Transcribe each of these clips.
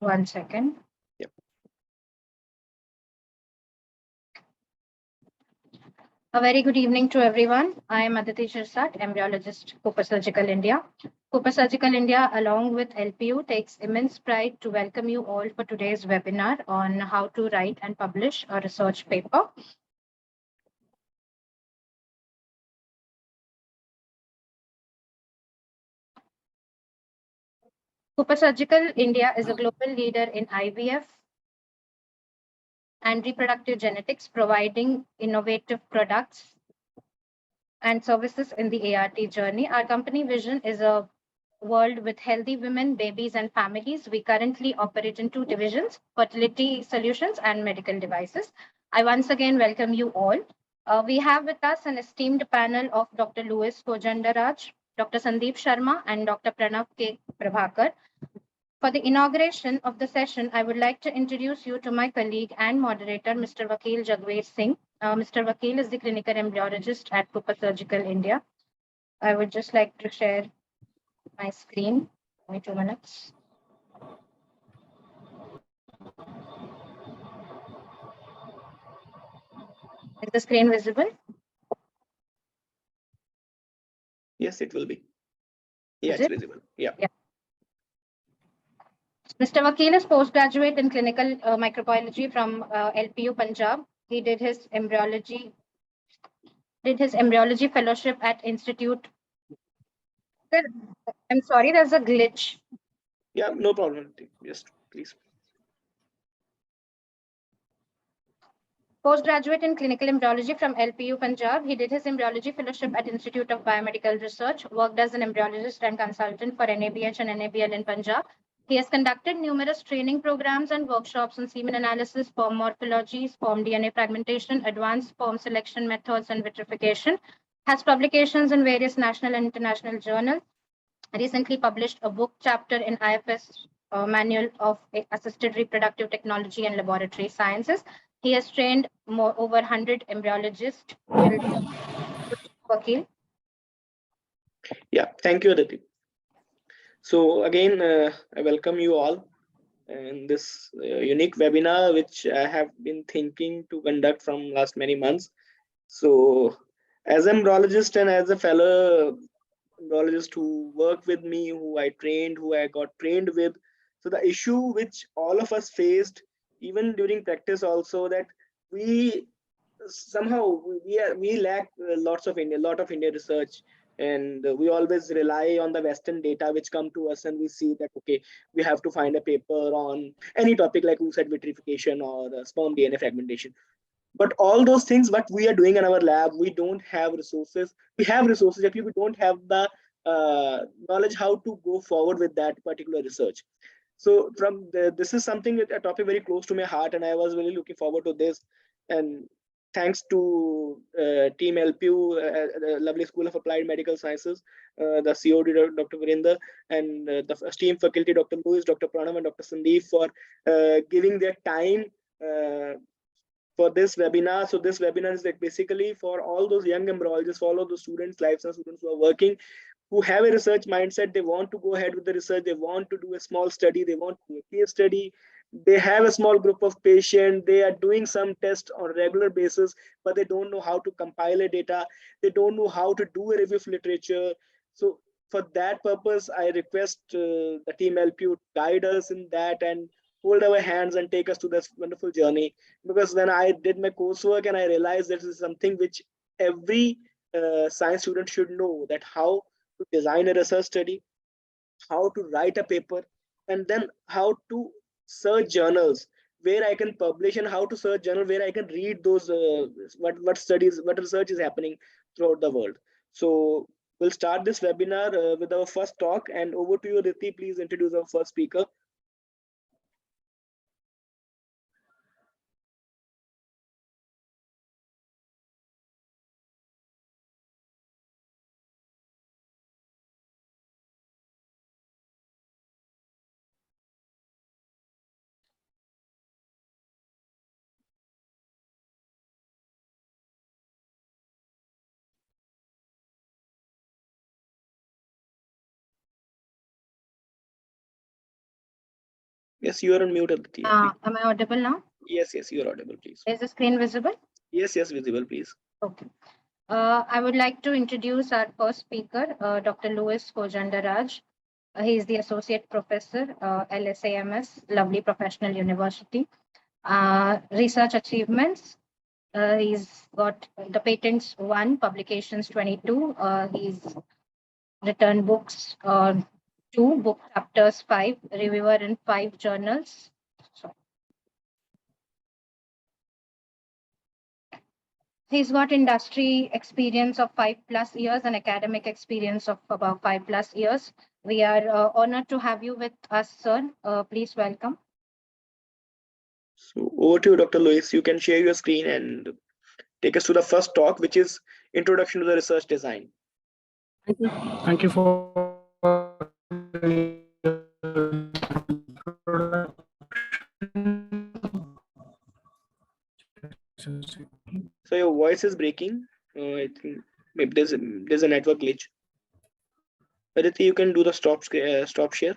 One second. Yep. A very good evening to everyone. I am Aditi Shirsat, embryologist, CooperSurgical India. CooperSurgical India, along with LPU, takes immense pride to welcome you all for today's webinar on how to write and publish a research paper. CooperSurgical India is a global leader in IVF and reproductive genetics, providing innovative products and services in the ART journey. Our company vision is a world with healthy women, babies, and families. We currently operate in two divisions: fertility solutions and medical devices. I once again welcome you all. We have with us an esteemed panel of Dr. Louis Kojandaraj, Dr. Sandeep Sharma, and Dr. Pranav K. Prabhakar. For the inauguration of the session, I would like to introduce you to my colleague and moderator, Mr. Vakil Jagveer Singh. Mr. Vakil is the clinical embryologist at CooperSurgical India. I would just like to share my screen. Give me 2 minutes. Is the screen visible? Yes, it will be. Yeah, it's visible. Yeah. Mr. Vakil is postgraduate in clinical microbiology from LPU Punjab. He did his embryology fellowship at Institute. I'm sorry, there's a glitch. Yeah, no problem. Just please. Postgraduate in clinical embryology from LPU Punjab. He did his embryology fellowship at Institute of Biomedical Research, worked as an embryologist and consultant for NABH and NABL in Punjab. He has conducted numerous training programs and workshops on semen analysis, sperm morphology, sperm DNA fragmentation, advanced sperm selection methods, and vitrification. Has publications in various national and international journals. Recently published a book chapter in IFS Manual of Assisted Reproductive Technology and Laboratory Sciences. He has trained over 100 embryologists. Vakil. Yeah, thank you, Aditi. So again, I welcome you all in this unique webinar, which I have been thinking to conduct from last many months. So as an embryologist and as a fellow embryologist who worked with me, who I trained, who I got trained with, so the issue which all of us faced, even during practice also, that we somehow we lack lot of India research, and we always rely on the Western data which come to us, and we see that okay, we have to find a paper on any topic like oocyte vitrification or sperm DNA fragmentation. But all those things what we are doing in our lab, we don't have resources. We have resources, actually we don't have the knowledge how to go forward with that particular research. So this is something, a topic very close to my heart, and I was really looking forward to this. And thanks to team LPU, the lovely School of Applied Medical Sciences, the COD Dr. Virender, and the esteemed faculty Dr. Louis, Dr. Pranav, and Dr. Sandeep for giving their time for this webinar. So this webinar is like basically for all those young embryologists, for all of those students, life science students who are working, who have a research mindset. They want to go ahead with the research. They want to do a small study. They want to do a case study. They have a small group of patients. They are doing some tests on a regular basis, but they don't know how to compile a data. They don't know how to do a review of literature. So for that purpose, I request the team help you guide us in that and hold our hands and take us to this wonderful journey. Because when I did my coursework and I realized this is something which every science student should know, that how to design a research study, how to write a paper, and then how to search journals where I can publish, and how to search journal where I can read those what studies, what research is happening throughout the world. So we'll start this webinar with our first talk, and over to you, Aditi. Please introduce our first speaker. Yes, you are on mute, Aditi. Am I audible now? Yes, you are audible, please. Is the screen visible? Yes, visible, please. Okay. I would like to introduce our first speaker, Dr. Louis Kojandaraj. He is the Associate Professor, LSAMS, Lovely Professional University. Research achievements. He's got the patents 1, publications 22. He's written books 2, book chapters 5, reviewer in 5 journals. Sorry. He's got industry experience of 5+ years and academic experience of about 5+ years. We are honored to have you with us, sir. Please welcome. So over to you, Dr. Louis. You can share your screen and take us to the first talk, which is Introduction to the Research Design. Thank you. Thank you for So your voice is breaking. I think maybe there's a network glitch. Aditi, you can do the stop share.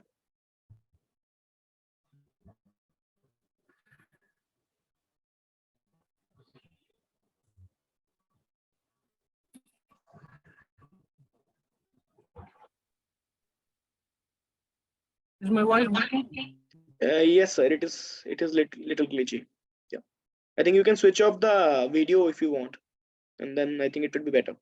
Is my voice working? Yes, sir. It is little glitchy. Yeah. I think you can switch off the video if you want, and then I think it would be better.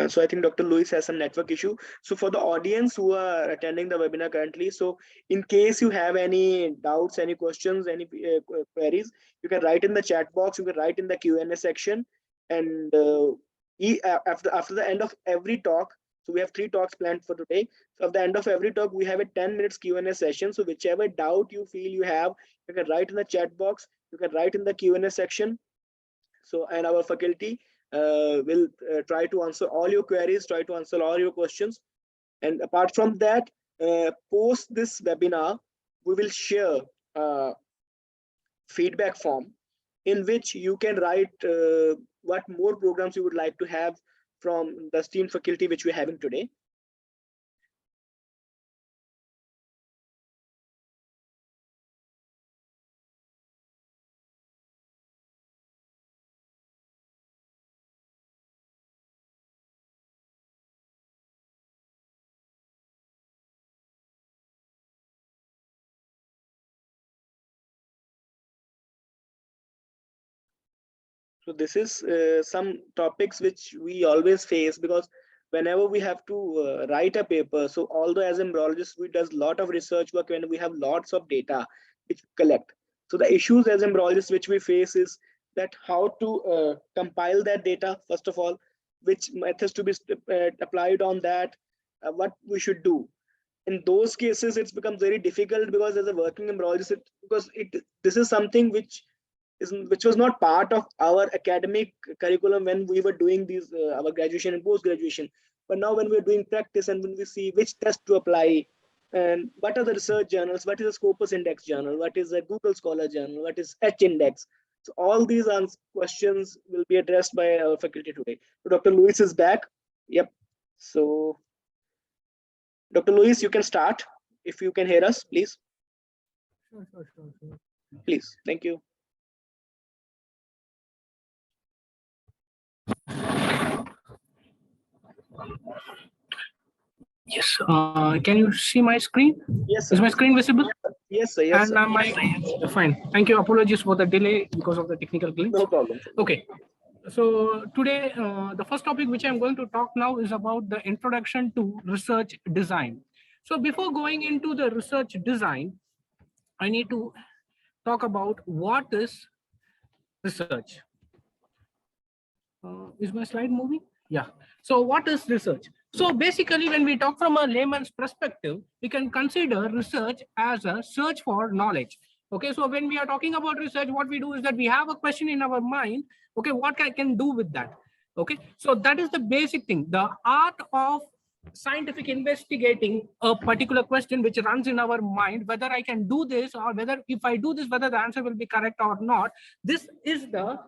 So I think Dr. Louis has some network issue. So for the audience who are attending the webinar currently, so in case you have any doubts, any questions, any queries, you can write in the chat box, you can write in the Q&A section, and after the end of every talk, so we have 3 talks planned for today. So at the end of every talk, we have a 10 minutes Q&A session. So whichever doubt you feel you have, you can write in the chat box, you can write in the Q&A section. So, and our faculty will try to answer all your queries, try to answer all your questions. And apart from that, post this webinar, we will share a feedback form in which you can write what more programs you would like to have from the STEAM faculty which we're having today. So this is some topics which we always face, because whenever we have to write a paper, so although as embryologists we does lot of research work when we have lots of data which we collect. So the issues as embryologists which we face is that how to compile that data, first of all, which methods to be applied on that, what we should do. In those cases, it's become very difficult, because as a working embryologist, this is something which was not part of our academic curriculum when we were doing these our graduation and post graduation. But now when we're doing practice and when we see which test to apply, and what are the research journals, what is a Scopus Index journal, what is a Google Scholar journal, what is H Index, so all these questions will be addressed by our faculty today. So Dr. Louis is back. Yep. So Dr. Louis, you can start if you can hear us, please. Sure. Please. Thank you. Yes. Can you see my screen? Yes, sir. Is my screen visible? Yes, sir. Yes, and fine. Thank you. Apologies for the delay because of the technical glitch. No problem. Okay. So today, the first topic which I'm going to talk now is about the introduction to research design. So before going into the research design, I need to talk about what is research. Is my slide moving? Yeah. So what is research? So basically, when we talk from a layman's perspective, we can consider research as a search for knowledge. Okay, so when we are talking about research, what we do is that we have a question in our mind. Okay, what I can do with that? Okay, so that is the basic thing. The art of scientific investigating a particular question which runs in our mind, whether I can do this or whether if I do this, whether the answer will be correct or not. This is the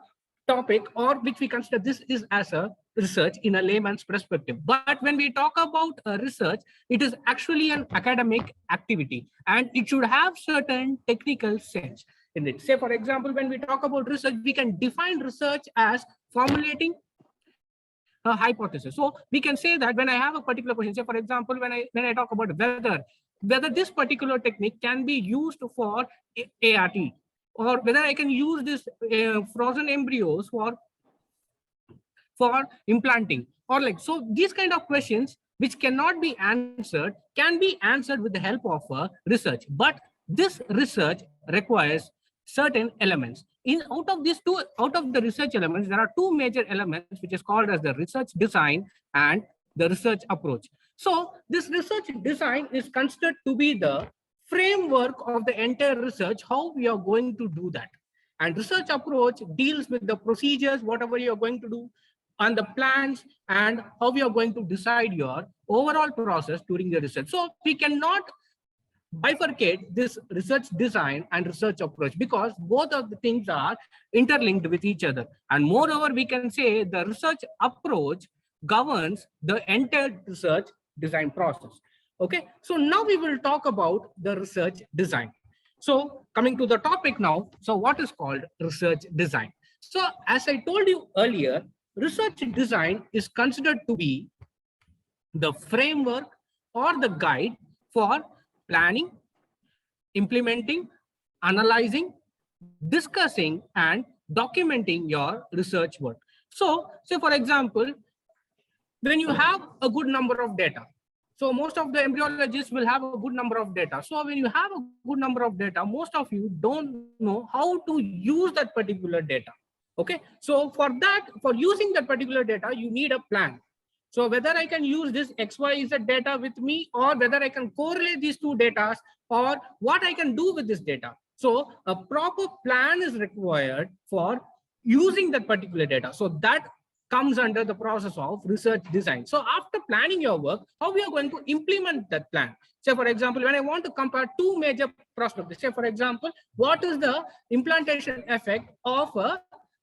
topic, or which we consider this is as a research in a layman's perspective. But when we talk about research, it is actually an academic activity and it should have certain technical sense in it. Say, for example, when we talk about research, we can define research as formulating a hypothesis. So we can say that when I have a particular question, say for example, when I talk about whether this particular technique can be used for ART, or whether I can use this frozen embryos for implanting, or like, so these kind of questions which cannot be answered can be answered with the help of research. But this research requires certain elements. Out of the research elements, there are two major elements which is called as the research design and the research approach. So this research design is considered to be the framework of the entire research, how we are going to do that. And research approach deals with the procedures, whatever you're going to do, and the plans, and how we are going to decide your overall process during the research. So we cannot bifurcate this research design and research approach because both of the things are interlinked with each other. And moreover, we can say the research approach governs the entire research design process. Okay, so now we will talk about the research design. So coming to the topic now, so what is called research design? So as I told you earlier, research design is considered to be the framework or the guide for planning, implementing, analyzing, discussing, and documenting your research work. So say for example, when you have a good number of data, so most of the embryologists will have a good number of data. So when you have a good number of data, most of you don't know how to use that particular data. Okay, so for using that particular data, you need a plan. So whether I can use this XYZ data with me, or whether I can correlate these two data, or what I can do with this data. So a proper plan is required for using that particular data. So that comes under the process of research design. So after planning your work, how we are going to implement that plan? Say for example, when I want to compare two major prospects, say for example, what is the implantation effect of a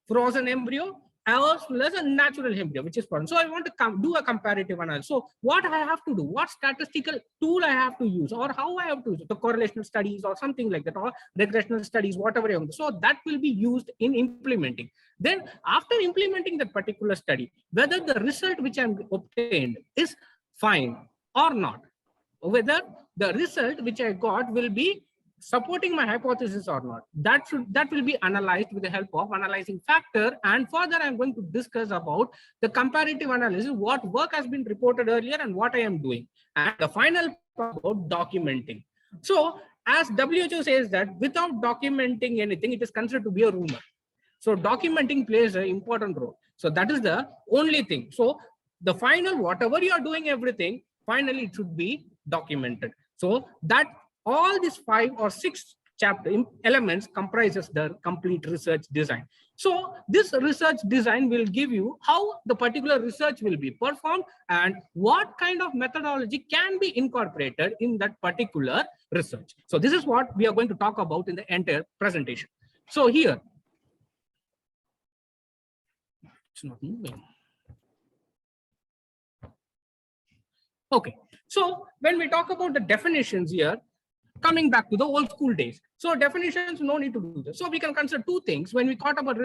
frozen embryo as well as a natural embryo, which is foreign. So I want to do a comparative analysis. So what I have to do, what statistical tool I have to use, or how I have to use the correlational studies or something like that, or regressional studies, whatever you want. So that will be used in implementing. Then after implementing that particular study, whether the result which I'm obtained is fine or not, whether the result which I got will be supporting my hypothesis or not, that will be analyzed with the help of analyzing factor. And further, I'm going to discuss about the comparative analysis, what work has been reported earlier and what I am doing, and the final part about documenting. So as WHO says that without documenting anything, it is considered to be a rumor. So documenting plays an important role. So that is the only thing. So the final, whatever you are doing, everything, finally it should be documented. So that all these 5 or 6 chapter elements comprises the complete research design. So this research design will give you how the particular research will be performed and what kind of methodology can be incorporated in that particular research. So this is what we are going to talk about in the entire presentation. So here, it's not moving. Okay, so when we talk about the definitions here, coming back to the old school days. So definitions, no need to do this. So we can consider two things. When we thought about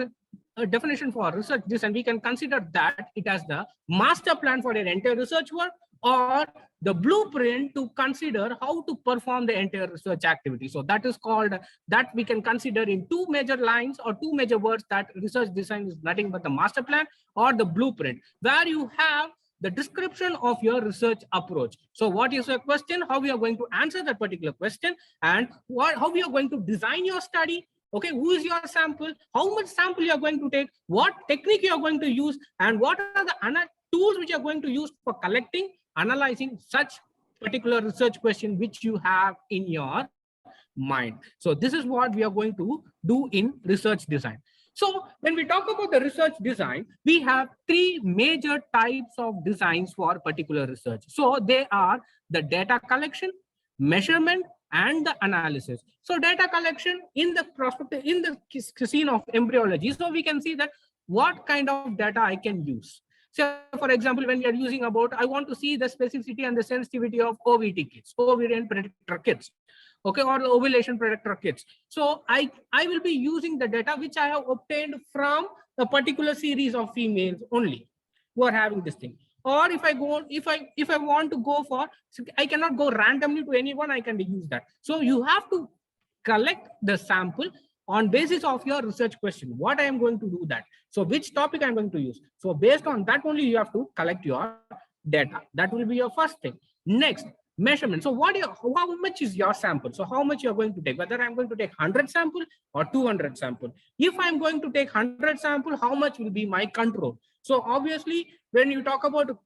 a definition for research design, we can consider that it as the master plan for your entire research work, or the blueprint to consider how to perform the entire research activity. So that is called, that we can consider in two major lines or two major words, that research design is nothing but the master plan or the blueprint, where you have the description of your research approach. So what is your question, how we are going to answer that particular question, and how we are going to design your study. Okay, who is your sample, how much sample you are going to take, what technique you are going to use, and what are the tools which you are going to use for collecting, analyzing such particular research question which you have in your mind. So this is what we are going to do in research design. So when we talk about the research design, we have three major types of designs for particular research. So they are the data collection, measurement, and the analysis. So data collection in the prospective, in the scene of embryology, so we can see that what kind of data I can use. So for example, when we are using about, I want to see the specificity and the sensitivity of OVT kits, ovarian predictor kits, okay, or the ovulation predictor kits. So I will be using the data which I have obtained from a particular series of females only who are having this thing. Or if I go, if I want to go for, I cannot go randomly to anyone, I can use that. So you have to collect the sample on basis of your research question. What I am going to do that. So which topic I'm going to use. So based on that only you have to collect your data. That will be your first thing. Next, measurement. So how much is your sample? So how much you're going to take, whether I'm going to take 100 sample or 200 sample. If I'm going to take 100 sample, how much will be my control? So obviously, when you talk about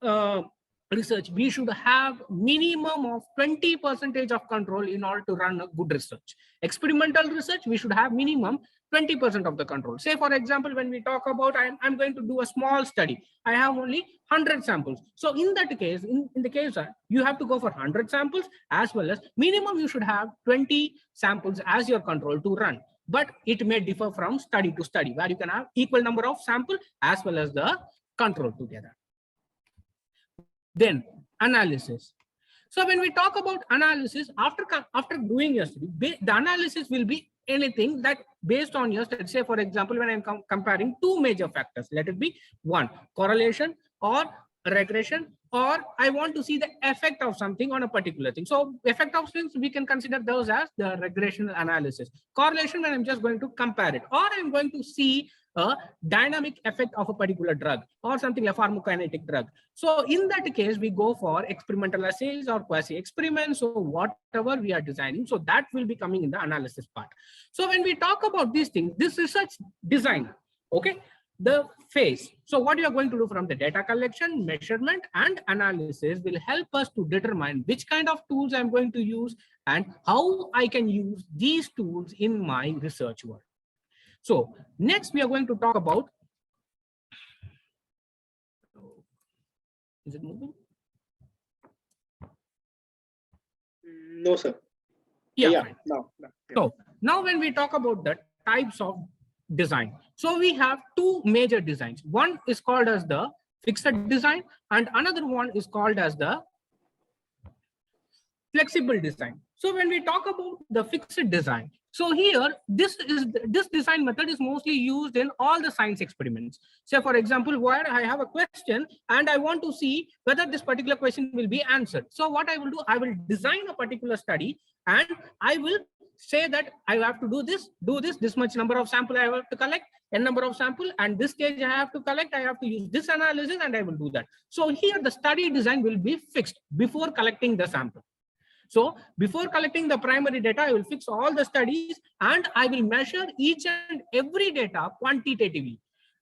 research, we should have minimum of 20% of control in order to run a good research. Experimental research, we should have minimum 20% of the control. Say, for example, when we talk about, I'm going to do a small study, I have only 100 samples. So in that case, in the case, you have to go for 100 samples, as well as minimum you should have 20 samples as your control to run. But it may differ from study to study, where you can have equal number of sample as well as the control together. Then analysis. So when we talk about analysis, after doing your study, the analysis will be anything that based on your study. Say, for example, when I'm comparing two major factors, let it be one, correlation or regression, or I want to see the effect of something on a particular thing. So effect of things, we can consider those as the regression analysis. Correlation, when I'm just going to compare it, or I'm going to see a dynamic effect of a particular drug or something like pharmacokinetic drug. So in that case, we go for experimental assays or quasi experiments. So whatever we are designing, so that will be coming in the analysis part. So when we talk about these things, this research design, okay, the phase. So what you are going to do from the data collection, measurement, and analysis will help us to determine which kind of tools I'm going to use and how I can use these tools in my research work. So next we are going to talk about, is it moving? No, sir. Yeah. No. So now when we talk about the types of design, so we have two major designs. One is called as the fixed design and another one is called as the flexible design. So when we talk about the fixed design, so here, this design method is mostly used in all the science experiments. Say, for example, where I have a question and I want to see whether this particular question will be answered. So what I will do, I will design a particular study and I will say that I have to do this much number of sample I have to collect, n number of sample, and this stage I have to collect, I have to use this analysis and I will do that. So here the study design will be fixed before collecting the sample. So before collecting the primary data, I will fix all the studies and I will measure each and every data quantitatively.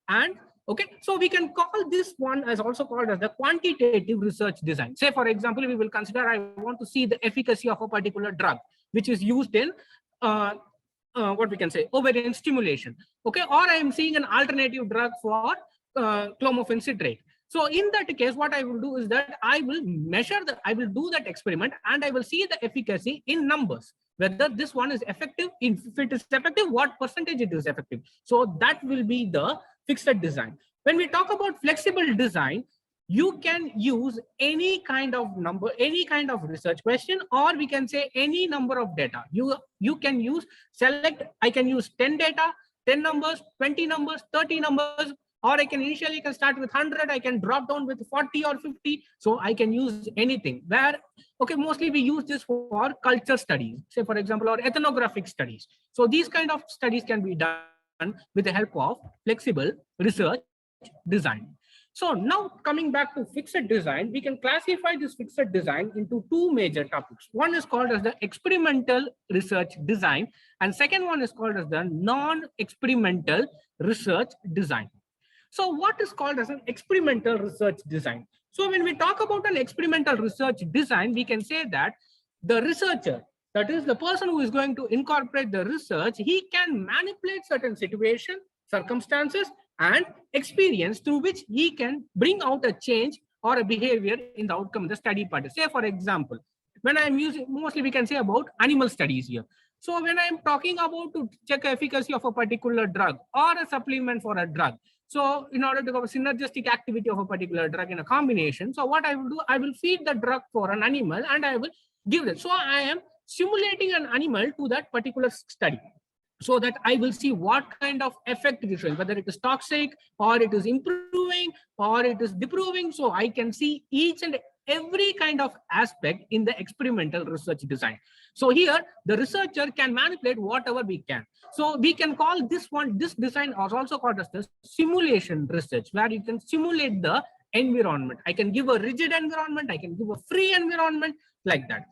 And okay, so we can call this one as also called as the quantitative research design. Say, for example, we will consider I want to see the efficacy of a particular drug, which is used in what we can say, ovarian stimulation. Okay, or I am seeing an alternative drug for clomiphene citrate. So in that case, what I will do is that I will I will do that experiment and I will see the efficacy in numbers, whether this one is effective, if it is effective, what percentage it is effective. So that will be the fixed design. When we talk about flexible design, you can use any kind of number, any kind of research question, or we can say any number of data. You can use, I can use 10 data, 10 numbers, 20 numbers, 30 numbers, or I can initially start with 100, I can drop down with 40 or 50. So I can use anything where, okay, mostly we use this for culture studies, say for example, or ethnographic studies. So these kind of studies can be done with the help of flexible research design. So now coming back to fixed design, we can classify this fixed design into two major topics. One is called as the experimental research design, and second one is called as the non-experimental research design. So what is called as an experimental research design? So when we talk about an experimental research design, we can say that the researcher, that is the person who is going to incorporate the research, he can manipulate certain situation circumstances, and experience through which he can bring out a change or a behavior in the outcome of the study part. Say, for example, when I'm using, mostly we can say about animal studies here. So when I'm talking about to check efficacy of a particular drug or a supplement for a drug, so in order to have a synergistic activity of a particular drug in a combination, so what I will do, I will feed the drug for an animal and I will give it. So I am simulating an animal to that particular study, so that I will see what kind of effect it is showing, whether it is toxic or it is improving or it is deproving. So I can see each and every kind of aspect in the experimental research design. So here the researcher can manipulate whatever we can. So we can call this design is also called as the simulation research, where you can simulate the environment. I can give a rigid environment, I can give a free environment, like that.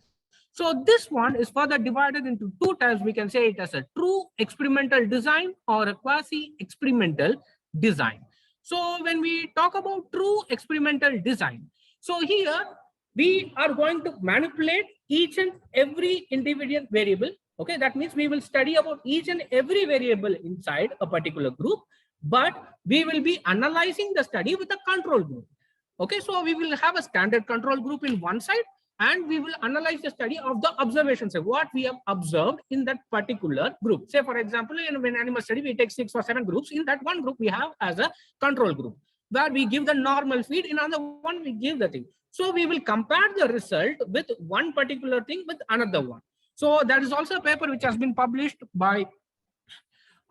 So this one is further divided into two types. We can say it as a true experimental design or a quasi-experimental design. So when we talk about true experimental design, so here we are going to manipulate each and every individual variable. Okay, that means we will study about each and every variable inside a particular group, but we will be analyzing the study with a control group. Okay, so we will have a standard control group in one side, and we will analyze the study of the observations of what we have observed in that particular group. Say, for example, in an animal study, we take 6 or 7 groups. In that one group, we have as a control group, where we give the normal feed. In another one, we give the thing. So we will compare the result with one particular thing with another one. So there is also a paper which has been published by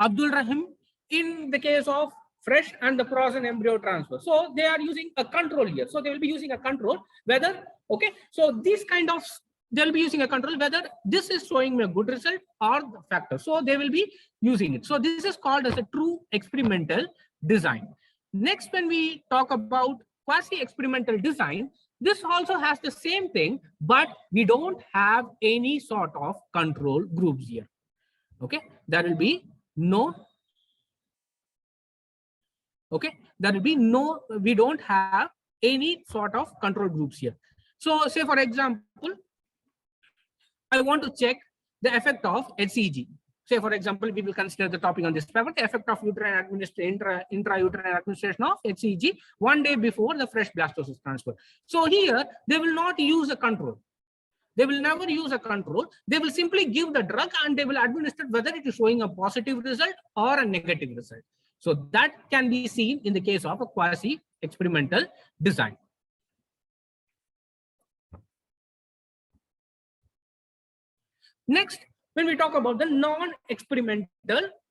Abdul Rahim in the case of fresh and the frozen embryo transfer. So they are using a control here. So they will be using a control whether, okay, so this kind of, they'll be using a control whether this is showing me a good result or the factor. So they will be using it. So this is called as a true experimental design. Next, when we talk about quasi-experimental design, this also has the same thing, but we don't have any sort of control groups here. Okay, there will be no, okay, there will be no, we don't have any sort of control groups here. So say, for example, I want to check the effect of HCG. Say, for example, we will consider the topic on this paper, the effect of uterine administration, intrauterine administration of HCG 1 day before the fresh blastocyst transfer. So here, they will not use a control. They will never use a control. They will simply give the drug and they will administer whether it is showing a positive result or a negative result. So that can be seen in the case of a quasi-experimental design. Next, when we talk about the non-experimental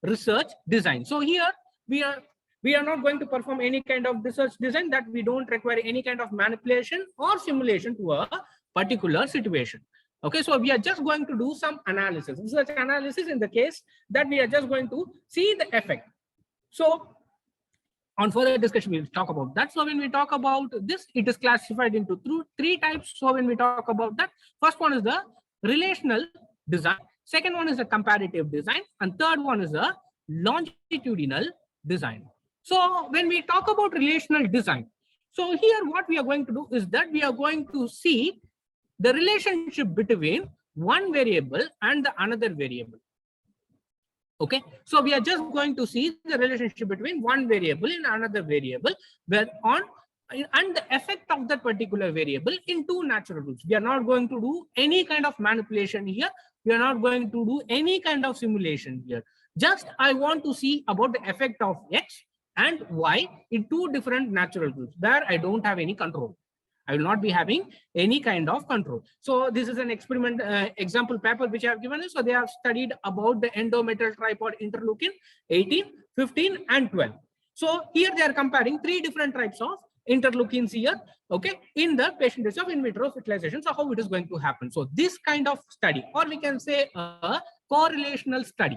research design. So here we are not going to perform any kind of research design that we don't require any kind of manipulation or simulation to a particular situation. Okay, so we are just going to do some analysis, research analysis in the case that we are just going to see the effect. So on further discussion, we'll talk about that. So when we talk about this, it is classified into three types. So when we talk about that, first one is the relational design, second one is the comparative design, and third one is the longitudinal design. So when we talk about relational design, so here what we are going to do is that we are going to see the relationship between one variable and the another variable. Okay, so we are just going to see the relationship between one variable and another variable, where on and the effect of that particular variable in two natural groups. We are not going to do any kind of manipulation here. We are not going to do any kind of simulation here. Just I want to see about the effect of X and Y in two different natural groups where I don't have any control. I will not be having any kind of control. So this is an experiment example paper which I have given you. So they have studied about the endometrial tripod interleukin 18, 15, and 12. So here they are comparing three different types of interleukins here, okay, in the patient of in vitro fertilization. So how it is going to happen? So this kind of study, or we can say a correlational study.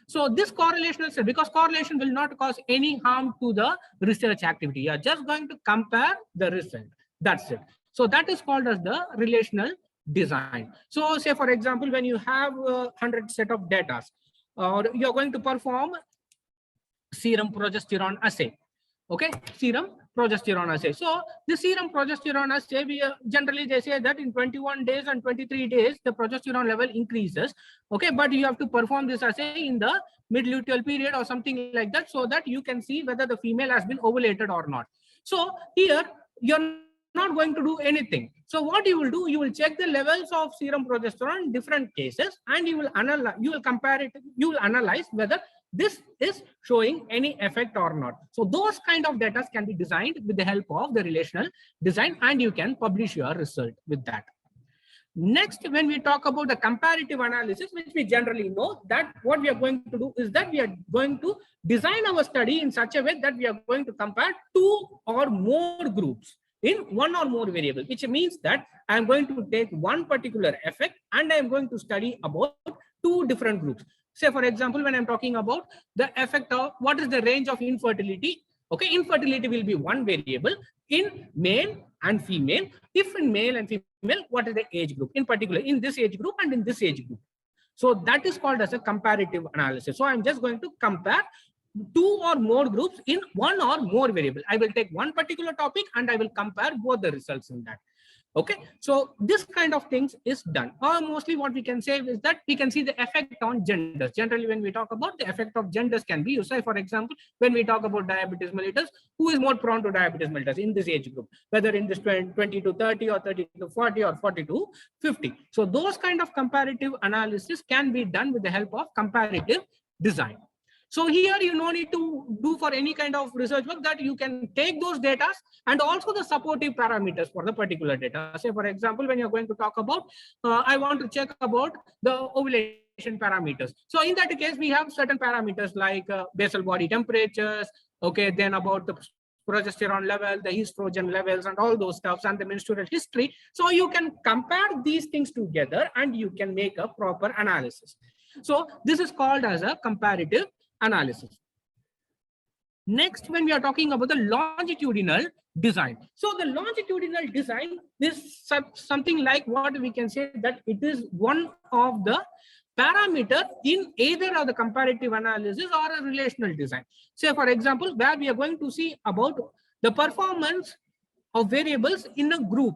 So this correlational study, because correlation will not cause any harm to the research activity. You are just going to compare the result. That's it. So that is called as the relational design. So say, for example, when you have 100 set of data, or you're going to perform serum progesterone assay. Okay, serum progesterone assay. So the serum progesterone assay, we generally they say that in 21 days and 23 days, the progesterone level increases. Okay, but you have to perform this assay in the mid-luteal period or something like that, so that you can see whether the female has been ovulated or not. So here you're not going to do anything. So what you will do, you will check the levels of serum progesterone in different cases, and you will analyze, you will compare it, you will analyze whether this is showing any effect or not. So those kind of data can be designed with the help of the relational design, and you can publish your result with that. Next, when we talk about the comparative analysis, which we generally know that what we are going to do is that we are going to design our study in such a way that we are going to compare two or more groups in one or more variable, which means that I am going to take one particular effect and I am going to study about two different groups. Say, for example, when I'm talking about the effect of what is the range of infertility. Okay, infertility will be one variable in male and female. If in male and female, what is the age group? In particular, in this age group and in this age group. So that is called as a comparative analysis. So I'm just going to compare two or more groups in one or more variable. I will take one particular topic and I will compare both the results in that. Okay, so this kind of things is done. Or mostly what we can say is that we can see the effect on genders. Generally, when we talk about the effect of genders can be, you say, for example, when we talk about diabetes mellitus, who is more prone to diabetes mellitus in this age group, whether in this 20 to 30 or 30 to 40 or 40 to 50. So those kind of comparative analysis can be done with the help of comparative design. So here you no need to do for any kind of research work, that you can take those data and also the supportive parameters for the particular data. Say, for example, when you're going to talk about, I want to check about the ovulation parameters. So in that case, we have certain parameters like basal body temperatures, okay, then about the progesterone level, the estrogen levels and all those stuffs, and the menstrual history. So you can compare these things together and you can make a proper analysis. So this is called as a comparative analysis. Next, when we are talking about the longitudinal design. So the longitudinal design is something like what we can say that it is one of the parameter in either of the comparative analysis or a relational design. Say, for example, where we are going to see about the performance of variables in a group,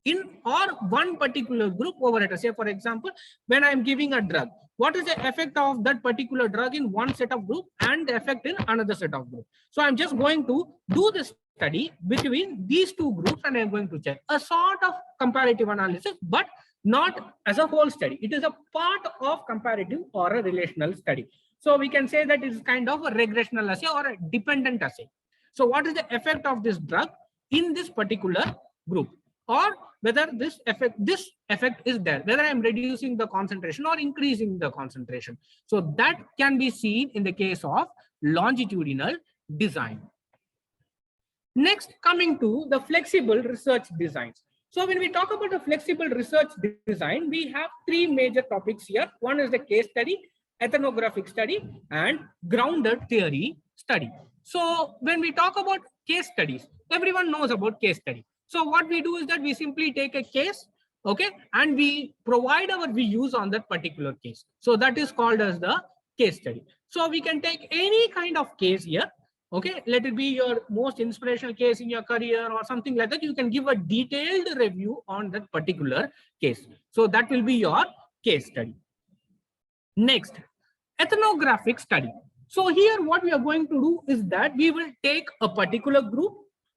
in or one particular group over it. Say, for example, when I'm giving a drug, what is the effect of that particular drug in one set of group and the effect in another set of group. So I'm just going to do the study between these two groups and I'm going to check a sort of comparative analysis, but not as a whole study. It is a part of comparative or a relational study. So we can say that it is kind of a regressional assay or a dependent assay. So what is the effect of this drug in this particular group, or whether this effect is there, whether I'm reducing the concentration or increasing the concentration. So that can be seen in the case of longitudinal design. Next, coming to the flexible research designs. So when we talk about the flexible research design, we have three major topics here. One is the case study, ethnographic study, and grounded theory study. So when we talk about case studies, everyone knows about case study. So what we do is that we simply take a case, okay, and we provide our views on that particular case. So that is called as the case study. So we can take any kind of case here. Okay, let it be your most inspirational case in your career or something like that. You can give a detailed review on that particular case. So that will be your case study. Next, ethnographic study. So here what we are going to do is that we will take a particular group,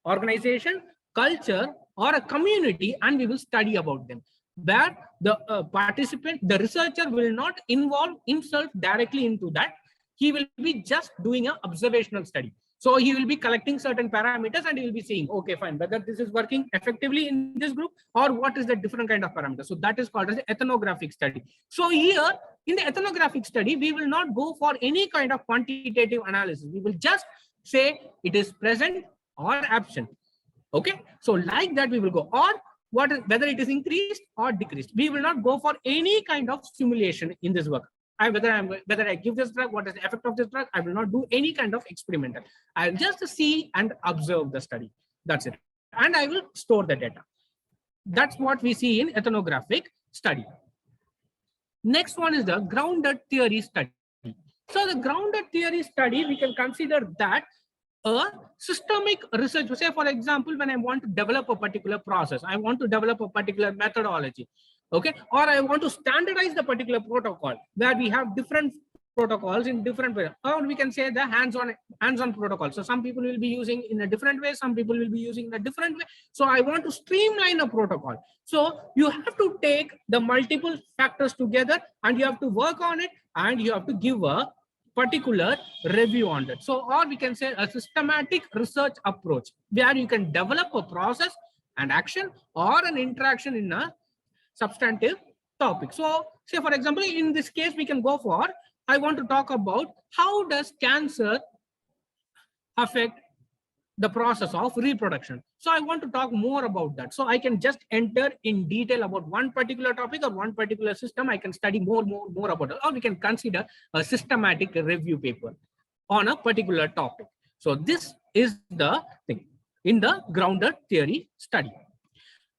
organization, culture, or a community, and we will study about them. Where the participant, the researcher will not involve himself directly into that. He will be just doing an observational study. So he will be collecting certain parameters and he will be seeing, okay, fine, whether this is working effectively in this group or what is the different kind of parameters. So that is called as ethnographic study. So here in the ethnographic study, we will not go for any kind of quantitative analysis. We will just say it is present or absent. Okay, so like that we will go, or what is, whether it is increased or decreased. We will not go for any kind of simulation in this work. Whether I give this drug, what is the effect of this drug, I will not do any kind of experimental. I will just see and observe the study. That's it. And I will store the data. That's what we see in ethnographic study. Next one is the grounded theory study. So the grounded theory study, we can consider that a systemic research. Say, for example, when I want to develop a particular process, I want to develop a particular methodology, okay, or I want to standardize the particular protocol where we have different protocols in different ways, or we can say the hands-on protocol. So some people will be using in a different way, some people will be using in a different way. So I want to streamline a protocol. So you have to take the multiple factors together and you have to work on it and you have to give a particular review on that. So, or we can say a systematic research approach where you can develop a process and action or an interaction in a substantive topic. So say, for example, in this case, we can go for, I want to talk about how does cancer affect the process of reproduction. So I want to talk more about that. So I can just enter in detail about one particular topic or one particular system. I can study more about it, or we can consider a systematic review paper on a particular topic. So this is the thing in the grounded theory study.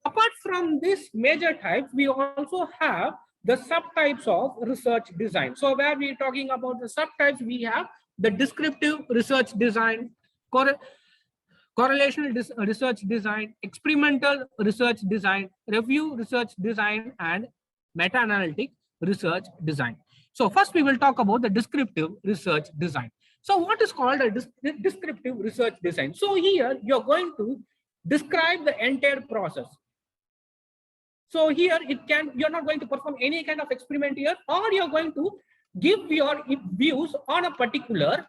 Apart from this major types, we also have the subtypes of research design. So where we're talking about the subtypes, we have the descriptive research design, correlational research design, experimental research design, review research design, and meta-analytic research design. So first we will talk about the descriptive research design. So what is called a descriptive research design? So here you're going to describe the entire process. So here you're not going to perform any kind of experiment here, or you're going to give your views on a particular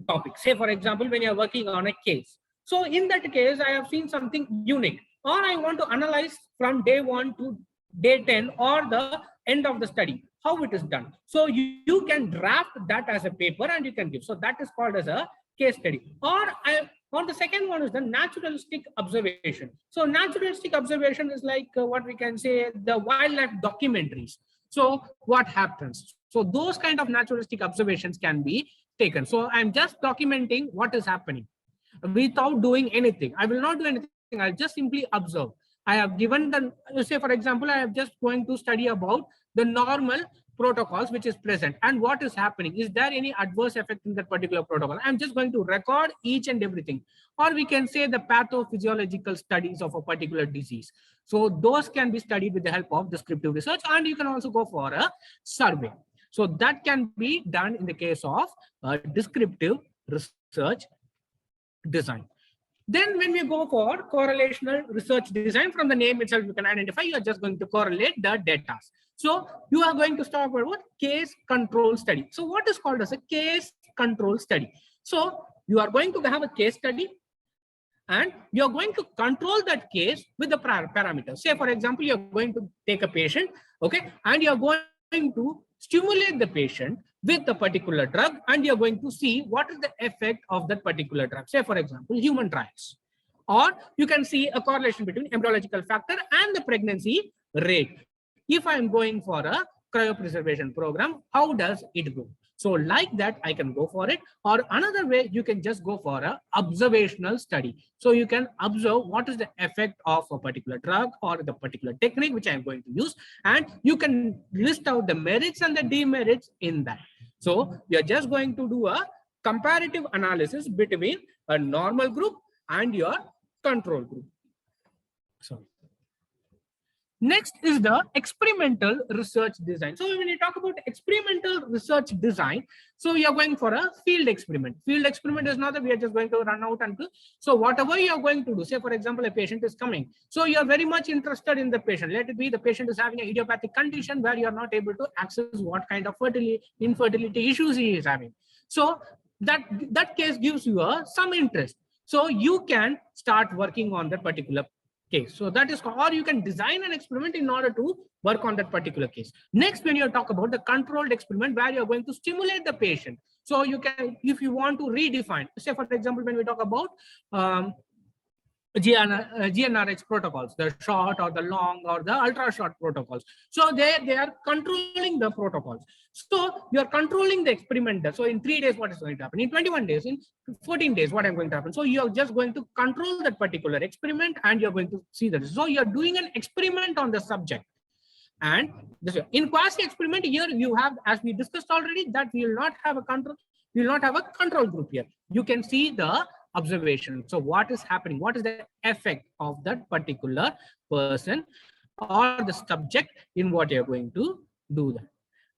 topic. Say, for example, when you're working on a case. So in that case, I have seen something unique, or I want to analyze from day 1 to day 10 or the end of the study, how it is done. So you can draft that as a paper and you can give. So that is called as a case study. Or the second one is the naturalistic observation. So naturalistic observation is like what we can say the wildlife documentaries. So what happens? So those kind of naturalistic observations can be taken. So I'm just documenting what is happening without doing anything. I will not do anything. I'll just simply observe. I have given the, say for example, I am just going to study about the normal protocols which is present and what is happening. Is there any adverse effect in that particular protocol? I'm just going to record each and everything. Or we can say the pathophysiological studies of a particular disease. So those can be studied with the help of descriptive research, and you can also go for a survey. So that can be done in the case of descriptive research design. Then when we go for correlational research design, from the name itself, you can identify you are just going to correlate the data. So you are going to start with what? Case control study. So what is called as a case control study? So you are going to have a case study and you're going to control that case with the parameters. Say, for example, you're going to take a patient, okay, and you're going to stimulate the patient with a particular drug, and you're going to see what is the effect of that particular drug. Say, for example, human trials. Or you can see a correlation between embryological factor and the pregnancy rate. If I'm going for a cryopreservation program, how does it go? So like that, I can go for it. Or another way, you can just go for a observational study. So you can observe what is the effect of a particular drug or the particular technique which I'm going to use. And you can list out the merits and the demerits in that. So we are just going to do a comparative analysis between a normal group and your control group. So next is the experimental research design. So when you talk about experimental research design, so you are going for a field experiment. Field experiment is not that we are just going to run out and do. So whatever you are going to do, say for example, a patient is coming. So you are very much interested in the patient. Let it be the patient is having an idiopathic condition where you are not able to access what kind of infertility issues he is having. So that case gives you some interest. So you can start working on that particular case. So that is, or you can design an experiment in order to work on that particular case. Next, when you talk about the controlled experiment where you're going to stimulate the patient. So you can, if you want to redefine, say for example, when we talk about GnRH protocols, the short or the long or the ultra short protocols. So they are controlling the protocols. So you are controlling the experiment. So in 3 days, what is going to happen? In 21 days, in 14 days, what I'm going to happen? So you are just going to control that particular experiment and you're going to see that. So you're doing an experiment on the subject. And this, in quasi experiment here, you have, as we discussed already, that we will not have a control. We will not have a control group here. You can see the observation. So what is happening? What is the effect of that particular person or the subject in what you're going to do that.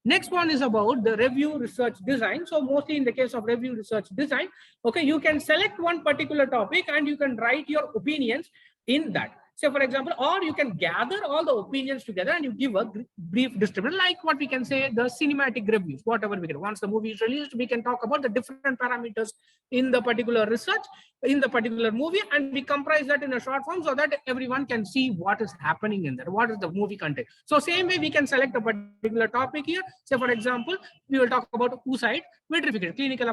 Next one is about the review research design. So mostly in the case of review research design, okay, you can select one particular topic and you can write your opinions in that. Say for example, or you can gather all the opinions together and you give a brief description, like what we can say the cinematic reviews, whatever we can. Once the movie is released, we can talk about the different parameters in the particular research, in the particular movie, and we comprise that in a short form so that everyone can see what is happening in there, what is the movie content. So same way we can select a particular topic here. Say for example, we will talk about oocyte vitrification, clinical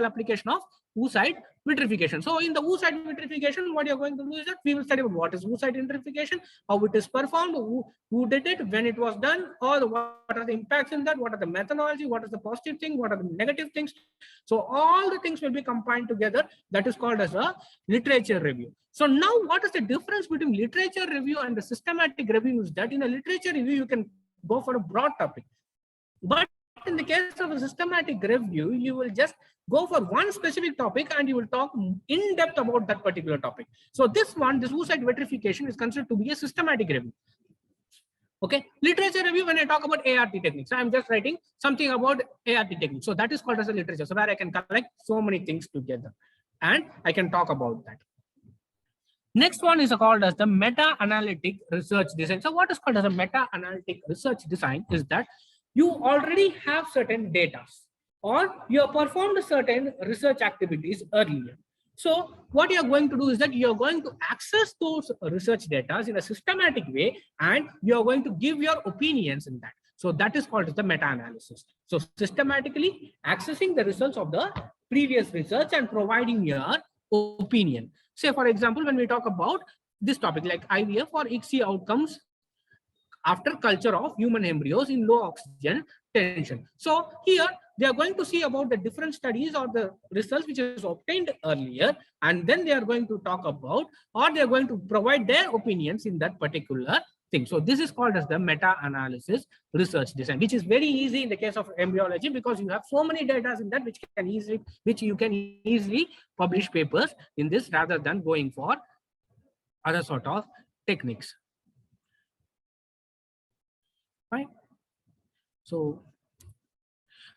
application of oocyte vitrification. So in the oocyte vitrification, what you're going to do is that we will study about what is oocyte vitrification, how it is performed, who did it, when it was done, or what are the impacts in that, what are the methodology, what is the positive thing, what are the negative things. So all the things will be combined together. That is called as a literature review. So now what is the difference between literature review and the systematic review is that in a literature review, you can go for a broad topic. But in the case of a systematic review, you will just go for one specific topic and you will talk in depth about that particular topic. So this one, this oocyte vitrification is considered to be a systematic review. Okay, literature review, when I talk about ART techniques, I'm just writing something about ART techniques. So that is called as a literature. So where I can collect so many things together and I can talk about that. Next one is called as the meta-analytic research design. So what is called as a meta-analytic research design is that you already have certain data or you have performed certain research activities earlier. So what you're going to do is that you're going to access those research data in a systematic way and you're going to give your opinions in that. So that is called as the meta-analysis. So systematically accessing the results of the previous research and providing your opinion. Say for example, when we talk about this topic like IVF or ICSI outcomes after culture of human embryos in low oxygen tension. So here they are going to see about the different studies or the results which is obtained earlier, and then they are going to talk about or they are going to provide their opinions in that particular thing. So this is called as the meta-analysis research design, which is very easy in the case of embryology because you have so many data in that which you can easily publish papers in this rather than going for other sort of techniques. Right. So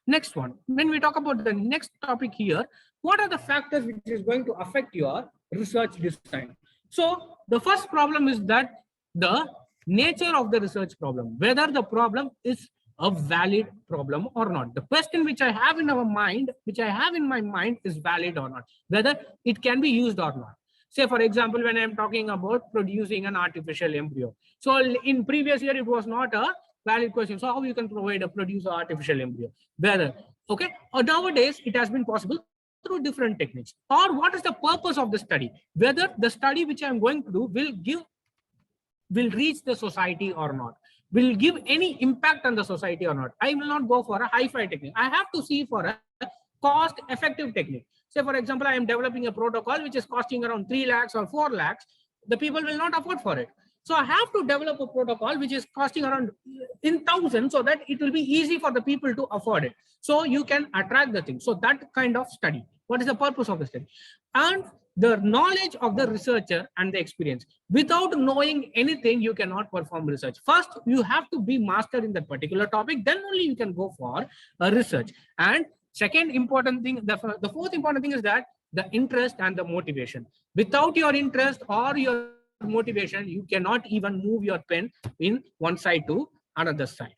next one, when we talk about the next topic here, what are the factors which is going to affect your research design? So the first problem is that the nature of the research problem, whether the problem is a valid problem or not. The question which I have in our mind, which I have in my mind is valid or not, whether it can be used or not. Say for example, when I'm talking about producing an artificial embryo. So in previous year, it was not a valid question. So how you can produce an artificial embryo? Whether, okay, or nowadays it has been possible through different techniques. Or what is the purpose of the study? Whether the study which I'm going to do will reach the society or not, will give any impact on the society or not. I will not go for a hi-fi technique. I have to see for a cost-effective technique. Say for example, I am developing a protocol which is costing around 3 lakhs or 4 lakhs. The people will not afford for it. So I have to develop a protocol which is costing around in thousands so that it will be easy for the people to afford it. So you can attract the thing. So that kind of study. What is the purpose of the study? And the knowledge of the researcher and the experience. Without knowing anything, you cannot perform research. First, you have to be master in that particular topic. Then only you can go for a research. And second important thing, the fourth important thing is that the interest and the motivation. Without your interest or your motivation, you cannot even move your pen in one side to another side.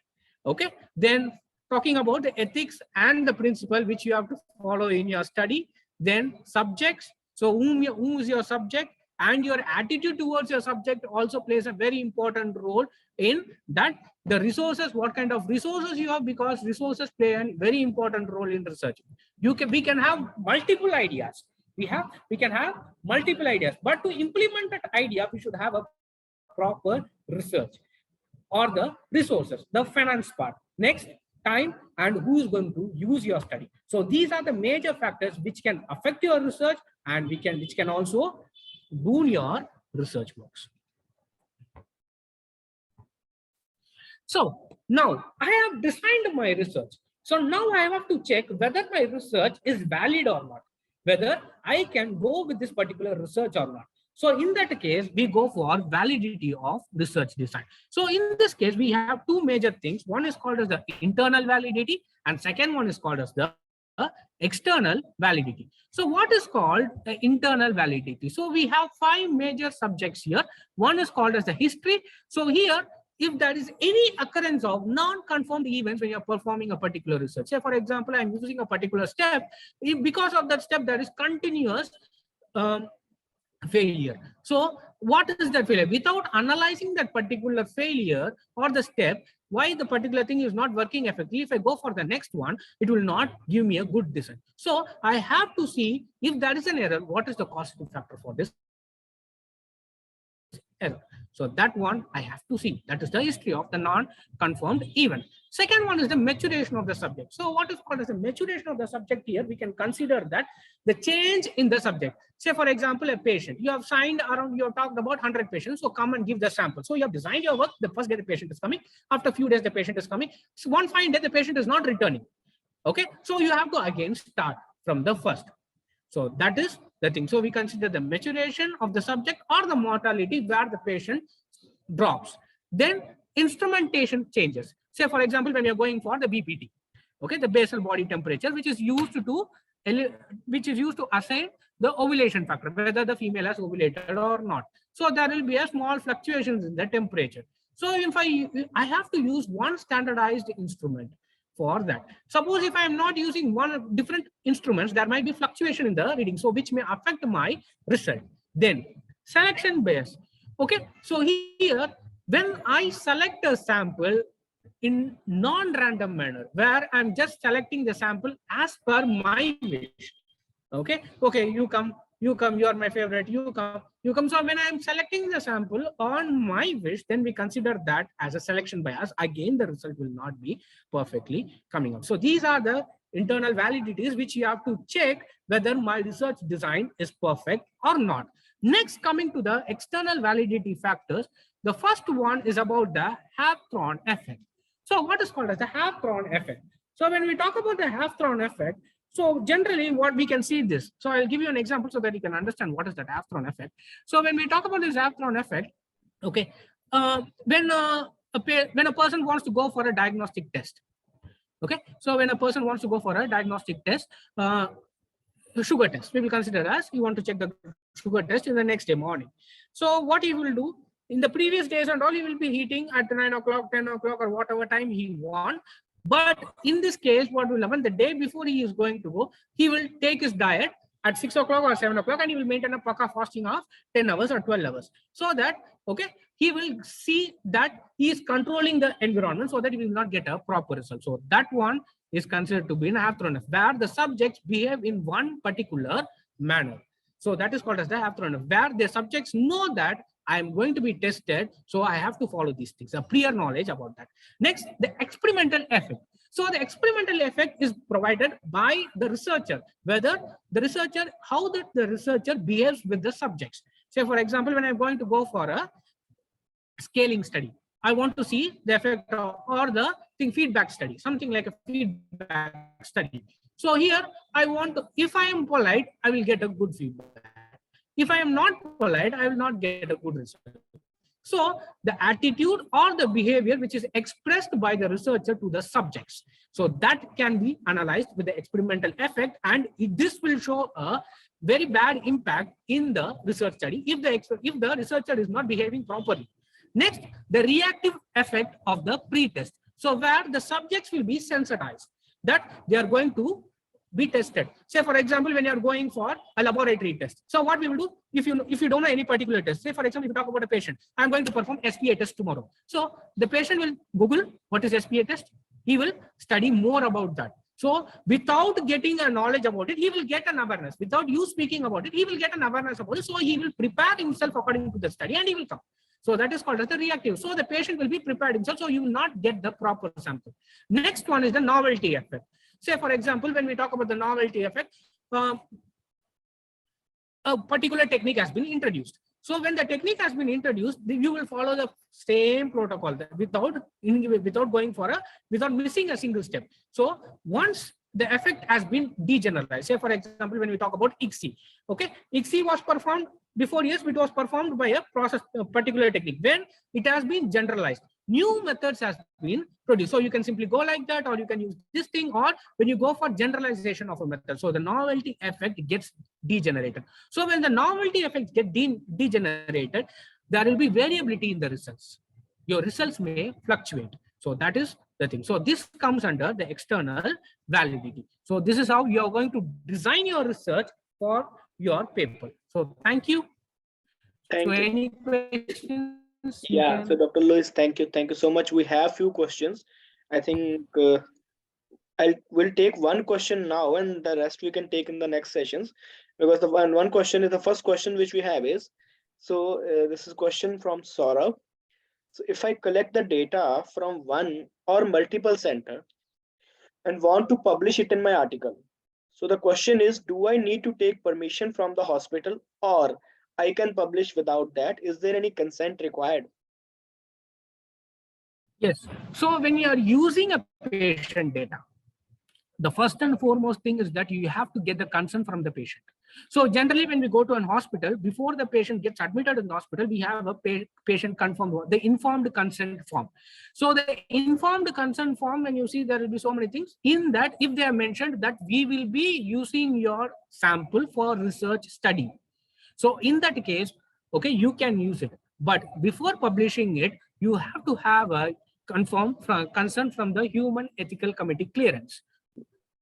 Okay. Then talking about the ethics and the principle which you have to follow in your study. Then subjects. So who is your subject, and your attitude towards your subject also plays a very important role in that. The resources, what kind of resources you have, because resources play a very important role in research. We can have multiple ideas. We can have multiple ideas, but to implement that idea, we should have a proper research or the resources, the finance part. Next, time and who is going to use your study. So these are the major factors which can affect your research and which can also boon your research works. So now I have designed my research. So now I have to check whether my research is valid or not. whether I can go with this particular research or not. So in that case, we go for validity of research design. So in this case, we have two major things. One is called as the internal validity, and second one is called as the external validity. So what is called the internal validity? So we have 5 major subjects here. One is called as the history. So here, if there is any occurrence of non-confirmed events when you're performing a particular research, say for example, I'm using a particular step, if because of that step there is continuous failure. So what is that failure? Without analyzing that particular failure or the step, why the particular thing is not working effectively, if I go for the next one, it will not give me a good design. So I have to see if there is an error, what is the causative factor for this error. So that one I have to see. That is the history of the non-confirmed event. Second one is the maturation of the subject. So what is called as the maturation of the subject here? We can consider that the change in the subject. Say for example, a patient. You have signed around, you have talked about 100 patients. So come and give the sample. So you have designed your work. The first day the patient is coming. After a few days the patient is coming. So one fine day the patient is not returning. Okay. So you have to again start from the first. So that is the thing. So we consider the maturation of the subject or the mortality where the patient drops. Then instrumentation changes. Say for example, when you're going for the BPT, okay, the basal body temperature, which is used to assign the ovulation factor, whether the female has ovulated or not. So there will be a small fluctuations in the temperature. So if I have to use one standardized instrument for that. Suppose if I am not using one different instruments, there might be fluctuation in the reading, so which may affect my result. Then selection bias. Okay, so here when I select a sample in non-random manner, where I'm just selecting the sample as per my wish. Okay, you come, you are my favorite, you come. So when I'm selecting the sample on my wish, then we consider that as a selection bias. Again, the result will not be perfectly coming out. So these are the internal validities which you have to check whether my research design is perfect or not. Next, coming to the external validity factors, the first one is about the Have-Thorn effect. So what is called as the Have-Thorn effect? So when we talk about the Have-Thorn effect, so generally what we can see this. So I'll give you an example so that you can understand what is that Have-Thorn effect. So when we talk about this Have-Thorn effect, okay, when a person wants to go for a diagnostic test, okay, so when a person wants to go for a diagnostic test, sugar test, we will consider as you want to check the sugar test in the next day morning. So what he will do in the previous days and all, he will be eating at 9 o'clock, 10 o'clock, or whatever time he wants. But in this case, what will happen, the day before he is going to go, he will take his diet at 6 o'clock or 7 o'clock, and he will maintain a paka fasting of 10 hours or 12 hours. So that, okay, he will see that he is controlling the environment so that he will not get a proper result. So that one is considered to be an Have-Thorn effect, where the subjects behave in one particular manner. So that is called as the Have-Thorn effect, where the subjects know that I am going to be tested, so I have to follow these things, a prior knowledge about that. Next, the experimental effect. So the experimental effect is provided by the researcher, whether the researcher, how that the researcher behaves with the subjects. Say, for example, when I'm going to go for a scaling study, I want to see the effect of, or the feedback study, something like a feedback study. So here I want to, if I am polite, I will get a good feedback. If I am not polite, I will not get a good result. So the attitude or the behavior which is expressed by the researcher to the subjects. So that can be analyzed with the experimental effect, and this will show a very bad impact in the research study if the researcher is not behaving properly. Next, the reactive effect of the pre-test. So where the subjects will be sensitized that they are going to be tested. Say, for example, when you are going for a laboratory test. So what we will do, if you don't know any particular test, say, for example, if you talk about a patient, I'm going to perform SPA test tomorrow. So the patient will Google what is SPA test. He will study more about that. So without getting a knowledge about it, he will get an awareness. Without you speaking about it, he will get an awareness about it. So he will prepare himself according to the study and he will come. So that is called as the reactive. So the patient will be prepared himself, so you will not get the proper sample. Next one is the novelty effect. Say, for example, when we talk about the novelty effect, a particular technique has been introduced. So when the technique has been introduced, you will follow the same protocol without missing a single step. So once the effect has been degeneralized. Say, for example, when we talk about ICSI, okay, ICSI was performed before, yes, it was performed by a process, a particular technique. When it has been generalized, new methods has been produced. So you can simply go like that, or you can use this thing, or when you go for generalization of a method, so the novelty effect gets degenerated. So when the novelty effects get degenerated, there will be variability in the results. Your results may fluctuate. So that is the thing. So this comes under the external validity. So this is how you are going to design your research for your paper. So thank you. Thank So you. any questions? Yeah, so Dr. Lewis, thank you. Thank you so much. We have few questions. I think we'll take one question now, and the rest we can take in the next sessions, because the one question is the first question which we have is, so this is a question from Saurabh. So if I collect the data from one or multiple center and want to publish it in my article, so the question is, do I need to take permission from the hospital, or I can publish without that? Is there any consent required? Yes. So when you are using a patient data, the first and foremost thing is that you have to get the consent from the patient. So generally, when we go to an hospital, before the patient gets admitted in the hospital, we have a patient confirmed, the informed consent form. So the informed consent form, when you see, there will be so many things in that. If they are mentioned that we will be using your sample for research study, so in that case, okay, you can use it. But before publishing it, you have to have a consent from the Human Ethical Committee clearance.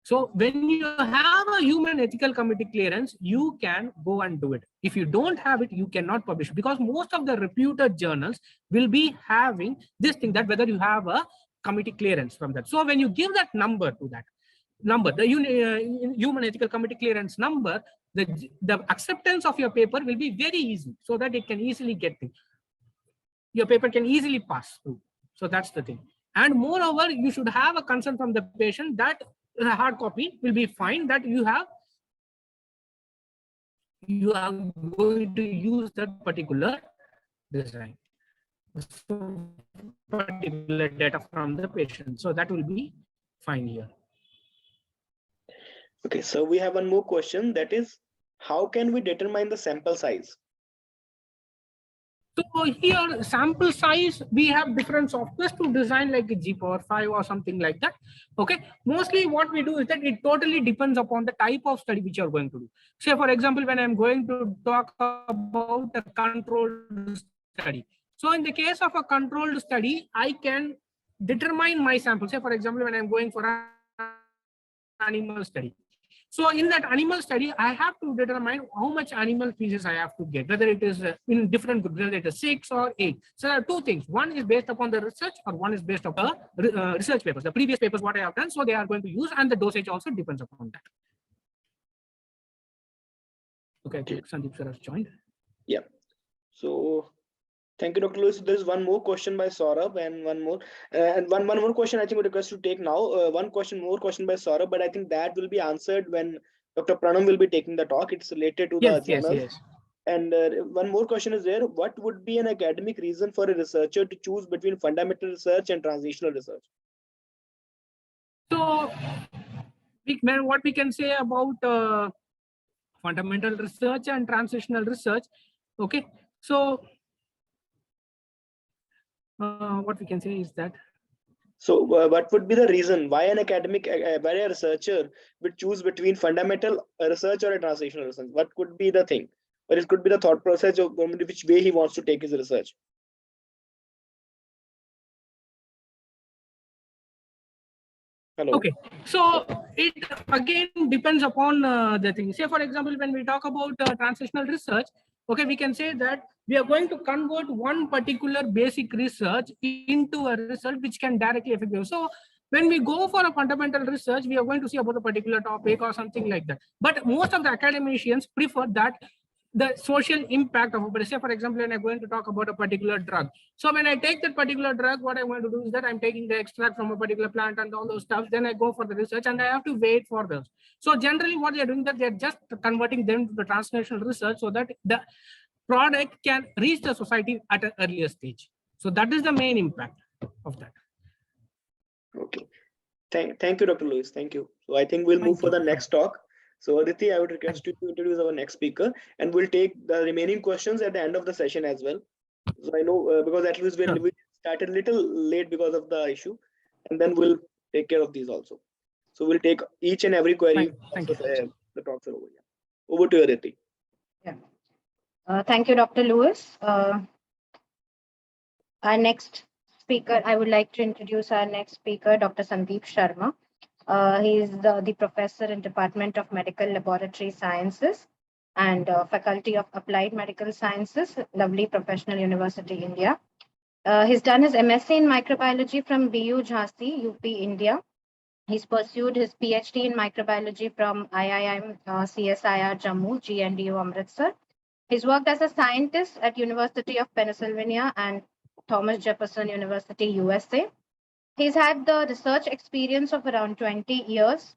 So when you have a Human Ethical Committee clearance, you can go and do it. If you don't have it, you cannot publish, because most of the reputed journals will be having this thing, that whether you have a committee clearance from that. So when you give that number to that number, the Human Ethical Committee clearance number, the acceptance of your paper will be very easy, so that it can easily get things. Your paper can easily pass through. So that's the thing. And moreover, you should have a consent from the patient that a hard copy will be fine, that you are going to use that particular design, so particular data from the patient. So that will be fine here. Okay, so we have one more question, that is, how can we determine the sample size? So here, sample size, we have different softwares to design, like a G⁵ or something like that. Okay, mostly what we do is that it totally depends upon the type of study which you are going to do. Say, for example, when I'm going to talk about a controlled study. So in the case of a controlled study, I can determine my sample. Say, for example, when I'm going for an animal study. So in that animal study, I have to determine how much animal pieces I have to get, whether it is in different groups, whether it is 6 or 8. So there are two things. One is based upon the research, or one is based upon research papers, the previous papers what I have done. So they are going to use, and the dosage also depends upon that. Okay, I think Sandeep sir has joined. Yeah. So thank you, Dr. Lewis. There is one more question by Saurabh, and one more question I think we request to take now. One more question by Saurabh, but I think that will be answered when Dr. Pranam will be taking the talk. It's related to the journals. Yes. And one more question is there. What would be an academic reason for a researcher to choose between fundamental research and translational research? So what we can say about fundamental research and translational research. Okay, so what we can say is that. So what would be the reason why an academic, why a researcher would choose between fundamental research or a translational research? What could be the thing? Or it could be the thought process of which way he wants to take his research. Hello. Okay, so it again depends upon the thing. Say, for example, when we talk about translational research, okay, we can say that we are going to convert one particular basic research into a result which can directly affect you. So when we go for a fundamental research, we are going to see about a particular topic or something like that. But most of the academicians prefer that the social impact of a, say, for example, when I'm going to talk about a particular drug. So when I take that particular drug, what I'm going to do is that I'm taking the extract from a particular plant and all those stuff. Then I go for the research, and I have to wait for those. So generally what they're doing, that they're just converting them to the translational research so that the product can reach the society at an earlier stage. So that is the main impact of that. Okay. Thank you, Dr. Lewis. Thank you. So I think we'll move for the next talk. So Aditi, I would request you to introduce our next speaker, and we'll take the remaining questions at the end of the session as well. So I know because at least we started a little late because of the issue, and then we'll take care of these also. So we'll take each and every query. Thank you. The talks are over. Yeah. Over to you, Aditi. Yeah. Thank you, Dr. Lewis. Our next speaker, I would like to introduce our next speaker, Dr. Sandeep Sharma. He is the professor in Department of Medical Laboratory Sciences and Faculty of Applied Medical Sciences, Lovely Professional University, India. He's done his MSc in microbiology from BU Jhansi, UP, India. He's pursued his PhD in microbiology from IIM CSIR Jammu, GNDU Amritsar. He's worked as a scientist at University of Pennsylvania and Thomas Jefferson University, USA. He's had the research experience of around 20 years.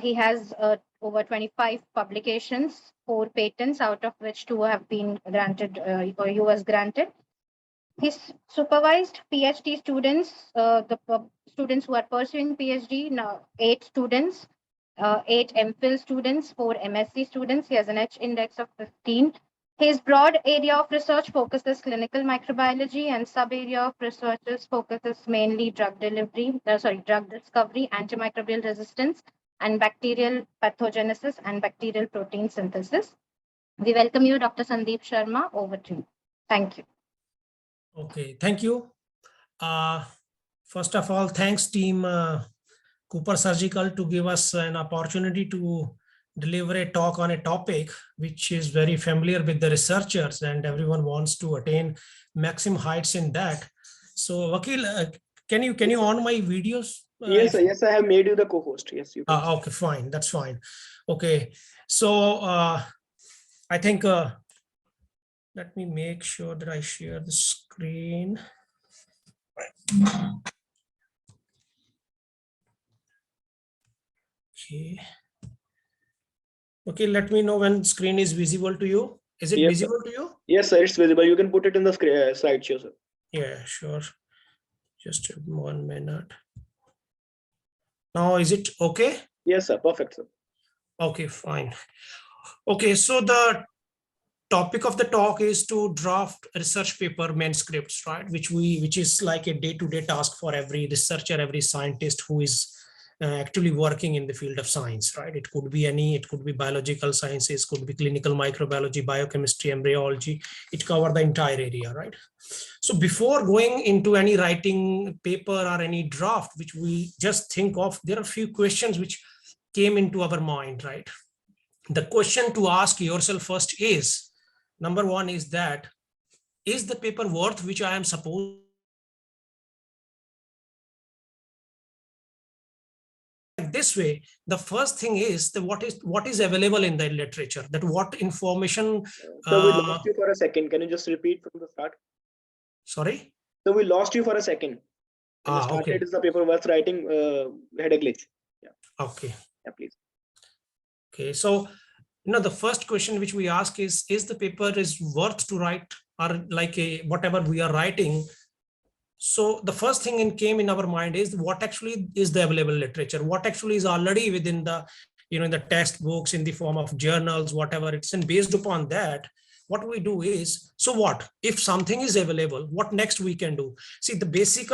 He has over 25 publications, 4 patents, out of which 2 have been granted or US granted. He's supervised PhD students, the students who are pursuing PhD, now 8 students, 8 MPhil students, 4 MSc students. He has an H index of 15. His broad area of research focuses clinical microbiology, and sub-area of researches focuses mainly drug discovery, antimicrobial resistance, and bacterial pathogenesis and bacterial protein synthesis. We welcome you, Dr. Sandeep Sharma. Over to you. Thank you. Okay, thank you. First of all, thanks team CooperSurgical to give us an opportunity to deliver a talk on a topic which is very familiar with the researchers, and everyone wants to attain maximum heights in that. So Vakil, can you on my videos? Yes, yes, I have made you the co-host. Yes, you can. Okay, fine, that's fine. Okay, so I think let me make sure that I share the screen. Okay. Okay, let me know when screen is visible to you. Is it visible to you? Yes, sir, it's visible. You can put it in the slideshow, sir. Yeah, sure. Just 1 minute. Now, is it okay? Yes, sir. Perfect, sir. Okay, fine. Okay, so the topic of the talk is to draft research paper manuscripts, right? Which is like a day-to-day task for every researcher, every scientist who is actually working in the field of science, right? It could be biological sciences, could be clinical microbiology, biochemistry, embryology. It covers the entire area, right? So before going into any writing paper or any draft, which we just think of, there are a few questions which came into our mind, right? The question to ask yourself first is, number one is that, is the paper worth which I am supposed this way? The first thing is that what is available in the literature, that what information. So we lost you for a second. Can you just repeat from the start? Sorry? So we lost you for a second. Okay. Is the paper worth writing? Had a glitch. Yeah. Okay. Yeah, please. Okay. So, the first question which we ask is the paper is worth to write, or like whatever we are writing? So the first thing came in our mind is what actually is the available literature, what actually is already within the, in the textbooks, in the form of journals, whatever it's, and based upon that, what we do is, so what if something is available, what next we can do? See, the basic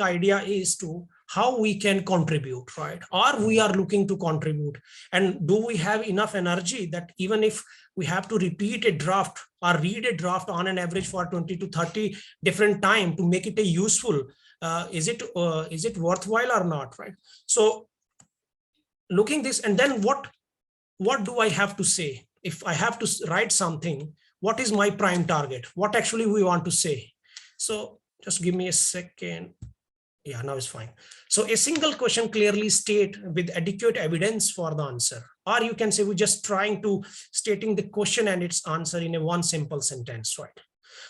idea is to how we can contribute, right? Or we are looking to contribute, and do we have enough energy that even if we have to repeat a draft or read a draft on an average for 20 to 30 different time to make it a useful, is it worthwhile or not, right? So looking this, and then what do I have to say? If I have to write something, what is my prime target? What actually we want to say? So just give me a second. Yeah, now it's fine. So a single question clearly state with adequate evidence for the answer, or you can say we're just trying to stating the question and its answer in a one simple sentence, right?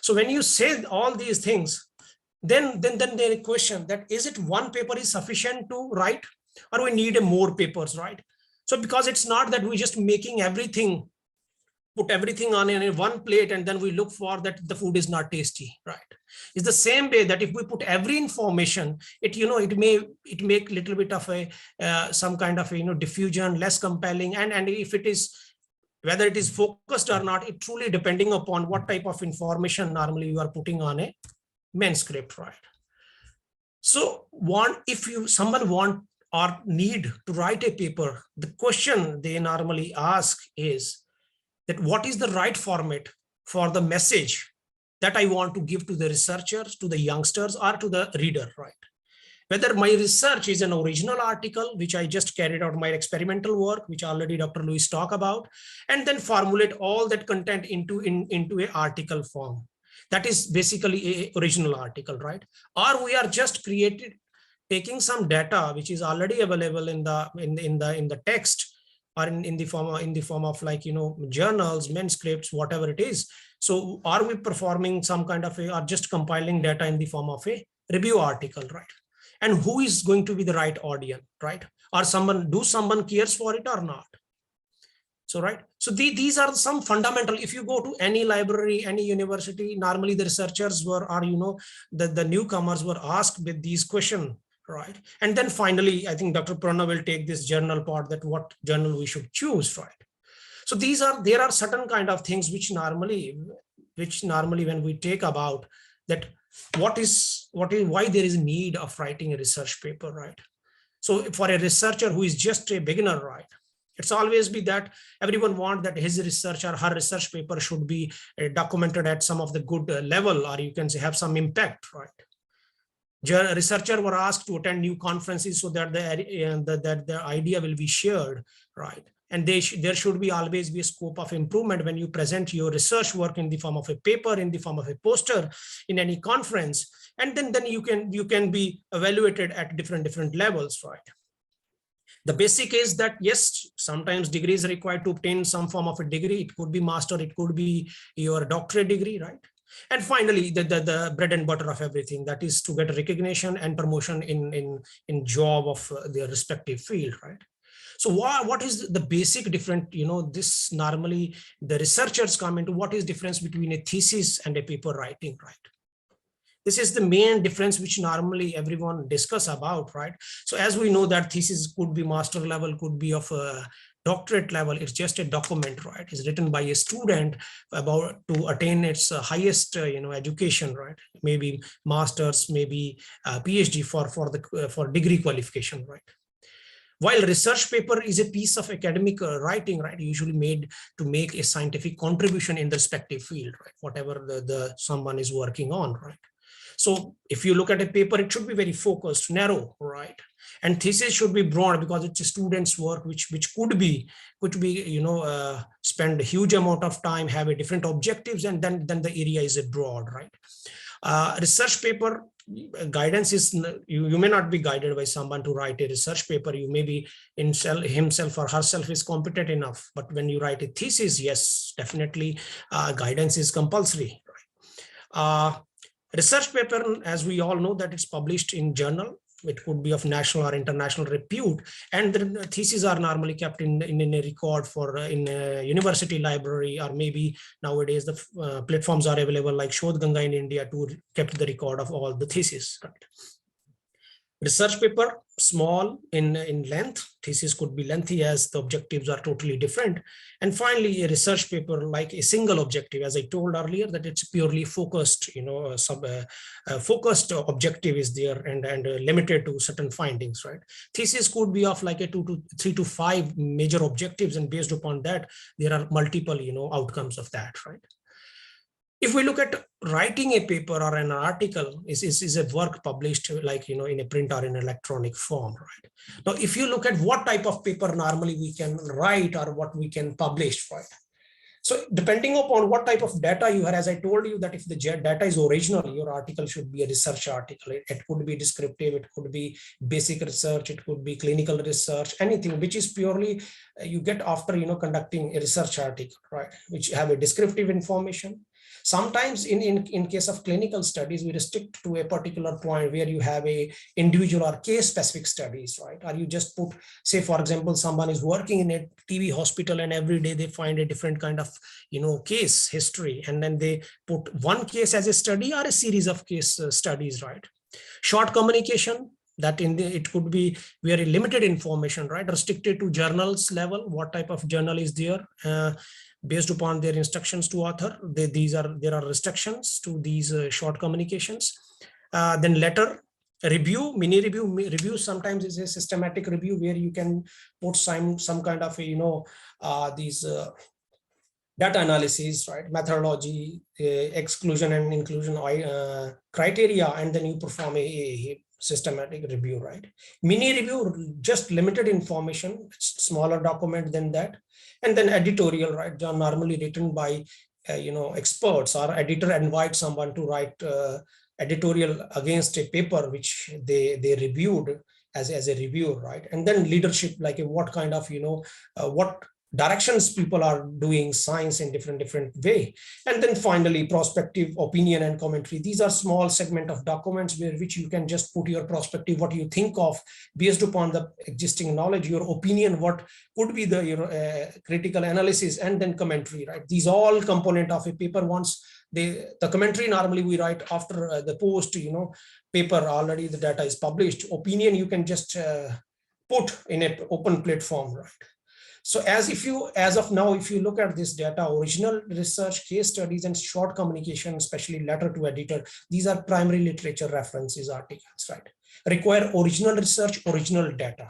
So when you say all these things, then there is a question that, is it one paper is sufficient to write, or we need more papers, right? So because it's not that we're just making everything put everything on in one plate and then we look for that the food is not tasty, right? It's the same way that if we put every information, it may little bit of a some kind of diffusion, less compelling, and if it is, whether it is focused or not, it truly depending upon what type of information normally you are putting on a manuscript, right? So if someone want or need to write a paper, the question they normally ask is that what is the right format for the message that I want to give to the researchers, to the youngsters, or to the reader, right? Whether my research is an original article, which I just carried out my experimental work, which already Dr. Lewis talked about, and then formulate all that content into an article form. That is basically a original article, right? Or we are just taking some data which is already available in the text, or in the form of like journals, manuscripts, whatever it is. So are we performing some kind of or just compiling data in the form of a review article, right? And who is going to be the right audience, right? Or someone cares for it or not? So right, so these are some fundamental. If you go to any library, any university, normally the researchers the newcomers were asked with these questions, right? And then finally, I think Dr. Prana will take this journal part, that what journal we should choose, right? So there are certain kind of things which normally when we take about that, why there is a need of writing a research paper, right? So for a researcher who is just a beginner, right, it's always be that everyone want that his research or her research paper should be documented at some of the good level, or you can say have some impact, right? Researcher were asked to attend new conferences so that the idea will be shared, right? And there should be always be a scope of improvement when you present your research work in the form of a paper, in the form of a poster, in any conference, and then you can be evaluated at different levels, right? The basic is that yes, sometimes degree is required to obtain some form of a degree. It could be master, it could be your doctorate degree, right? And finally, the bread and butter of everything, that is to get recognition and promotion in job of their respective field, right? So what is the basic difference? This normally the researchers come into what is difference between a thesis and a paper writing, right? This is the main difference which normally everyone discuss about, right? So as we know that thesis could be master level, could be of a doctorate level. It's just a document, right? It's written by a student about to attain its highest, education, right? Maybe masters, maybe PhD for degree qualification, right? While research paper is a piece of academic writing, right, usually made to make a scientific contribution in the respective field, right? Whatever someone is working on, right? So if you look at a paper, it should be very focused, narrow, right? And thesis should be broad because it's a student's work, which could be spend a huge amount of time, have a different objectives, and then the area is a broad, right? Research paper guidance is you may not be guided by someone to write a research paper. You may be himself or herself is competent enough, but when you write a thesis, yes, definitely guidance is compulsory, right? Research paper, as we all know, that it's published in journal. It could be of national or international repute, and the theses are normally kept in a record in a university library, or maybe nowadays the platforms are available like Shodh Ganga in India to kept the record of all the theses, right? Research paper, small in length. Thesis could be lengthy as the objectives are totally different. And finally, a research paper like a single objective, as I told earlier, that it's purely focused, focused objective is there and limited to certain findings, right? Thesis could be of like a 3 to 5 major objectives, and based upon that, there are multiple, outcomes of that, right? If we look at writing a paper or an article is a work published like, in a print or in electronic form, right? Now, if you look at what type of paper normally we can write or what we can publish, right? So depending upon what type of data you have, as I told you that if the data is original, your article should be a research article. It could be descriptive, it could be basic research, it could be clinical research, anything which is purely you get after, conducting a research article, right? Which have a descriptive information. Sometimes in case of clinical studies, we restrict to a particular point where you have a individual or case specific studies, right? Or you just put, say, for example, someone is working in a TB hospital and every day they find a different kind of, case history. And then they put one case as a study or a series of case studies, right? Short communication, that it could be very limited information, right? Restricted to journals level, what type of journal is there, based upon their instructions to author. There are restrictions to these short communications. Then letter review, mini review sometimes is a systematic review where you can put some kind of these data analysis, right? Methodology, exclusion and inclusion criteria, and then you perform a systematic review, right? Mini review, just limited information, smaller document than that. And then editorial, right? Normally written by experts, or editor invites someone to write editorial against a paper which they reviewed as a review, right? And then leadership, like what kind of what directions people are doing science in different way. And then finally, prospective opinion and commentary. These are small segment of documents which you can just put your perspective, what you think of based upon the existing knowledge, your opinion, what could be the critical analysis, and then commentary, right? These all component of a paper. Once the commentary normally we write after the post paper, already the data is published. Opinion you can just put in an open platform, right? So as of now, if you look at this data, original research, case studies, and short communication, especially letter to editor, these are primary literature references articles, right? Require original research, original data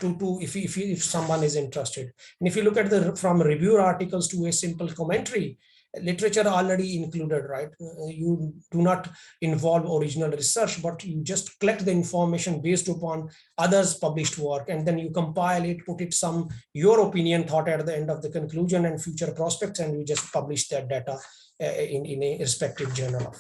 if someone is interested. And if you look at from review articles to a simple commentary, literature already included, right? You do not involve original research, but you just collect the information based upon others' published work, and then you compile it, put it your opinion, thought at the end of the conclusion and future prospects, and you just publish that data in a respective journal.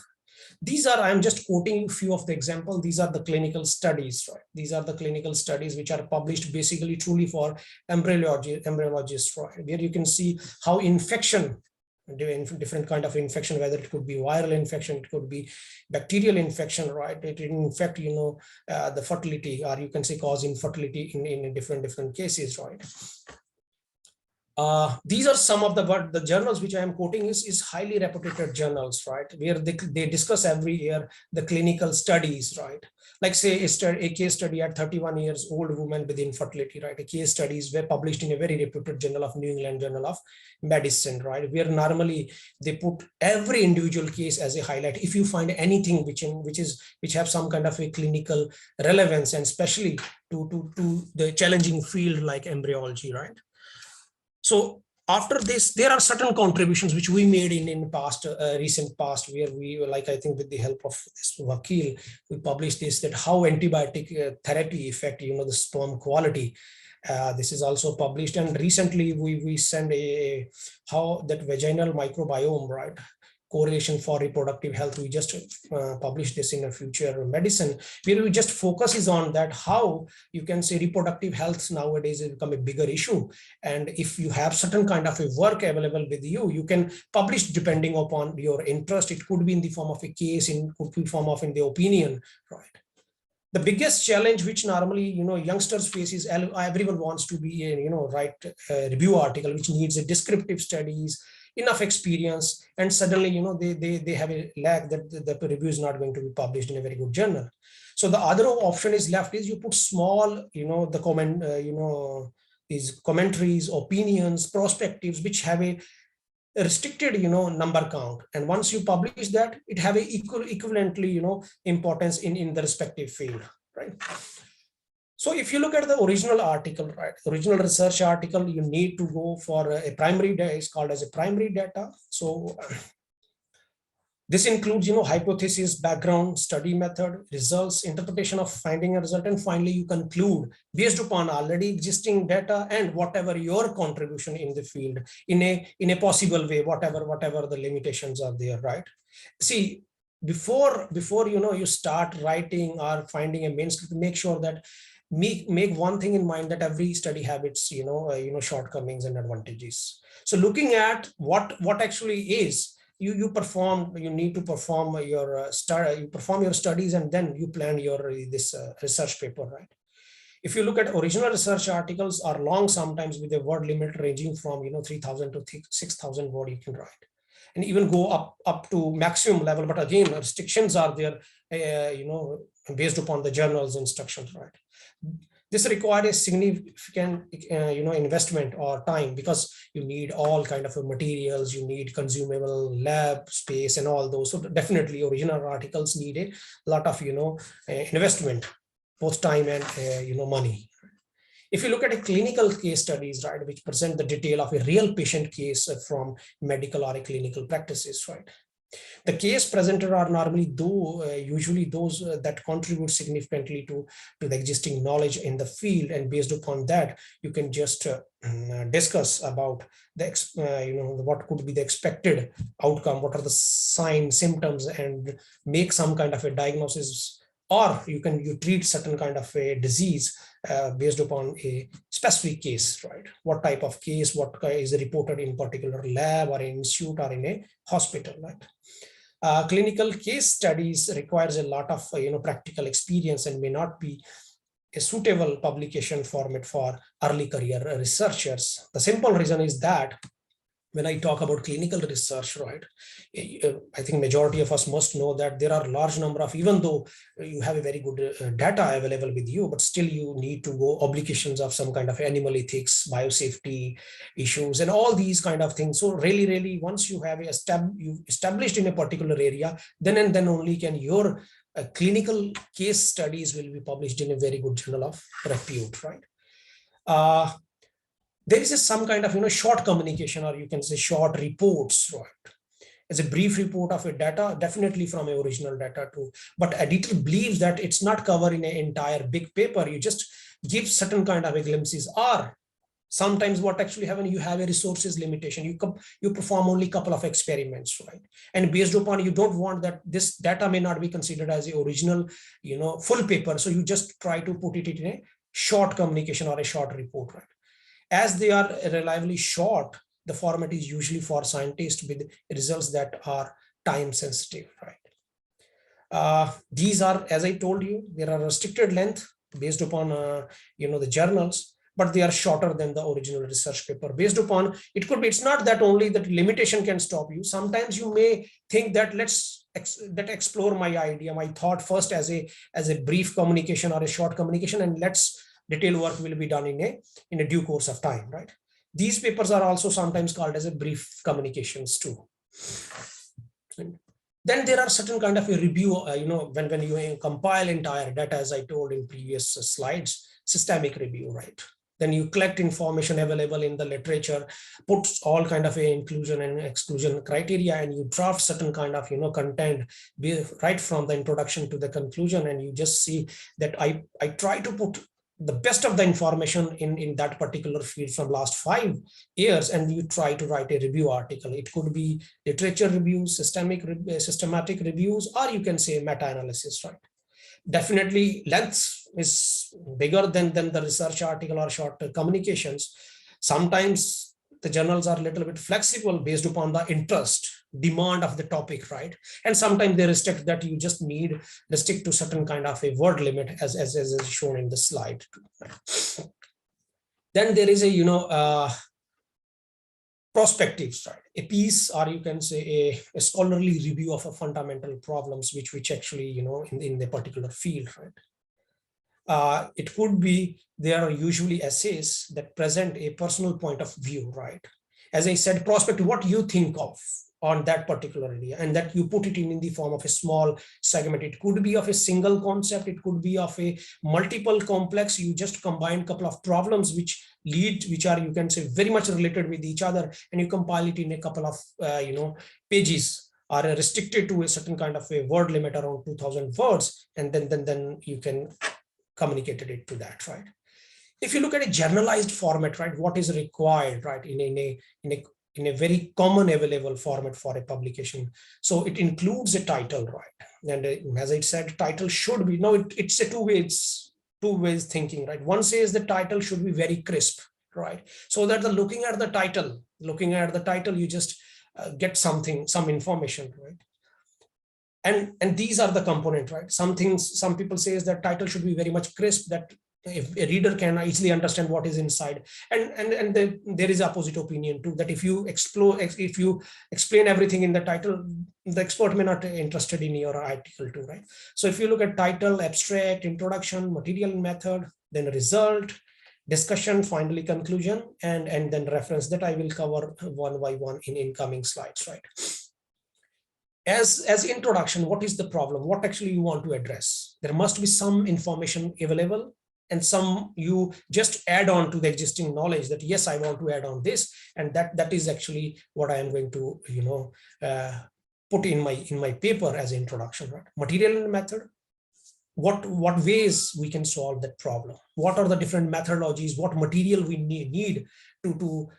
These are, I'm just quoting a few of the examples. These are the clinical studies, right? These are the clinical studies which are published basically truly for embryologists, right? Where you can see how infection, different kind of infection, whether it could be viral infection, it could be bacterial infection, right? It infect, the fertility, or you can say cause infertility in different cases, right? These are some of the journals which I am quoting is highly reputed journals, right? Where they discuss every year the clinical studies, right? Like say a case study at 31 years old woman with infertility, right? A case studies were published in a very reputed journal of New England Journal of Medicine, right? Where normally they put every individual case as a highlight. If you find anything which have some kind of a clinical relevance, and especially to the challenging field like embryology, right? So after this, there are certain contributions which we made in past, recent past, where we, like I think with the help of this Vakil, we published this, that how antibiotic therapy affect, the sperm quality. This is also published, and recently we send how that vaginal microbiome, right? Correlation for reproductive health. We just published this in a Future Medicine, where we just focuses on that, how you can say reproductive health nowadays has become a bigger issue. And if you have certain kind of a work available with you, you can publish depending upon your interest. It could be in the form of a case, could be form of in the opinion, right? The biggest challenge which normally youngsters face is everyone wants to be write a review article which needs a descriptive studies, enough experience, and suddenly they have a lag that the review is not going to be published in a very good journal. So the other option is left is you put small the comment these commentaries, opinions, perspectives which have a restricted number count, and once you publish that, it have a equivalently importance in the respective field, right? So if you look at the original article, right, original research article, you need to go for a primary data. It's called as a primary data. So this includes hypothesis, background, study method, results, interpretation of finding a result, and finally you conclude based upon already existing data and whatever your contribution in the field in a possible way, whatever the limitations are there, right? See, before you start writing or finding a manuscript, make sure that make one thing in mind, that every study have its shortcomings and advantages. So looking at what actually is you need to perform your studies, and then you plan your this research paper, right? If you look at original research articles are long, sometimes with a word limit ranging from 3,000 to 6,000 word you can write, and even go up to maximum level. But again, restrictions are there, based upon the journal's instructions, right? This required a significant investment or time, because you need all kind of materials, you need consumable lab space and all those. So definitely original articles need a lot of investment, both time and money. If you look at a clinical case studies, right, which present the detail of a real patient case from medical or a clinical practices, right? The case presented are normally usually those that contribute significantly to the existing knowledge in the field, and based upon that, you can just discuss about what could be the expected outcome, what are the signs, symptoms, and make some kind of a diagnosis, or you treat certain kind of a disease based upon a specific case, right? What type of case, what is reported in particular lab or institute or in a hospital, right? Clinical case studies requires a lot of practical experience and may not be a suitable publication format for early career researchers. The simple reason is that when I talk about clinical research, right, I think majority of us must know that there are large number of, even though you have a very good data available with you, but still you need to go obligations of some kind of animal ethics, biosafety issues, and all these kind of things. So really, once you have established in a particular area, then and then only can your clinical case studies will be published in a very good journal of repute, right? There is some kind of short communication, or you can say short reports, right? As a brief report of a data, definitely from a original data too. But editor believes that it's not covered in an entire big paper. You just give certain kind of a glimpses, or sometimes what actually happens, you have a resources limitation. You perform only a couple of experiments, right? And based upon, you don't want that this data may not be considered as the original, full paper. So you just try to put it in a short communication or a short report, right? As they are relatively short, the format is usually for scientists with results that are time sensitive, right? These are, as I told you, there are restricted length based upon the journals, but they are shorter than the original research paper. Based upon, it's not that only that limitation can stop you. Sometimes you may think that let's explore my idea, my thought first as a brief communication or a short communication, and detailed work will be done in a due course of time, right? These papers are also sometimes called as a brief communications too. Then there are certain kind of a review, when you compile entire data, as I told in previous slides, systemic review, right? Then you collect information available in the literature, put all kind of a inclusion and exclusion criteria, and you draft certain kind of content right from the introduction to the conclusion, and you just see that I try to put the best of the information in that particular field from last 5 years, and you try to write a review article. It could be literature reviews, systematic reviews, or you can say meta-analysis, right? Definitely length is bigger than the research article or short communications. Sometimes the journals are a little bit flexible based upon the interest, demand of the topic, right? And sometimes they restrict that you just restrict to certain kind of a word limit, as is shown in the slide. Then there is a perspectives, right? A piece, or you can say a scholarly review of a fundamental problems which actually in the particular field, right? It could be, there are usually essays that present a personal point of view, right? As I said, prospective, what you think of on that particular area, and that you put it in the form of a small segment. It could be of a single concept, it could be of a multiple complex. You just combine a couple of problems which are, you can say, very much related with each other, and you compile it in a couple of pages, are restricted to a certain kind of a word limit around 2,000 words, and then you can communicate it to that, right? If you look at a generalized format, right, what is required, right, in a very common available format for a publication. So it includes a title, right? And as I said, title should be, it's a two ways thinking, right? One says the title should be very crisp, right? So that looking at the title, you just get something, some information, right? And these are the component, right? Some things, some people say is that title should be very much crisp, that if a reader can easily understand what is inside, and there is opposite opinion too, that if you explain everything in the title, the expert may not be interested in your article too, right? So if you look at title, abstract, introduction, material and method, then result, discussion, finally conclusion, and then reference, that I will cover one by one in incoming slides, right? As introduction, what is the problem? What actually you want to address? There must be some information available, and some you just add on to the existing knowledge, that yes, I want to add on this, and that is actually what I am going to put in my paper as introduction, right? Material and method. What ways we can solve that problem? What are the different methodologies? What material we need to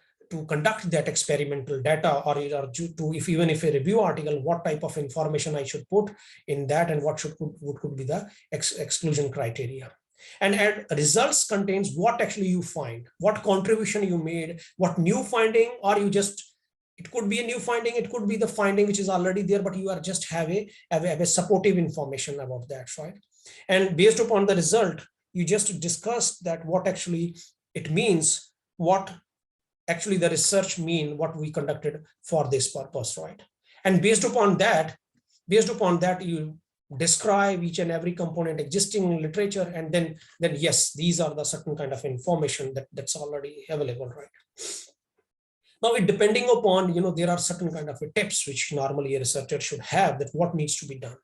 conduct that experimental data, or to, if even if a review article, what type of information I should put in that, and what could be the exclusion criteria. And results contains what actually you find, what contribution you made, what new finding, or you just, it could be a new finding, it could be the finding which is already there, but you are just have a supportive information about that, right? And based upon the result, you just discuss that what actually it means, what actually the research mean, what we conducted for this purpose, right? And based upon that, you describe each and every component existing literature, and then yes, these are the certain kind of information that's already available, right? Now, it depending upon, there are certain kind of tips which normally a researcher should have, that what needs to be done.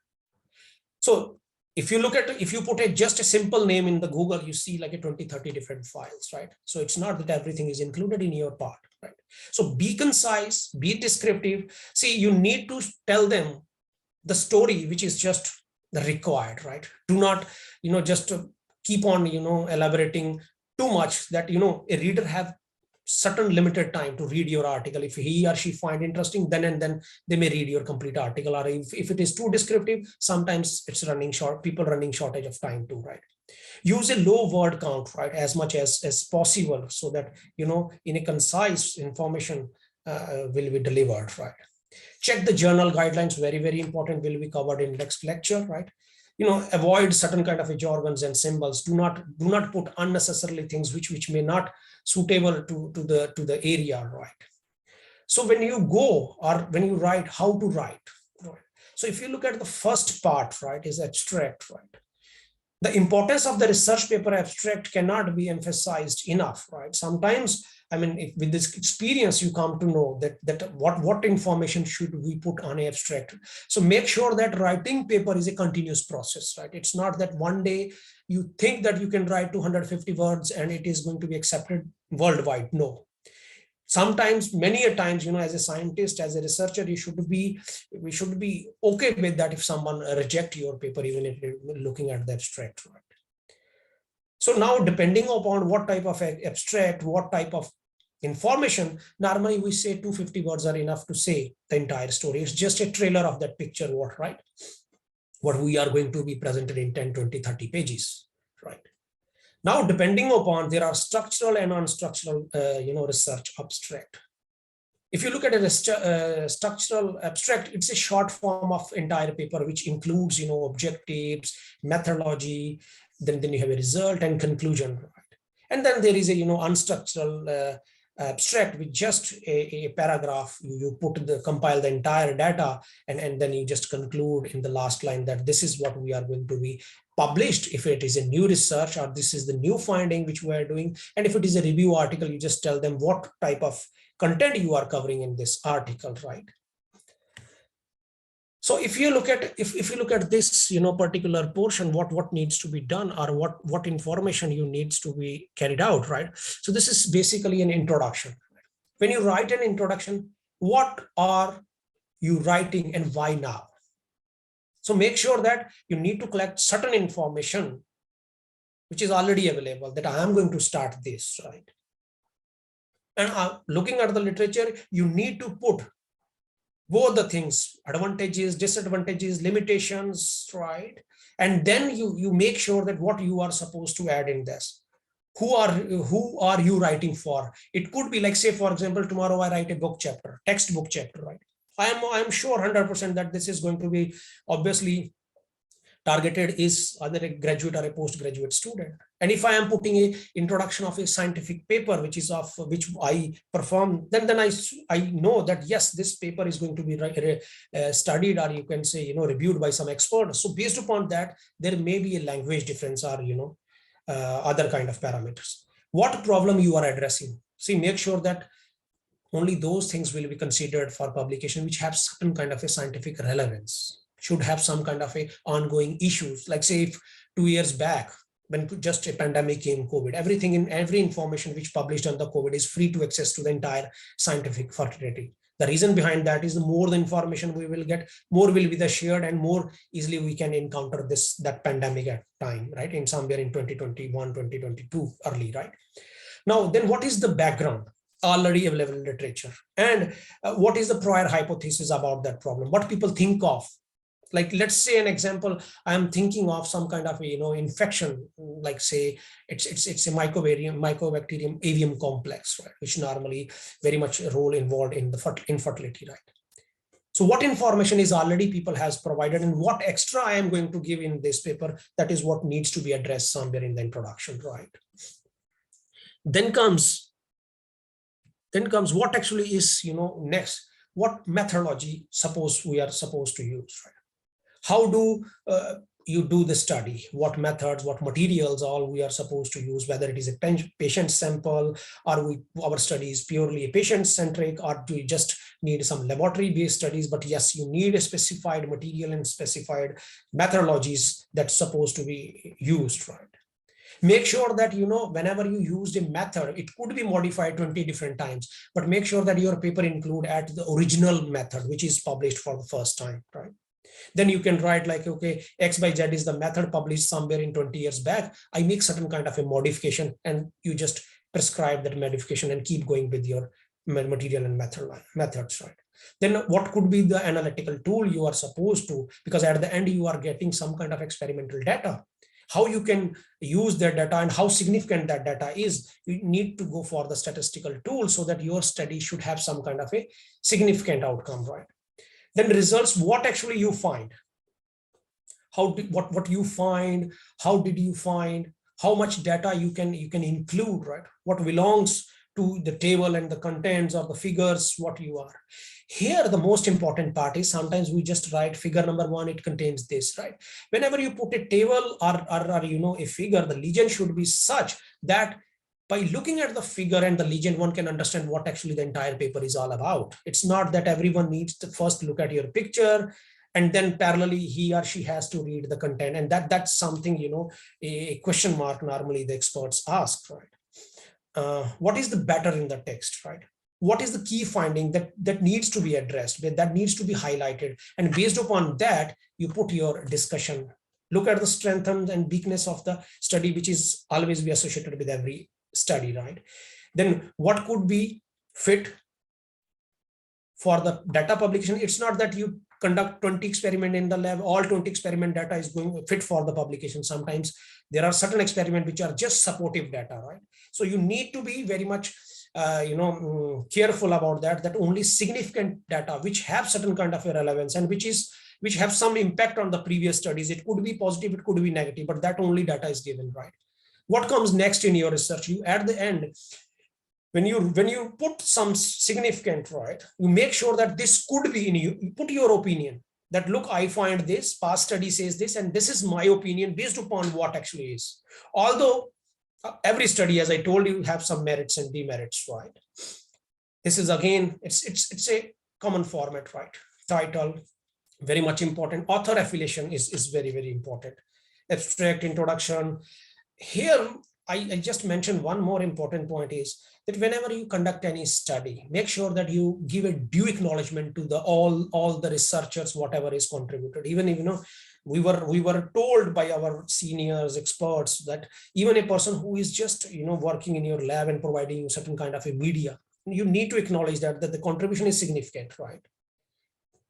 So if you put just a simple name in the Google, you see like a 20-30 different files, right? So it's not that everything is included in your part, right? So be concise, be descriptive. See, you need to tell them the story which is just the required, right? Do not, just keep on, elaborating too much, that, a reader have certain limited time to read your article. If he or she find interesting, then and then they may read your complete article. Or if it is too descriptive, sometimes it's people running shortage of time too, right? Use a low word count, right, as much as possible, so that, in a concise information will be delivered, right? Check the journal guidelines, very, very important, will be covered in next lecture, right? Avoid certain kind of jargons and symbols. Do not put unnecessarily things which may not suitable to the area, right? So when you go, or when you write, how to write, right? So if you look at the first part, right, is abstract, right? The importance of the research paper abstract cannot be emphasized enough, right? Sometimes, with this experience, you come to know that what information should we put on an abstract. So make sure that writing paper is a continuous process, right? It's not that one day you think that you can write 250 words and it is going to be accepted worldwide. No. Sometimes, many a times, as a scientist, as a researcher, we should be okay with that if someone reject your paper, even if you're looking at the abstract, right? So now, depending upon what type of abstract, what type of information, normally we say 250 words are enough to say the entire story. It's just a trailer of that picture, what we are going to be presented in 10, 20, 30 pages, right? Now, depending upon, there are structural and non-structural, research abstract. If you look at a structural abstract, it's a short form of entire paper, which includes, objectives, methodology, then you have a result and conclusion, right? And then there is a, unstructural abstract with just a paragraph. You compile the entire data, and then you just conclude in the last line that this is what we are going to be published, if it is a new research, or this is the new finding which we are doing. And if it is a review article, you just tell them what type of content you are covering in this article, right? So if you look at this, particular portion, what needs to be done, or what information you needs to be carried out, right? So this is basically an introduction. When you write an introduction, what are you writing and why now? So make sure that you need to collect certain information which is already available, that I am going to start this, right? And looking at the literature, you need to put both the things, advantages, disadvantages, limitations, right? And then you make sure that what you are supposed to add in this. Who are you writing for? It could be like, say, for example, tomorrow I write a book chapter, textbook chapter, right? I'm sure 100% that this is going to be obviously targeted is either a graduate or a postgraduate student. And if I am putting a introduction of a scientific paper, which is of which I perform, then I know that yes, this paper is going to be studied, or you can say, reviewed by some expert. So based upon that, there may be a language difference, or other kind of parameters. What problem you are addressing? See, make sure that only those things will be considered for publication which have certain kind of a scientific relevance, should have some kind of a ongoing issues. Like say if 2 years back, when just a pandemic came, COVID, every information which published on the COVID is free to access to the entire scientific fraternity. The reason behind that is the more the information we will get, more will be the shared, and more easily we can encounter that pandemic at time, right? In somewhere in 2021, 2022 early, right? Now, then what is the background? Already available literature, and what is the prior hypothesis about that problem? What people think of? Like, let's say an example, I'm thinking of some kind of infection, like say it's a mycobacterium avium complex, right, which normally very much a role involved in the infertility, right? So what information is already people has provided, and what extra I am going to give in this paper, that is what needs to be addressed somewhere in the introduction, right? Then comes what actually is next. What methodology suppose we are supposed to use, right? How do you do the study? What methods, what materials all we are supposed to use, whether it is a patient sample, or our study is purely a patient centric, or do you just need some laboratory based studies? But yes, you need a specified material and specified methodologies that's supposed to be used, right? Make sure that, whenever you used a method, it could be modified 20 different times, but make sure that your paper include at the original method, which is published for the first time, right? Then you can write like, okay, X by Z is the method published somewhere in 20 years back. I make certain kind of a modification, and you just prescribe that modification and keep going with your material and methods, right? Then what could be the analytical tool you are supposed to, because at the end you are getting some kind of experimental data. How you can use that data and how significant that data is, you need to go for the statistical tool so that your study should have some kind of a significant outcome, right? Then results, what actually you find, what you find, how did you find, how much data you can include, right? What belongs to the table and the contents or the figures, what you are. Here, the most important part is sometimes we just write figure number 1, it contains this, right? Whenever you put a table or a figure, the legend should be such that by looking at the figure and the legend, one can understand what actually the entire paper is all about. It's not that everyone needs to first look at your picture and then parallelly he or she has to read the content. And that's something, a question mark normally the experts ask, right? What is the better in the text, right? What is the key finding that needs to be addressed, that needs to be highlighted? And based upon that, you put your discussion. Look at the strengths and weakness of the study, which is always be associated with every study, right? Then what could be fit for the data publication? It's not that you conduct 20 experiment in the lab, all 20 experiment data is going fit for the publication. Sometimes there are certain experiments which are just supportive data, right? So you need to be very much careful about that only significant data which have certain kind of a relevance and which have some impact on the previous studies. It could be positive, it could be negative, but that only data is given, right? What comes next in your research? You at the end, when you put some significant, right, you make sure that this could be in you put your opinion that, look, I find this, past study says this, and this is my opinion based upon what actually is. Although every study, as I told you, have some merits and demerits, right? This is again, it's a common format, right? Title, very much important. Author affiliation is very, very important. Abstract, introduction. Here, I just mentioned one more important point is that whenever you conduct any study, make sure that you give a due acknowledgement to all the researchers, whatever is contributed. Even if, we were told by our seniors, experts, that even a person who is just working in your lab and providing you certain kind of a media, you need to acknowledge that the contribution is significant, right?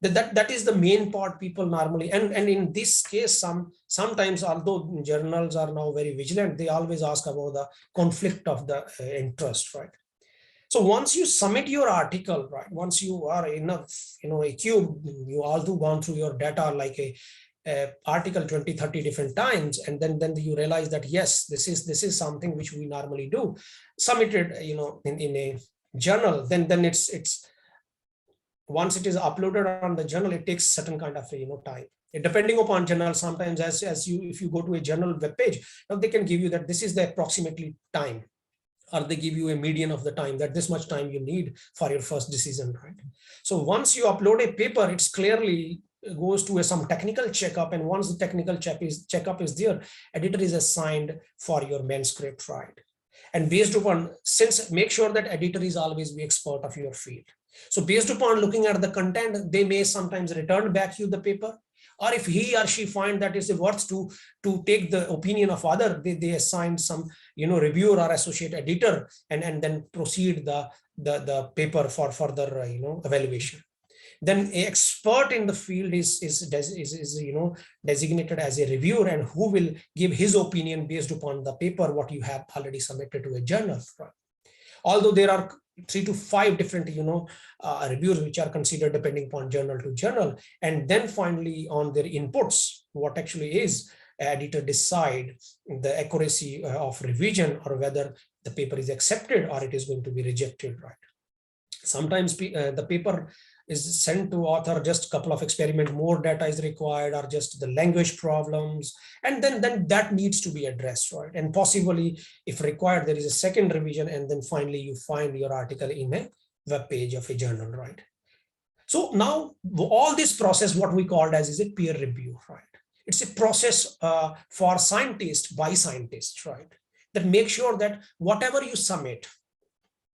That is the main part people normally, and in this case, sometimes, although journals are now very vigilant, they always ask about the conflict of the interest, right? So once you submit your article, right, once you are enough, a cube, you all do gone through your data like a article 20, 30 different times, and then you realize that yes, this is something which we normally do, submitted, in a journal, then it's once it is uploaded on the journal, it takes certain kind of time. Depending upon journal, sometimes if you go to a journal web page, now they can give you that this is the approximately time, or they give you a median of the time, that this much time you need for your first decision, right? So once you upload a paper, it's clearly goes to some technical checkup, and once the technical checkup is there, editor is assigned for your manuscript, right? And based upon, make sure that editor is always the expert of your field. So based upon looking at the content, they may sometimes return back you the paper, or if he or she find that it's worth to take the opinion of other, they assign some reviewer or associate editor, and then proceed the paper for further evaluation. Then an expert in the field is designated as a reviewer, and who will give his opinion based upon the paper what you have already submitted to a journal. Right? Although there are 3 to 5 different reviews which are considered depending upon journal to journal, and then finally on their inputs, what actually is editor decide the accuracy of revision, or whether the paper is accepted or it is going to be rejected, right? Sometimes the paper is sent to author, just a couple of experiment, more data is required, or just the language problems, and then that needs to be addressed, right? And possibly, if required, there is a second revision, and then finally you find your article in a web page of a journal, right? So now all this process, what we called as is a peer review, right? It's a process for scientists by scientists, right? That make sure that whatever you submit,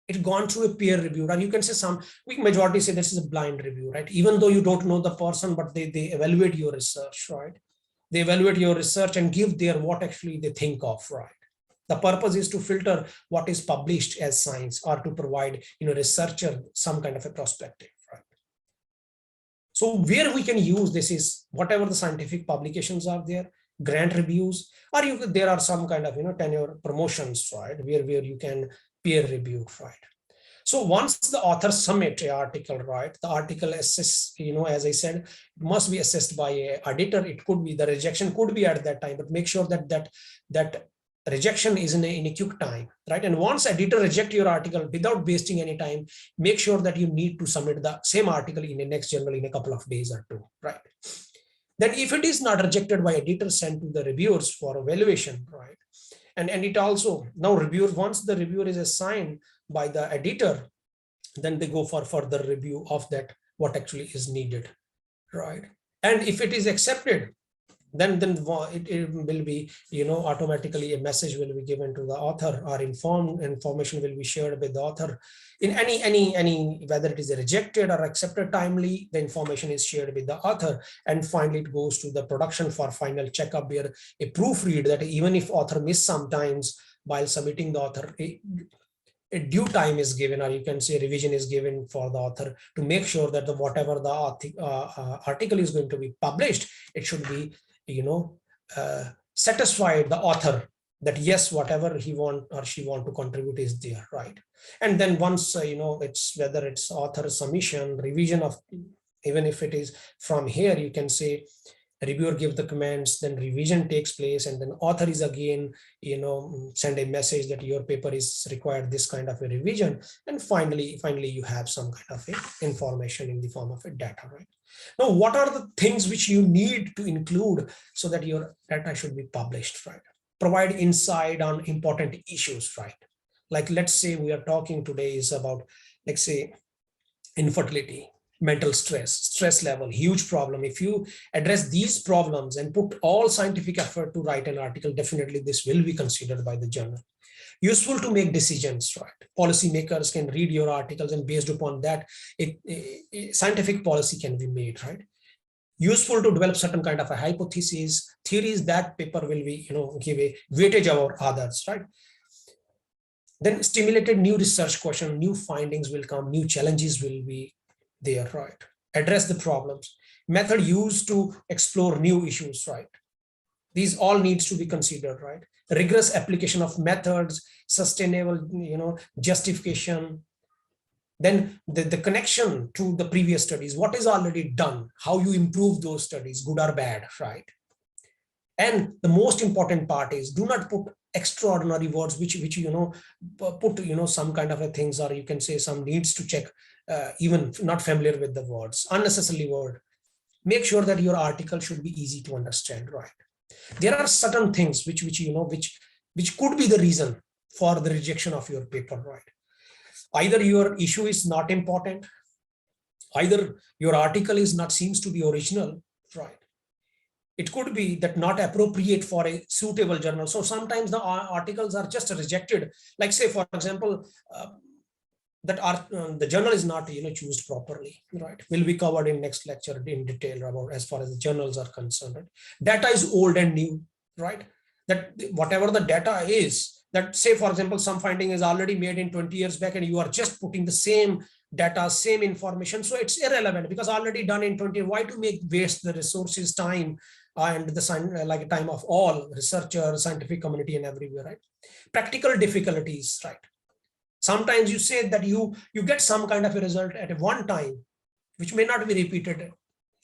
it's gone through a peer review, and you can say we majority say this is a blind review, right? Even though you don't know the person, but they evaluate your research, right? They evaluate your research and give their what actually they think of, right? The purpose is to filter what is published as science, or to provide researcher some kind of a perspective, right? So where we can use this is whatever the scientific publications are there, grant reviews, or there are some kind of tenure promotions, right? Where you can peer review, right? So once the author submit an article, right, the article assess, as I said, it must be assessed by an editor. It could be, the rejection could be at that time, but make sure that rejection is in a quick time, right? And once editor reject your article without wasting any time, make sure that you need to submit the same article in the next journal in a couple of days or 2, right? Then if it is not rejected by editor, sent to the reviewers for evaluation, right? And it also, now reviewers, once the reviewer is assigned by the editor, then they go for further review of that, what actually is needed, right? And if it is accepted, then it will be, automatically a message will be given to the author, or information will be shared with the author. In any whether it is rejected or accepted timely, the information is shared with the author, and finally it goes to the production for final checkup, where a proofread, that even if author miss sometimes while submitting, the author a due time is given, or you can say revision is given for the author, to make sure that whatever the article is going to be published, it should be satisfied the author that yes, whatever he want or she want to contribute is there, right? And then once it's whether it's author submission, revision of, even if it is from here, you can say reviewer give the comments, then revision takes place, and then author is again send a message that your paper is required this kind of a revision, and finally you have some kind of a information in the form of a data, right? Now, what are the things which you need to include so that your data should be published, right? Provide insight on important issues, right? Like, let's say we are talking today is about, let's say, infertility, mental stress level, huge problem. If you address these problems and put all scientific effort to write an article, definitely this will be considered by the journal. Useful to make decisions, right? Policymakers can read your articles, and based upon that, scientific policy can be made, right? Useful to develop certain kind of a hypothesis, theories, that paper will be, give a weightage over others, right? Then stimulated new research question, new findings will come, new challenges will be there, right? Address the problems. Method used to explore new issues, right? These all needs to be considered, right? Rigorous application of methods, sustainable, justification, Then the connection to the previous studies, what is already done, how you improve those studies, good or bad, right? And the most important part is, do not put extraordinary words which put some kind of a things, or you can say some needs to check, even not familiar with the words, unnecessarily word. Make sure that your article should be easy to understand, right? There are certain things which could be the reason for the rejection of your paper, right? Either your issue is not important, either your article is not seems to be original, right? It could be that not appropriate for a suitable journal. So sometimes the articles are just rejected. Like say, for example, the journal is not chosen properly, right? Will be covered in next lecture in detail about as far as the journals are concerned. Right? Data is old and new, right? That whatever the data is, that say for example some finding is already made in 20 years back and you are just putting the same data, same information, so it's irrelevant because already done in 20. Why to waste the resources, time, and the time of all researchers, scientific community, and everywhere, right? Practical difficulties, right? Sometimes you say that you get some kind of a result at one time, which may not be repeated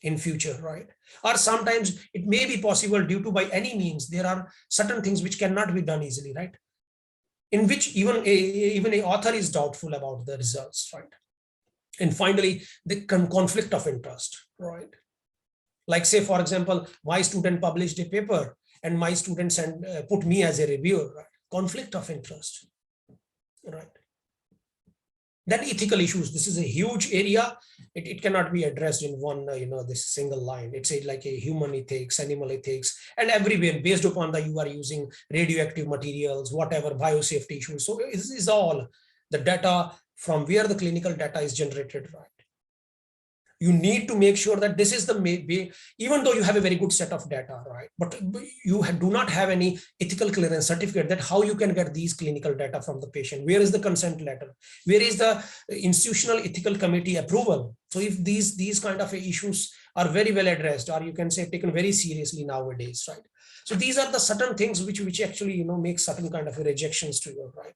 in future, right? Or sometimes it may be possible due to by any means, there are certain things which cannot be done easily, right? In which even a author is doubtful about the results, right? And finally, the conflict of interest, right? Like say, for example, my student published a paper and my students put me as a reviewer, right? Conflict of interest, right? Then ethical issues. This is a huge area. It cannot be addressed in one, this single line. It's like a human ethics, animal ethics, and everywhere based upon that you are using radioactive materials, whatever biosafety issues. So this is all the data from where the clinical data is generated, right? You need to make sure that this is the way, even though you have a very good set of data, right? But you do not have any ethical clearance certificate that how you can get these clinical data from the patient. Where is the consent letter? Where is the institutional ethical committee approval? So if these kind of issues are very well addressed, or you can say taken very seriously nowadays, right? So these are the certain things which actually make certain kind of rejections to you, right?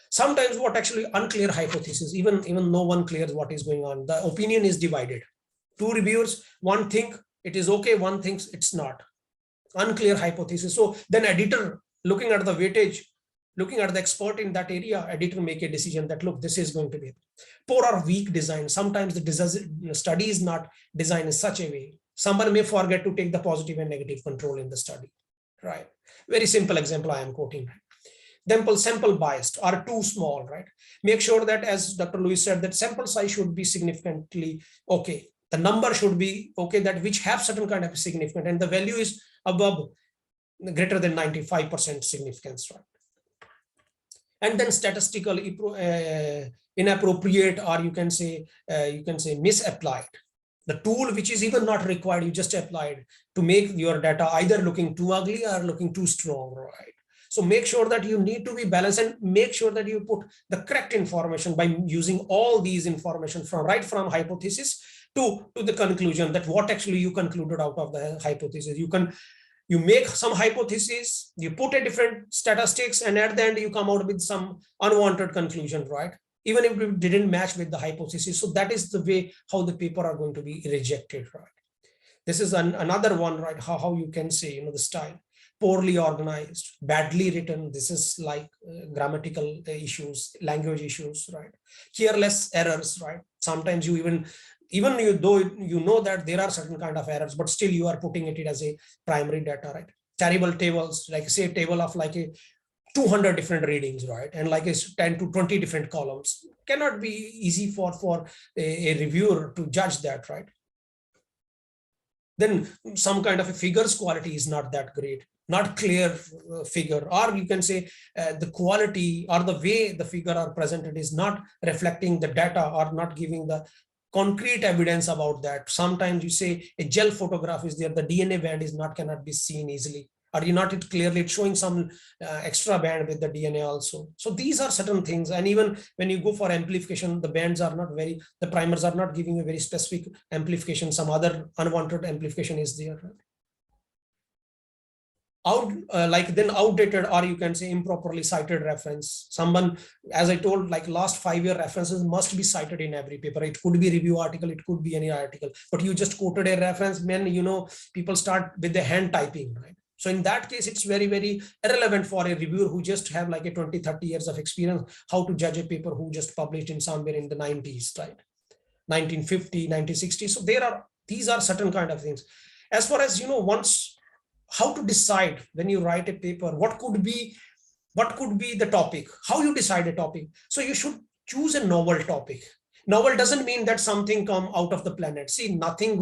Sometimes what actually unclear hypothesis, even no one clears what is going on. The opinion is divided. Two reviewers, one think it is okay, one thinks it's not. Unclear hypothesis. So then editor, looking at the weightage, looking at the expert in that area, editor make a decision that, look, this is going to be poor or weak design. Sometimes the study is not designed in such a way. Someone may forget to take the positive and negative control in the study, right? Very simple example I am quoting. Then sample biased or too small, right? Make sure that, as Dr. Lewis said, that sample size should be significantly okay. The number should be okay, that which have certain kind of significance, and the value is above greater than 95% significance, right? And then statistical inappropriate, or you can say misapplied. The tool which is even not required, you just applied to make your data either looking too ugly or looking too strong, right? So make sure that you need to be balanced and make sure that you put the correct information by using all these information from hypothesis to the conclusion, that what actually you concluded out of the hypothesis. You make some hypothesis, you put a different statistics, and at the end you come out with some unwanted conclusion, right? Even if it didn't match with the hypothesis. So that is the way how the paper are going to be rejected, right? This is another one, right? How you can say, the style. Poorly organized, badly written. This is like grammatical issues, language issues, right? Careless errors, right? Sometimes you even though you know that there are certain kind of errors, but still you are putting it as a primary data, right? Terrible tables, like say a table of like a 200 different readings, right? And like a 10 to 20 different columns. Cannot be easy for a reviewer to judge that, right? Then some kind of a figures quality is not that great, not clear figure, or you can say the quality or the way the figure are presented is not reflecting the data or not giving the concrete evidence about that. Sometimes you say a gel photograph is there, the DNA band cannot be seen easily, or you're not clearly, it's showing some extra band with the DNA also. So these are certain things. And even when you go for amplification, the bands are not the primers are not giving a very specific amplification. Some other unwanted amplification is there. then outdated, or you can say improperly cited reference. Someone, as I told, like last 5-year references must be cited in every paper. It could be review article, it could be any article, but you just quoted a reference, then people start with the hand typing, right? So in that case, it's very, very irrelevant for a reviewer who just have like a 20-30 years of experience, how to judge a paper who just published in somewhere in the 90s, right? 1950, 1960. So these are certain kind of things. As far as, once, how to decide when you write a paper, what could be the topic, how you decide a topic. So you should choose a novel topic. Novel doesn't mean that something come out of the planet. See, nothing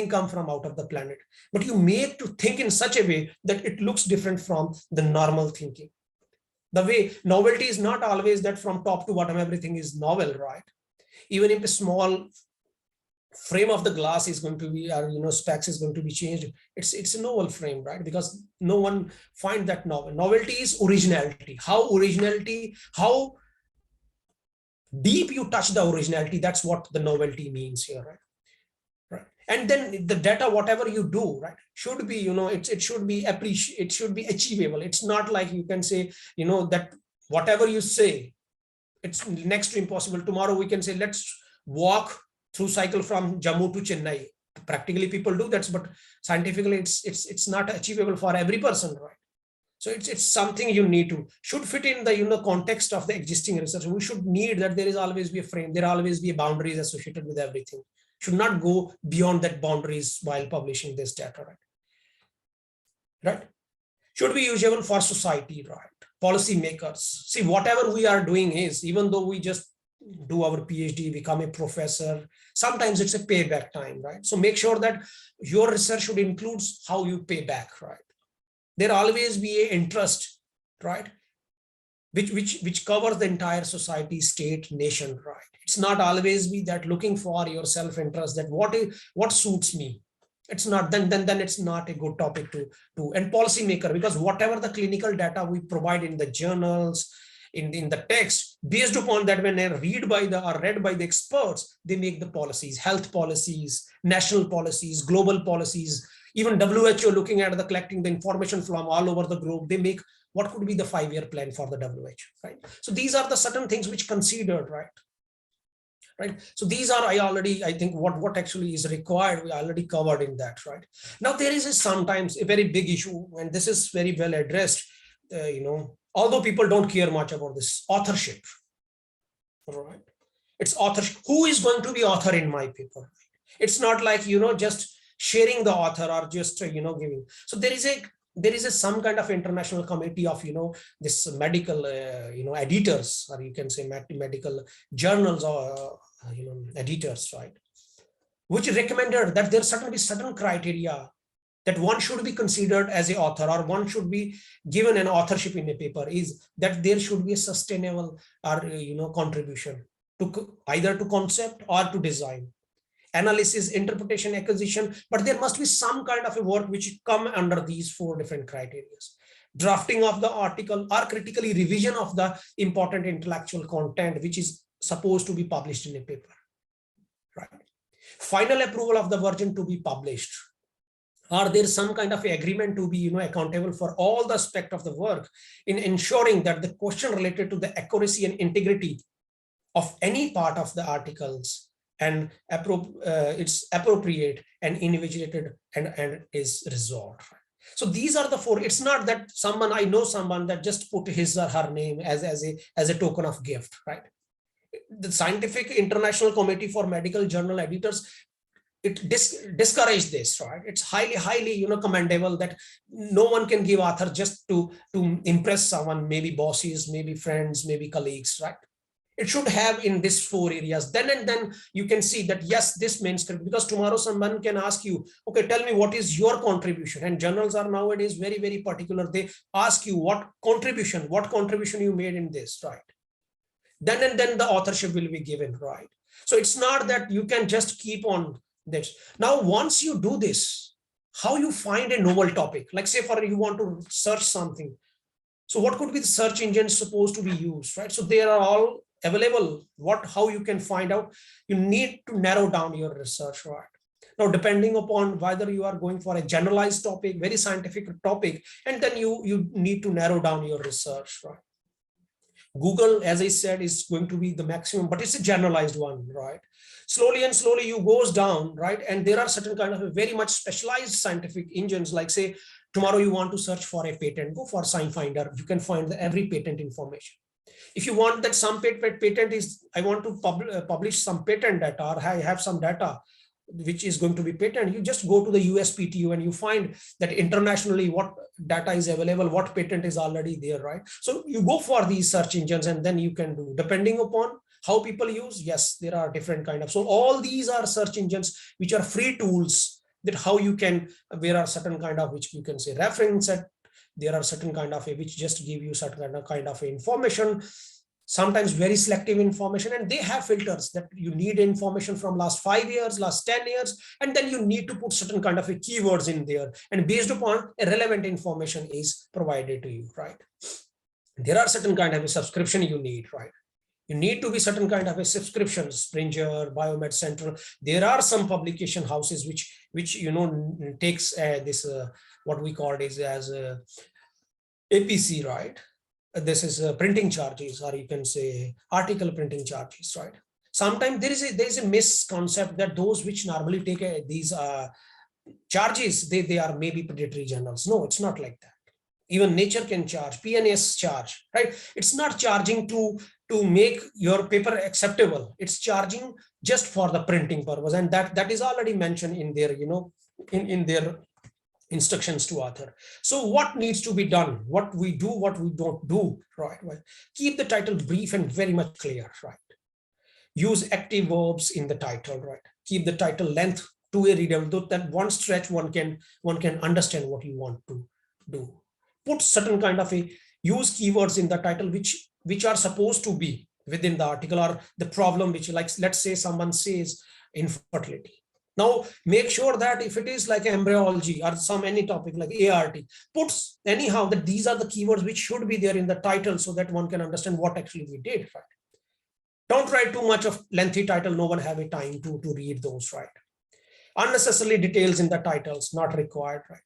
come from out of the planet, but you make to think in such a way that it looks different from the normal thinking. The way novelty is not always that from top to bottom, everything is novel, right? Even if a small frame of the glass is going to be, or specs is going to be changed, it's a novel frame, right? Because no one find that novel. Novelty is originality. How deep you touch the originality, that's what the novelty means here, right? And then the data, whatever you do, right, should be, it should be it should be achievable. It's not like you can say, that whatever you say, it's next to impossible. Tomorrow we can say, let's walk through cycle from Jammu to Chennai. Practically people do that, but scientifically it's not achievable for every person, right? So it's something you need to, should fit in the context of the existing research. We should need that there is always be a frame, there always be boundaries associated with everything. Should not go beyond that boundaries while publishing this data, right? Should be usable for society, right? Policy makers. See, whatever we are doing is, even though we just do our PhD, become a professor, sometimes it's a payback time, right? So make sure that your research should include how you pay back, right? There always be a interest, right? Which covers the entire society, state, nation, right? It's not always be that looking for your self-interest, that what suits me. It's not, then it's not a good topic to and policymaker, because whatever the clinical data we provide in the journals, in the text, based upon that, when they're read by the experts, they make the policies, health policies, national policies, global policies, even WHO looking at collecting the information from all over the globe, they make what could be the 5-year plan for the WHO, right? So these are the certain things which considered, right? So these are, I think what actually is required, we already covered in that, right? Now there is sometimes a very big issue, and this is very well addressed, although people don't care much about this, authorship, right? It's authorship. Who is going to be author in my paper? It's not like, just sharing the author or just, giving. So there is some kind of international committee of, this medical, editors, or you can say medical journals or, editors, right? Which recommended that there certainly be certain criteria that one should be considered as an author, or one should be given an authorship in a paper, is that there should be a sustainable or, contribution to either to concept or to design, analysis, interpretation, acquisition, but there must be some kind of a work which come under these 4 different criteria. Drafting of the article or critically revision of the important intellectual content which is supposed to be published in a paper, right? Final approval of the version to be published, or there's some kind of agreement to be accountable for all the aspect of the work in ensuring that the question related to the accuracy and integrity of any part of the articles and it's appropriate and invigilated and is resolved. So these are the 4. It's not that I know someone that just put his or her name as a token of gift, right? The Scientific International Committee for Medical Journal Editors, it discourage this, right? It's highly commendable that no one can give author just to impress someone, maybe bosses, maybe friends, maybe colleagues, right? It should have in these 4 areas. Then you can see that, yes, this manuscript, because tomorrow someone can ask you, okay, tell me what is your contribution. And journals are nowadays very, very particular. They ask you what contribution you made in this, right? Then the authorship will be given, right? So it's not that you can just keep on this. Now, once you do this, how you find a novel topic, like say for you want to search something. So what could be the search engine supposed to be used, right? So they are all available. How you can find out, you need to narrow down your research, right? Now, depending upon whether you are going for a generalized topic, very scientific topic, and then you need to narrow down your research, right? Google, as I said, is going to be the maximum, but it's a generalized one, right? Slowly and slowly you goes down, right? And there are certain kind of very much specialized scientific engines, like say, tomorrow you want to search for a patent, go for SciFinder. You can find every patent information. If you want that some patent is, I want to publish some patent data, or I have some data which is going to be patent, you just go to the USPTO and you find that internationally what data is available, what patent is already there, right? So you go for these search engines and then you can do, depending upon how people use, yes, there are different kind of, so all these are search engines which are free tools that how you can, there are certain kind of, which you can say reference set, there are certain kind of which just give you certain kind of information, sometimes very selective information, and they have filters that you need information from last 5 years, last 10 years, and then you need to put certain kind of keywords in there, and based upon relevant information is provided to you, right? There are certain kind of a subscription you need, right? You need to be certain kind of a subscription, Springer, Biomed Central. There are some publication houses which you know takes this what we call is as APC, right? This is printing charges, or you can say article printing charges, right? Sometimes there is a misconcept that those which normally take these charges, they are maybe predatory journals. No, it's not like that. Even Nature can charge, PNAS charge, right? It's not charging to make your paper acceptable. It's charging just for the printing purpose, and that is already mentioned in their, you know, in their instructions to author. So what needs to be done, what we do, what we don't do, right? Well, keep the title brief and very much clear, right? Use active verbs in the title, right? Keep the title length to a readable, that one stretch one can understand what you want to do. Put certain kind of use keywords in the title which are supposed to be within the article, or the problem which, like, let's say someone says infertility. Now, make sure that if it is like embryology or any topic like ART, puts anyhow that these are the keywords which should be there in the title, so that one can understand what actually we did, right? Don't write too much of lengthy title. No one have a time to read those, right? Unnecessarily details in the titles, not required, right?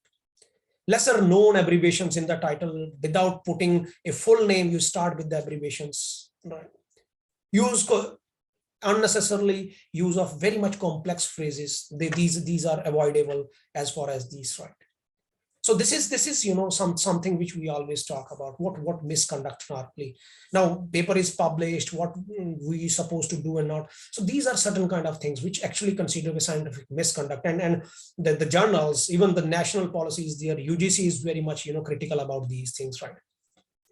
Lesser known abbreviations in the title without putting a full name. You start with the abbreviations, right? Use unnecessarily use of very much complex phrases. These are avoidable as far as these, right? So this is you know something which we always talk about, what misconduct normally. Now paper is published, what we supposed to do and not. So these are certain kind of things which actually consider a scientific misconduct, and the journals, even the national policies, their UGC is very much, you know, critical about these things, right?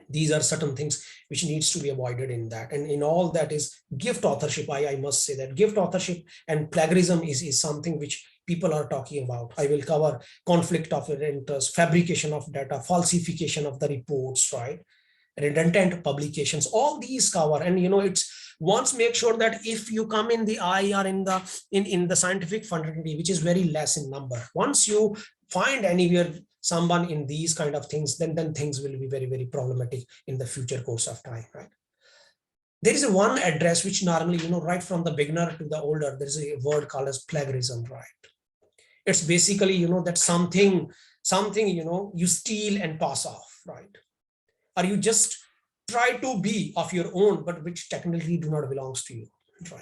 These are certain things which needs to be avoided in that. And in all that is gift authorship. I must say that gift authorship and plagiarism is something which people are talking about. I will cover conflict of interest, fabrication of data, falsification of the reports, right? Redundant publications, all these cover. And you know, it's once make sure that if you come in the I or in the scientific fraternity, which is very less in number, once you find anywhere someone in these kind of things, then things will be very, very problematic in the future course of time, right? There is a one address which normally, you know, right from the beginner to the older, there's a word called as plagiarism, right? It's basically, you know, that something, you know, you steal and pass off, right? Or you just try to be of your own, but which technically do not belongs to you, right?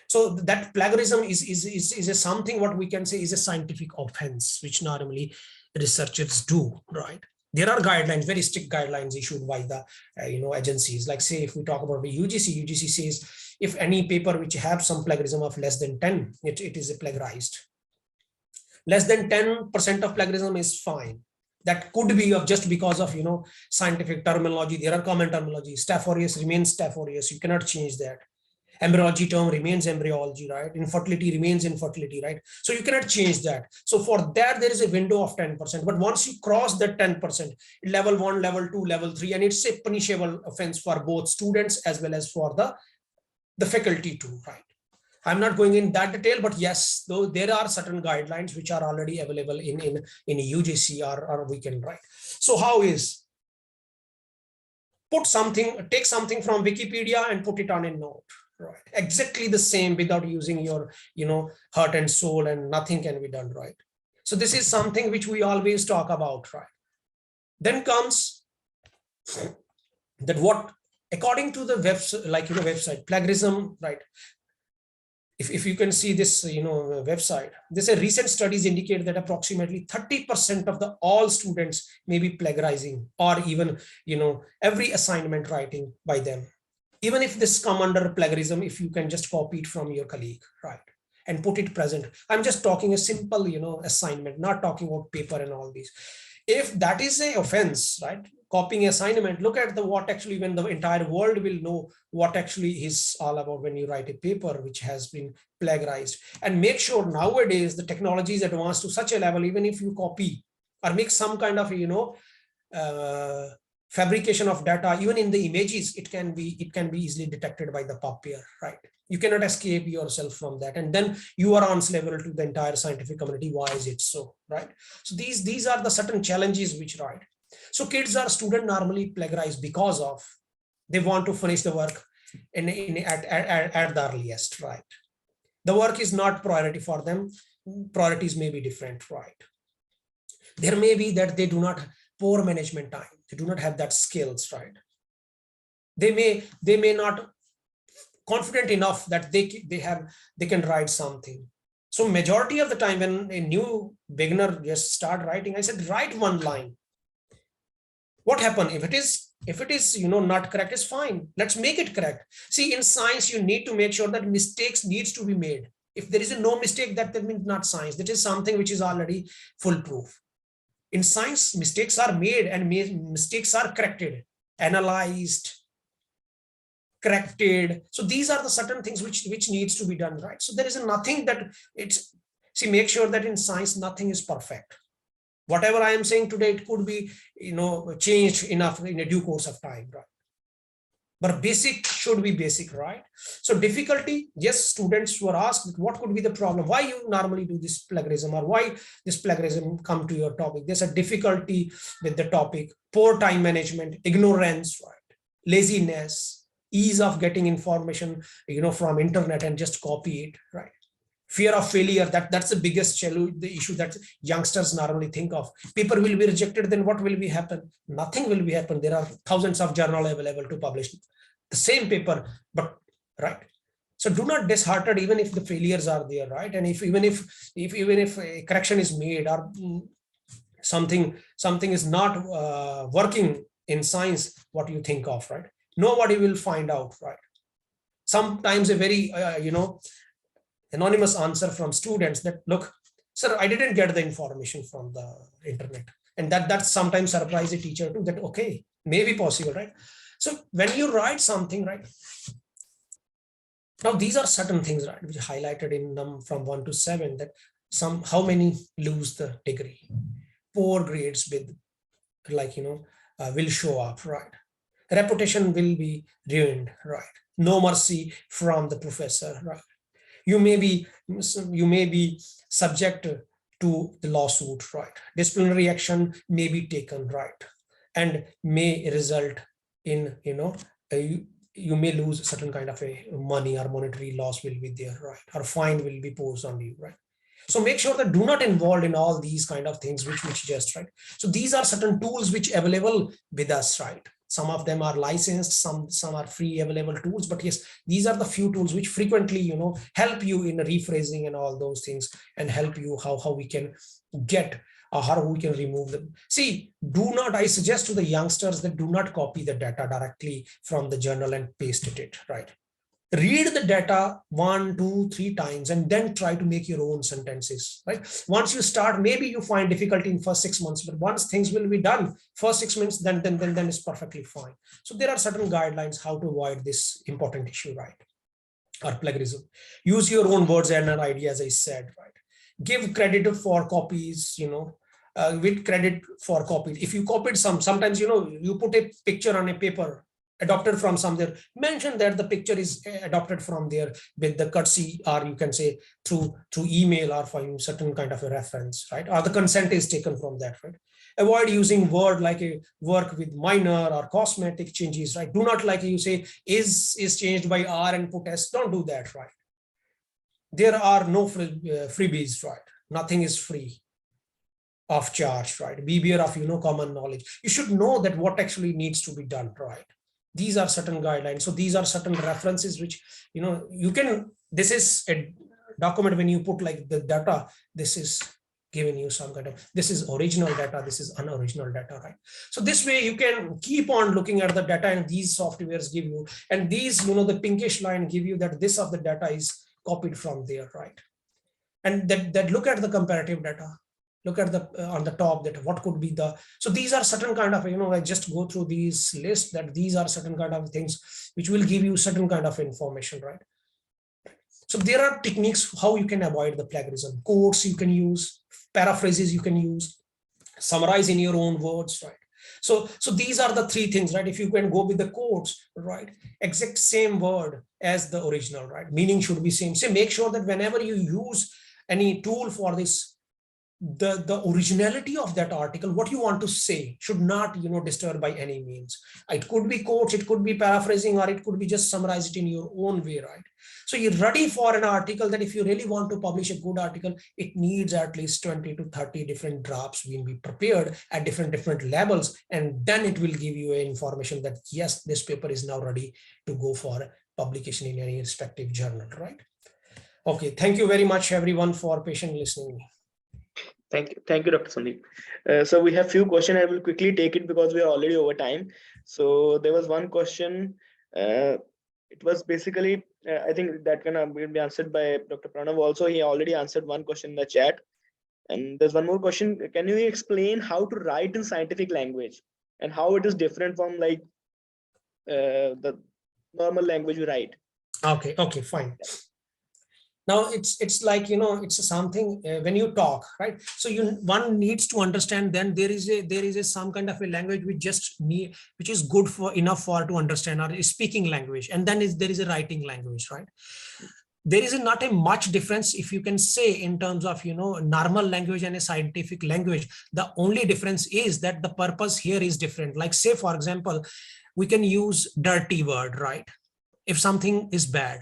So that plagiarism is a something what we can say is a scientific offense, which normally researchers do, right? There are guidelines, very strict guidelines issued by the you know, agencies. Like say, if we talk about the UGC says if any paper which have some plagiarism of less than 10, it is a plagiarized. Less than 10% of plagiarism is fine. That could be of just because of, you know, scientific terminology. There are common terminology. Staph aureus remains Staph aureus. You cannot change that. Embryology term remains embryology, right? Infertility remains infertility, right? So you cannot change that. So for that, there is a window of 10%. But once you cross that 10%, level 1, level 2, level 3, and it's a punishable offense for both students as well as for the faculty too, right? I'm not going in that detail, but yes, though there are certain guidelines which are already available in UGC or we can write. So how is take something from Wikipedia and put it on a note, right? Exactly the same without using your, heart and soul, and nothing can be done, right? So this is something which we always talk about, right? Then comes that what, according to the website, plagiarism, right? If you can see this, website, they say recent studies indicate that approximately 30% of the all students may be plagiarizing, or even, every assignment writing by them. Even if this come under plagiarism, if you can just copy it from your colleague, right, and put it present. I'm just talking a simple, assignment, not talking about paper and all these. If that is a offense, right, copying assignment, look at the what actually, when the entire world will know what actually is all about when you write a paper which has been plagiarized. And make sure nowadays the technology is advanced to such a level, even if you copy or make some kind of, fabrication of data, even in the images, it can be easily detected by the copier, right? You cannot escape yourself from that, and then you are answerable to the entire scientific community. Why is it so, right? So these are the certain challenges which, right? So kids or students normally plagiarize because of they want to finish the work at the earliest, right? The work is not priority for them. Priorities may be different, right? There may be that they do not poor management time. They do not have that skills, right? They may not confident enough that they can write something. So majority of the time when a new beginner just start writing, I said, write one line. What happened if it is not correct, is fine. Let's make it correct. See, in science, you need to make sure that mistakes needs to be made. If there is no mistake, that means not science. That is something which is already foolproof. In science, mistakes are made and mistakes are corrected, analyzed, corrected. So these are the certain things which needs to be done, right? So there is nothing that it's, see, make sure that in science, nothing is perfect. Whatever I am saying today, it could be, changed enough in a due course of time, right? But basic should be basic, right? So difficulty, yes, students were asked what could be the problem, why you normally do this plagiarism, or why this plagiarism come to your topic. There's a difficulty with the topic, poor time management, ignorance, right? Laziness, ease of getting information, from internet and just copy it, right? Fear of failure, that's the biggest the issue that youngsters normally think of. Paper will be rejected, then what will be happen? Nothing will be happen. There are thousands of journals available to publish the same paper, but right. So do not disheartened even if the failures are there, right? And even if a correction is made, or something is not working in science, what do you think of, right? Nobody will find out, right? Sometimes a very anonymous answer from students that, look, sir, I didn't get the information from the internet. And that sometimes surprise a teacher too, that, okay, maybe possible, right? So when you write something, right? Now, these are certain things, right, which highlighted in them from 1 to 7, that how many lose the degree. Poor grades with, will show up, right? Reputation will be ruined, right? No mercy from the professor, right? You may be subject to the lawsuit, right? Disciplinary action may be taken, right? And may result in, you may lose certain kind of a money, or monetary loss will be there, right? Or fine will be posed on you, right? So make sure that do not involve in all these kind of things which just, right? So these are certain tools which available with us, right? Some of them are licensed, some are free available tools, but yes, these are the few tools which frequently, help you in rephrasing and all those things, and help you how we can get, or how we can remove them. See, I suggest to the youngsters that do not copy the data directly from the journal and paste it, right? Read the data 1, 2, 3 times, and then try to make your own sentences, right? Once you start, maybe you find difficulty in first 6 months, but once things will be done first 6 months, then it's perfectly fine. So there are certain guidelines how to avoid this important issue, right? Or plagiarism. Use your own words and an idea, as I said, right? Give credit for copies, with credit for copies. If you copied sometimes, you put a picture on a paper adopted from somewhere, mention that the picture is adopted from there with the courtesy, or you can say through email or for certain kind of a reference, right? Or the consent is taken from that, right? Avoid using word like a work with minor or cosmetic changes, right? Do not like you say is changed by R and put S. Don't do that, right? There are no freebies, right? Nothing is free of charge, right? Be aware of common knowledge. You should know that what actually needs to be done, right? These are certain guidelines. So these are certain references which you can. This is a document when you put like the data. This is giving you some kind of, this is original data, this is unoriginal data, right? So this way you can keep on looking at the data, and these softwares give you, and these the pinkish line give you that this of the data is copied from there, right? And that look at the comparative data. Look at the on the top that what could be the, so these are certain kind of I just go through these lists, that these are certain kind of things which will give you certain kind of information, right? So there are techniques how you can avoid the plagiarism. Quotes you can use, paraphrases you can use, summarize in your own words, right? So these are the three things, right? If you can go with the quotes, right, exact same word as the original, right? Meaning should be same. So make sure that whenever you use any tool for this, the originality of that article, what you want to say, should not disturb by any means. It could be quotes, it could be paraphrasing, or it could be just summarize it in your own way, right? So you're ready for an article that if you really want to publish a good article, it needs at least 20 to 30 different drafts will be prepared at different levels, and then it will give you information that yes, this paper is now ready to go for publication in any respective journal, right? Okay, thank you very much everyone for patiently listening. Thank you, Dr. Sandeep. So we have few questions. I will quickly take it because we are already over time. So there was one question. It was basically, I think that can be answered by Dr. Pranav also. He already answered one question in the chat. And there's one more question. Can you explain how to write in scientific language and how it is different from like the normal language you write? Okay, fine. Now it's like it's something when you talk, right? So one needs to understand. Then there is a some kind of a language which is good for enough for to understand, or a speaking language, and then there is a writing language, right? There is not a much difference if you can say in terms of normal language and a scientific language. The only difference is that the purpose here is different. Like say for example, we can use dirty word, right, if something is bad.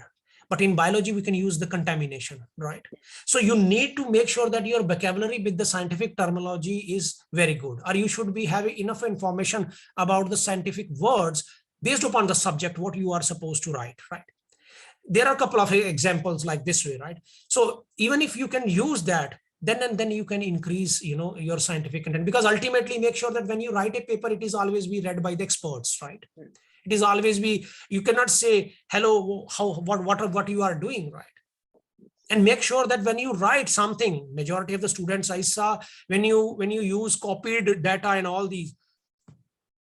But in biology, we can use the contamination, right? So you need to make sure that your vocabulary with the scientific terminology is very good, or you should be having enough information about the scientific words based upon the subject, what you are supposed to write, right? There are a couple of examples like this way, right? So even if you can use that, then you can increase, your scientific content, because ultimately make sure that when you write a paper, it is always be read by the experts, right? It is always be, you cannot say, hello, what you are doing, right? And make sure that when you write something, majority of the students I saw, when you use copied data and all these,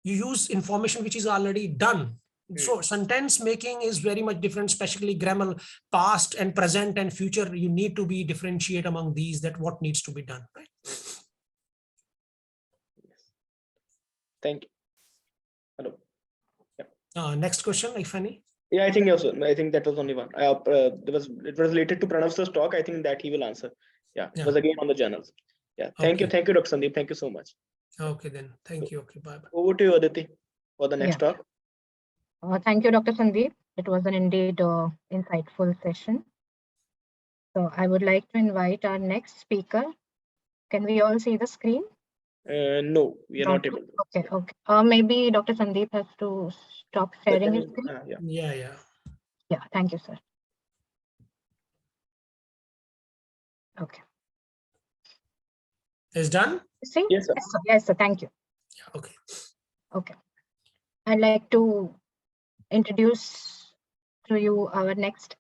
you use information which is already done. So sentence making is very much different, especially grammar, past and present and future. You need to be differentiate among these, that what needs to be done, right? Thank you. Hello. Next question, if any. Yeah, I think also. I think that was only one. It was related to Pranav's talk. I think that he will answer. Yeah, it was again on the journals. Yeah, thank you, Dr. Sandeep. Thank you so much. Okay, then. Thank you. Okay, bye. Over to you, Aditi, for the next talk. Thank you, Dr. Sandeep. It was an indeed insightful session. So I would like to invite our next speaker. Can we all see the screen? No, we are not able to. Okay. Maybe Dr. Sandeep has to stop sharing his screen. Yeah. Thank you, sir. Okay. Is done? See? Yes, sir. Yes, sir. Thank you. Okay. Okay. I'd like to introduce to you our next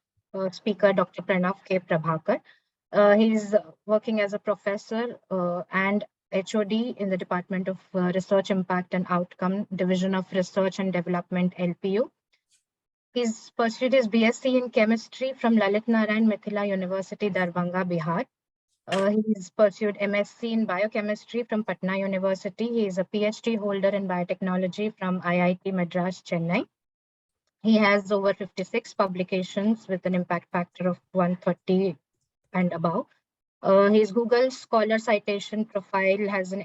speaker, Dr. Pranav K. Prabhakar. He's working as a professor and HOD in the Department of Research Impact and Outcome, Division of Research and Development, LPU. He's pursued his BSc in Chemistry from Lalit Narayan Mithila University, Darbhanga, Bihar. He's pursued MSc in biochemistry from Patna University. He is a PhD holder in biotechnology from IIT Madras, Chennai. He has over 56 publications with an impact factor of 130 and above. His Google Scholar citation profile has an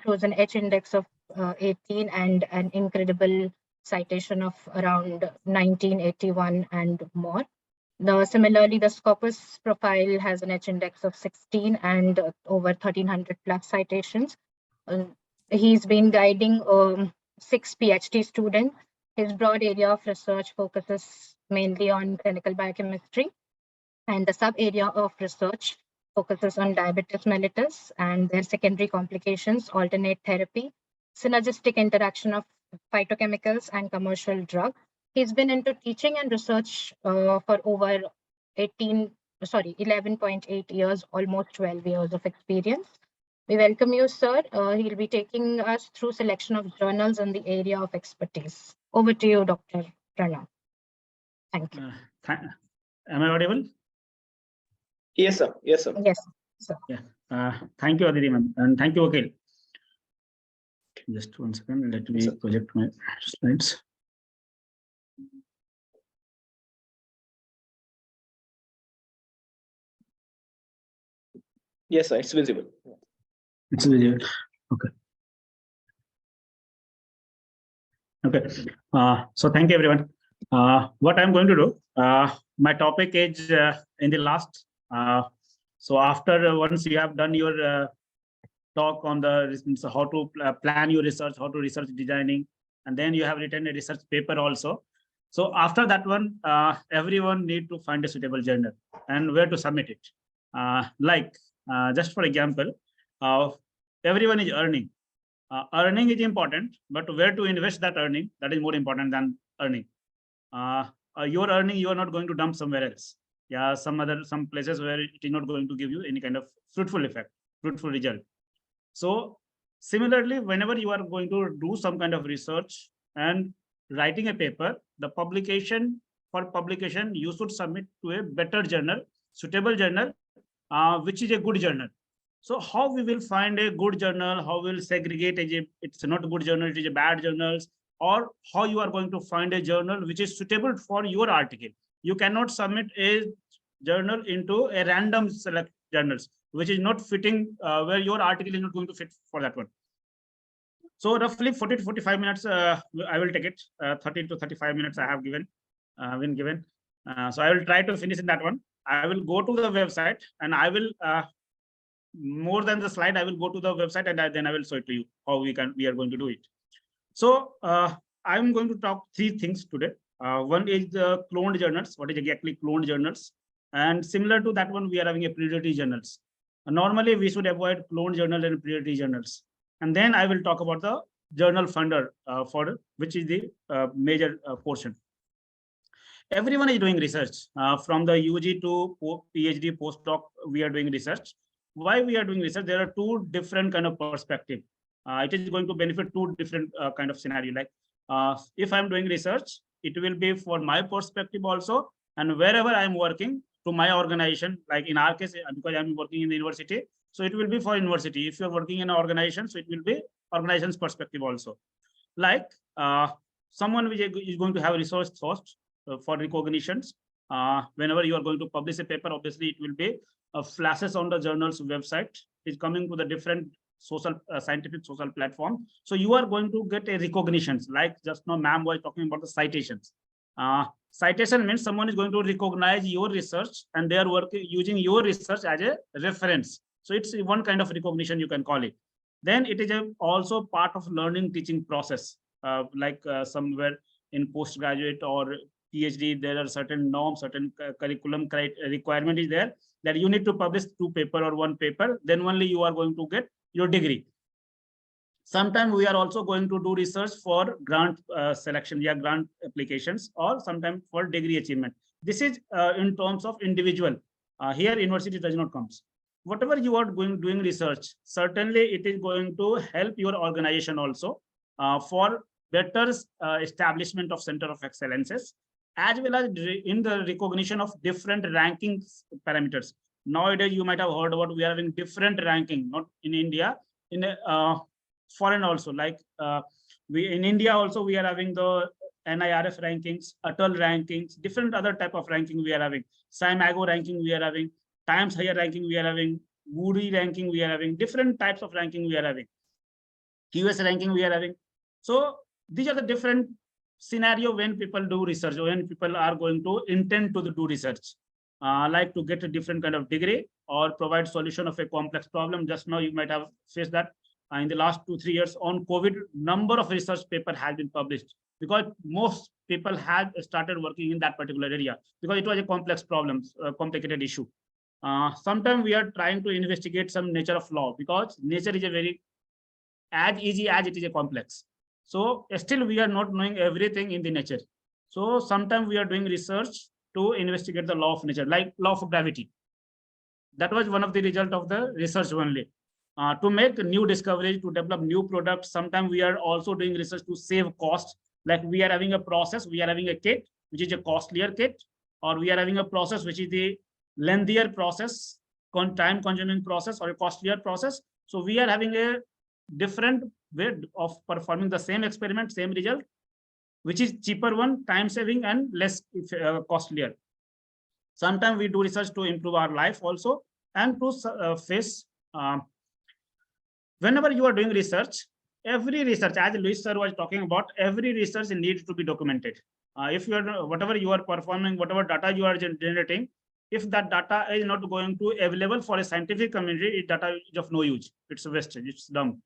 shows an H index of 18 and an incredible citation of around 1981 and more. Similarly, the Scopus profile has an H index of 16 and over 1300 plus citations. He's been guiding 6 PhD students. His broad area of research focuses mainly on clinical biochemistry, and the sub-area of research focuses on diabetes mellitus and their secondary complications, alternate therapy, synergistic interaction of phytochemicals, and commercial drug. He's been into teaching and research for over 11.8 years, almost 12 years of experience. We welcome you, sir. He'll be taking us through selection of journals in the area of expertise. Over to you, Dr. Pranav. Thank you. Am I audible? Yes, sir. Yes, sir. Yes, sir. Yeah. Thank you, Aditi ma'am, and thank you, Akhil. Just 1 second. Let me project my slides. Yes, sir. It's visible. It's visible. Okay. Okay. So thank you, everyone. What I'm going to do, my topic is in the last. So after once you have done your talk on the so how to plan your research, how to research designing, and then you have written a research paper also. So after that one, everyone need to find a suitable journal and where to submit it. Just for example, everyone is earning. Earning is important, but where to invest that earning, that is more important than earning. Your earning, you are not going to dump somewhere else. Yeah, some places where it is not going to give you any kind of fruitful effect, fruitful result. So similarly, whenever you are going to do some kind of research and writing a paper, the publication, you should submit to a better journal, suitable journal, which is a good journal. So how we will find a good journal, how we'll segregate it's not a good journal, it is a bad journals, or how you are going to find a journal which is suitable for your article. You cannot submit a journal into a random select journals, which is not fitting, where your article is not going to fit for that one. So roughly 40 to 45 minutes, I will take it. 30 to 35 minutes I have been given. So I will try to finish in that one. I will go to the website and I will, more than the slide, I will go to the website and then I will show it to you how we are going to do it. So I'm going to talk 3 things today. One is the cloned journals. What is exactly cloned journals? And similar to that one, we are having a priority journals. Normally, we should avoid cloned journal and priority journals. And then I will talk about the journal funder for which is the major portion. Everyone is doing research from the UG to PhD postdoc. We are doing research. Why we are doing research? There are 2 different kind of perspective. It is going to benefit 2 different kind of scenario. Like if I'm doing research, it will be for my perspective also, and wherever I'm working to my organization. Like in our case, because I'm working in the university, so it will be for university. If you're working in an organization, so it will be organization's perspective also. Like someone which is going to have resource cost for recognitions. Whenever you are going to publish a paper, obviously it will be flashes on the journal's website. Is coming to the different social scientific social platform. So you are going to get a recognitions. Like just now, ma'am was talking about the citations. Citation means someone is going to recognize your research and they are working using your research as a reference. So it's one kind of recognition, you can call it. Then it is also part of learning teaching process. Somewhere in postgraduate or PhD, there are certain norms, certain curriculum requirement is there that you need to publish 2 paper or 1 paper. Then only you are going to get your degree. Sometimes we are also going to do research for grant selection, grant applications, or sometimes for degree achievement. This is in terms of individual. Here, university does not come. Whatever you are doing research, certainly it is going to help your organization also for better establishment of center of excellences, as well as in the recognition of different rankings parameters. Nowadays, you might have heard about we are having different ranking, not in India, in foreign also. Like we in India also we are having the NIRF rankings, Atal rankings, different other type of ranking we are having. SIMAGO ranking we are having, Times Higher ranking we are having, Woody ranking we are having, different types of ranking we are having. QS ranking we are having. So these are the different scenario when people do research, when people are going to intend to do research, like to get a different kind of degree or provide solution of a complex problem. Just now you might have faced that in the last 2-3 years on COVID, number of research paper has been published because most people have started working in that particular area because it was a complex problem, complicated issue. Sometimes we are trying to investigate some nature of law because nature is a very as easy as it is a complex. So still we are not knowing everything in the nature. So sometimes we are doing research to investigate the law of nature, like law of gravity. That was one of the result of the research only. To make new discoveries, to develop new products. Sometimes we are also doing research to save cost. Like we are having a process, we are having a kit, which is a costlier kit, or we are having a process, which is the lengthier process, time consuming process or a costlier process. So we are having a different way of performing the same experiment, same result, which is cheaper one, time saving and less costlier. Sometimes we do research to improve our life also and to face. Whenever you are doing research, every research, as Luis sir was talking about, every research needs to be documented. If you are whatever you are performing, whatever data you are generating, if that data is not going to available for a scientific community, it data is of no use. It's wasted. It's dumb.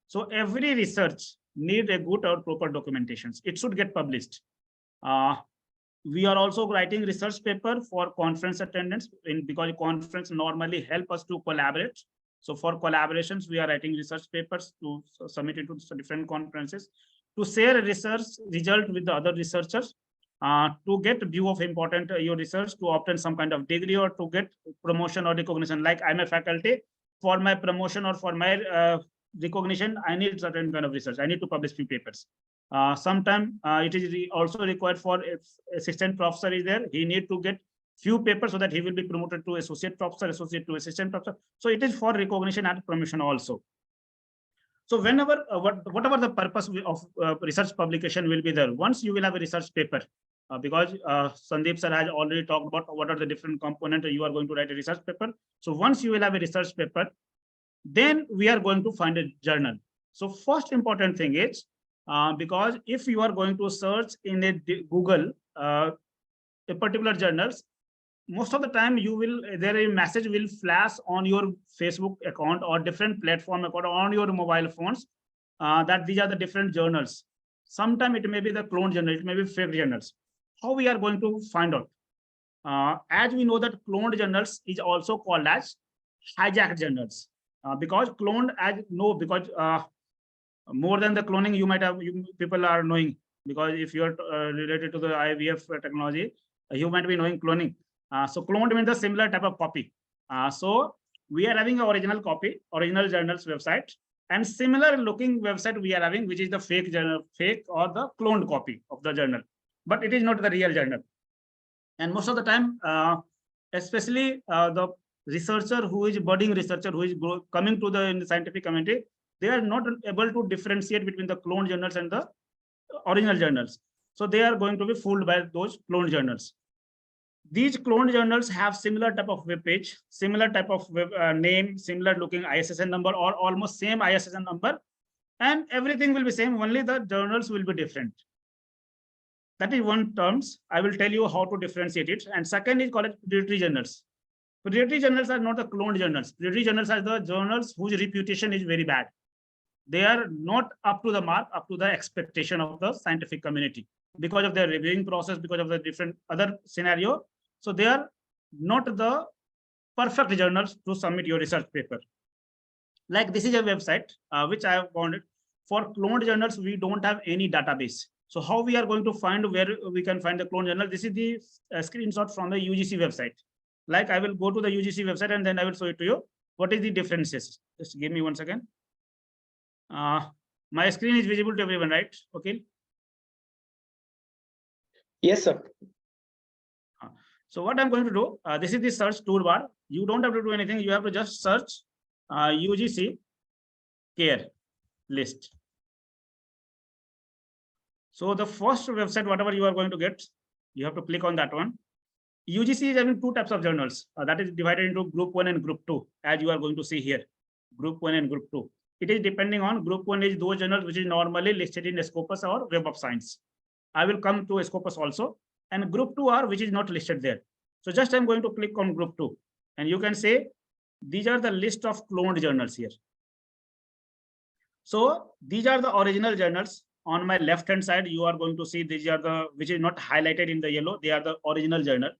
So every research need a good or proper documentations. It should get published. We are also writing research paper for conference attendance because conference normally help us to collaborate. So for collaborations, we are writing research papers to submit it to different conferences, to share research result with the other researchers, to get view of important your research, to obtain some kind of degree or to get promotion or recognition. Like I'm a faculty, for my promotion or for my recognition, I need certain kind of research. I need to publish few papers. Sometimes it is also required for assistant professor is there. He need to get few papers so that he will be promoted to associate professor, associate to assistant professor. So it is for recognition and promotion also. So whenever, whatever the purpose of research publication will be there, once you will have a research paper, because Sandeep sir has already talked about what are the different components you are going to write a research paper. So once you will have a research paper, then we are going to find a journal. So first important thing is, because if you are going to search in a Google, a particular journals, most of the time you will, there a message will flash on your Facebook account or different platform account on your mobile phones, that these are the different journals. Sometimes it may be the clone journal, it may be fake journals. How we are going to find out? As we know that cloned journals is also called as hijacked journals. Because cloned, as because more than the cloning, you might have people are knowing, because if you are related to the IVF technology, you might be knowing cloning. So cloned means a similar type of copy. So we are having an original copy, original journals website, and similar looking website we are having, which is the fake journal, fake or the cloned copy of the journal, but it is not the real journal. And most of the time, especially the researcher who is budding researcher who is coming to the scientific community, they are not able to differentiate between the cloned journals and the original journals. So they are going to be fooled by those cloned journals. These cloned journals have similar type of web page, similar type of web name, similar looking ISSN number, or almost same ISSN number, and everything will be same, only the journals will be different. That is one terms. I will tell you how to differentiate it. And second is called predatory journals. Predatory journals are not the cloned journals. Predatory journals are the journals whose reputation is very bad. They are not up to the mark, up to the expectation of the scientific community because of their reviewing process, because of the different other scenario. So they are not the perfect journals to submit your research paper. Like this is a website which I have found it. For cloned journals, we don't have any database. So how we are going to find where we can find the clone journal? This is the screenshot from the UGC website. Like I will go to the UGC website and then I will show it to you. What is the differences? Just give me 1 second. My screen is visible to everyone, right? Okay. Yes, sir. So what I'm going to do, this is the search toolbar. You don't have to do anything. You have to just search UGC care list. So the first website, whatever you are going to get, you have to click on that one. UGC is having two types of journals. That is divided into group 1 and group 2, as you are going to see here. Group 1 and group 2. It is depending on group 1 is those journals which is normally listed in Scopus or Web of Science. I will come to Scopus also. And group 2 are which is not listed there. So just I'm going to click on group 2. And you can say these are the list of cloned journals here. So these are the original journals. On my left hand side, you are going to see these are the which is not highlighted in the yellow. They are the original journal.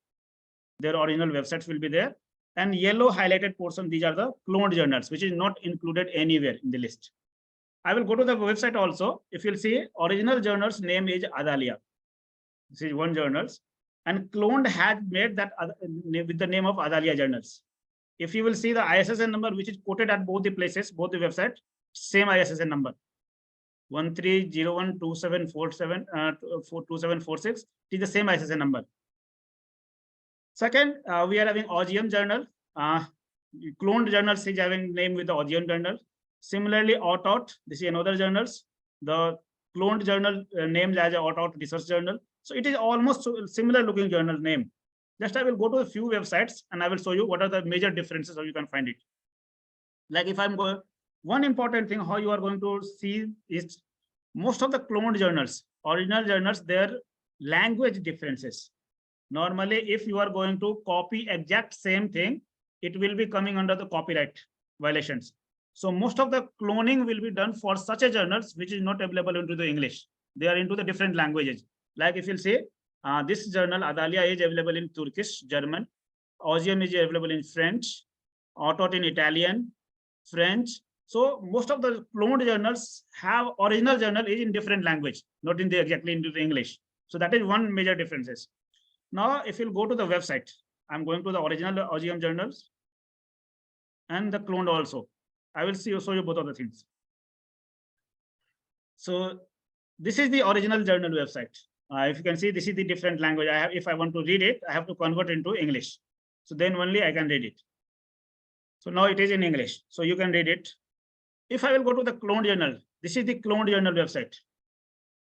Their original websites will be there. And yellow highlighted portion, these are the cloned journals, which is not included anywhere in the list. I will go to the website also. If you'll see, original journal's name is Adalia. This is one journals. And cloned has made that with the name of Adalia journals. If you will see the ISSN number, which is quoted at both the places, both the website, same ISSN number. 13012747 it is the same ISSN number. Second, we are having OGM journal. Cloned journals is having name with the OGM journal. Similarly, OTOT, this is another journals. The cloned journal named as a OTOT research journal. So it is almost similar looking journal name. Just I will go to a few websites and I will show you what are the major differences, how you can find it. Like if I'm going, one important thing how you are going to see is most of the cloned journals, original journals, their language differences. Normally, if you are going to copy exact same thing, it will be coming under the copyright violations. So most of the cloning will be done for such a journals which is not available into the English. They are into the different languages. Like if you'll say this journal Adalia is available in Turkish, German, OGM is available in French, OTOT in Italian, French. So most of the cloned journals have original journal is in different language, not in the exactly into the English. So that is one major differences. Now, if you'll go to the website, I'm going to the original OGM journals and the cloned also. I will show you both of the things. So this is the original journal website. If you can see, this is the different language. I have, if I want to read it, I have to convert into English. So then only I can read it. So now it is in English. So you can read it. If I will go to the cloned journal, this is the cloned journal website.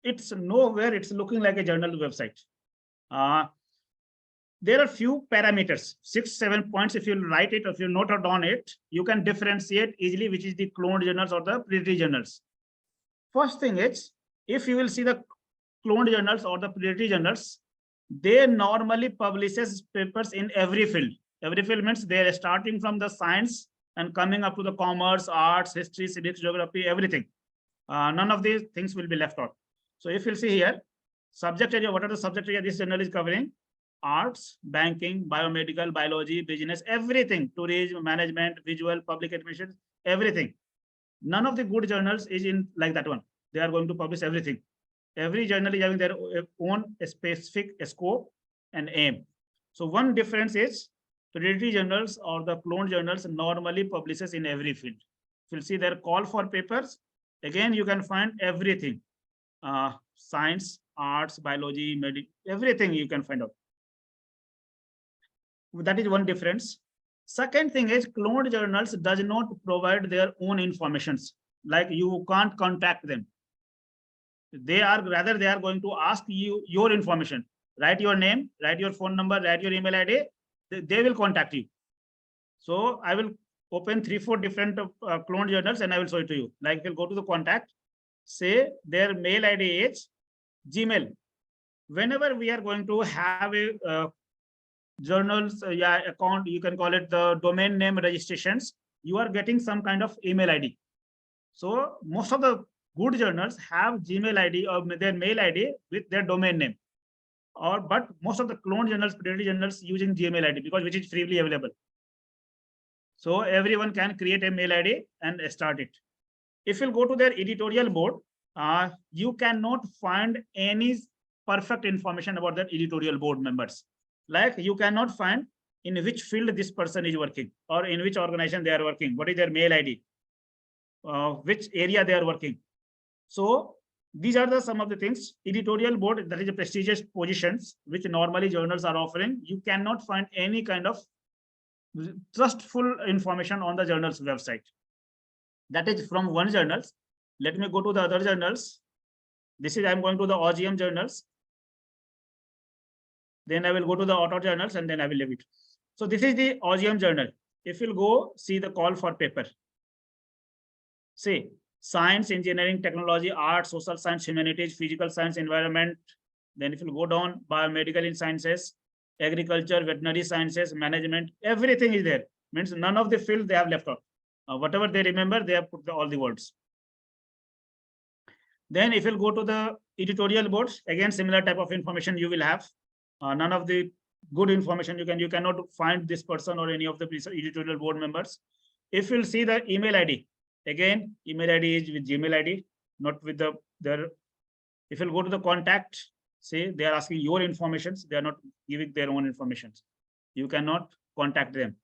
It's nowhere, it's looking like a journal website. There are few parameters, 6-7 points. If you write it, if you note it on it, you can differentiate easily which is the cloned journals or the predatory journals. First thing is, if you will see the cloned journals or the predatory journals, they normally publishes papers in every field. Every field means they are starting from the science and coming up to the commerce, arts, history, civics, geography, everything. None of these things will be left out. So if you'll see here, subject area, what are the subject area this journal is covering? Arts, banking, biomedical, biology, business, everything, tourism, management, visual, public administration, everything. None of the good journals is in like that one. They are going to publish everything. Every journal is having their own specific scope and aim. So one difference is predatory journals or the cloned journals normally publishes in every field. If you'll see their call for papers, again, you can find everything. Science, arts, biology, medical, everything you can find out. That is one difference. Second thing is cloned journals does not provide their own informations. Like you can't contact them. They are rather they are going to ask you your information. Write your name, write your phone number, write your email ID. They will contact you. So I will open 3-4 different cloned journals and I will show it to you. Like we'll go to the contact, say their mail ID is Gmail. Whenever we are going to have a journals account, you can call it the domain name registrations, you are getting some kind of email ID. So most of the good journals have Gmail ID or their mail ID with their domain name. But most of the cloned journals, predatory journals using Gmail ID because which is freely available. So everyone can create a mail ID and start it. If you go to their editorial board, you cannot find any perfect information about their editorial board members. Like you cannot find in which field this person is working or in which organization they are working, what is their mail ID, which area they are working. So these are the some of the things. Editorial board, that is a prestigious positions which normally journals are offering. You cannot find any kind of trustful information on the journal's website. That is from one journals. Let me go to the other journals. This is, I'm going to the OGM journals. Then I will go to the auto journals and then I will leave it. So this is the OGM journal. If you'll go see the call for paper, see science, engineering, technology, art, social science, humanities, physical science, environment. Then if you go down, biomedical in sciences, agriculture, veterinary sciences, management, everything is there. Means none of the field they have left out. Whatever they remember, they have put all the words. Then if you go to the editorial boards, again, similar type of information you will have. None of the good information you cannot find this person or any of the editorial board members. If you'll see the email ID, again, email ID is with Gmail ID, not with their. If you'll go to the contact, say they are asking your informations, they are not giving their own informations. You cannot contact them.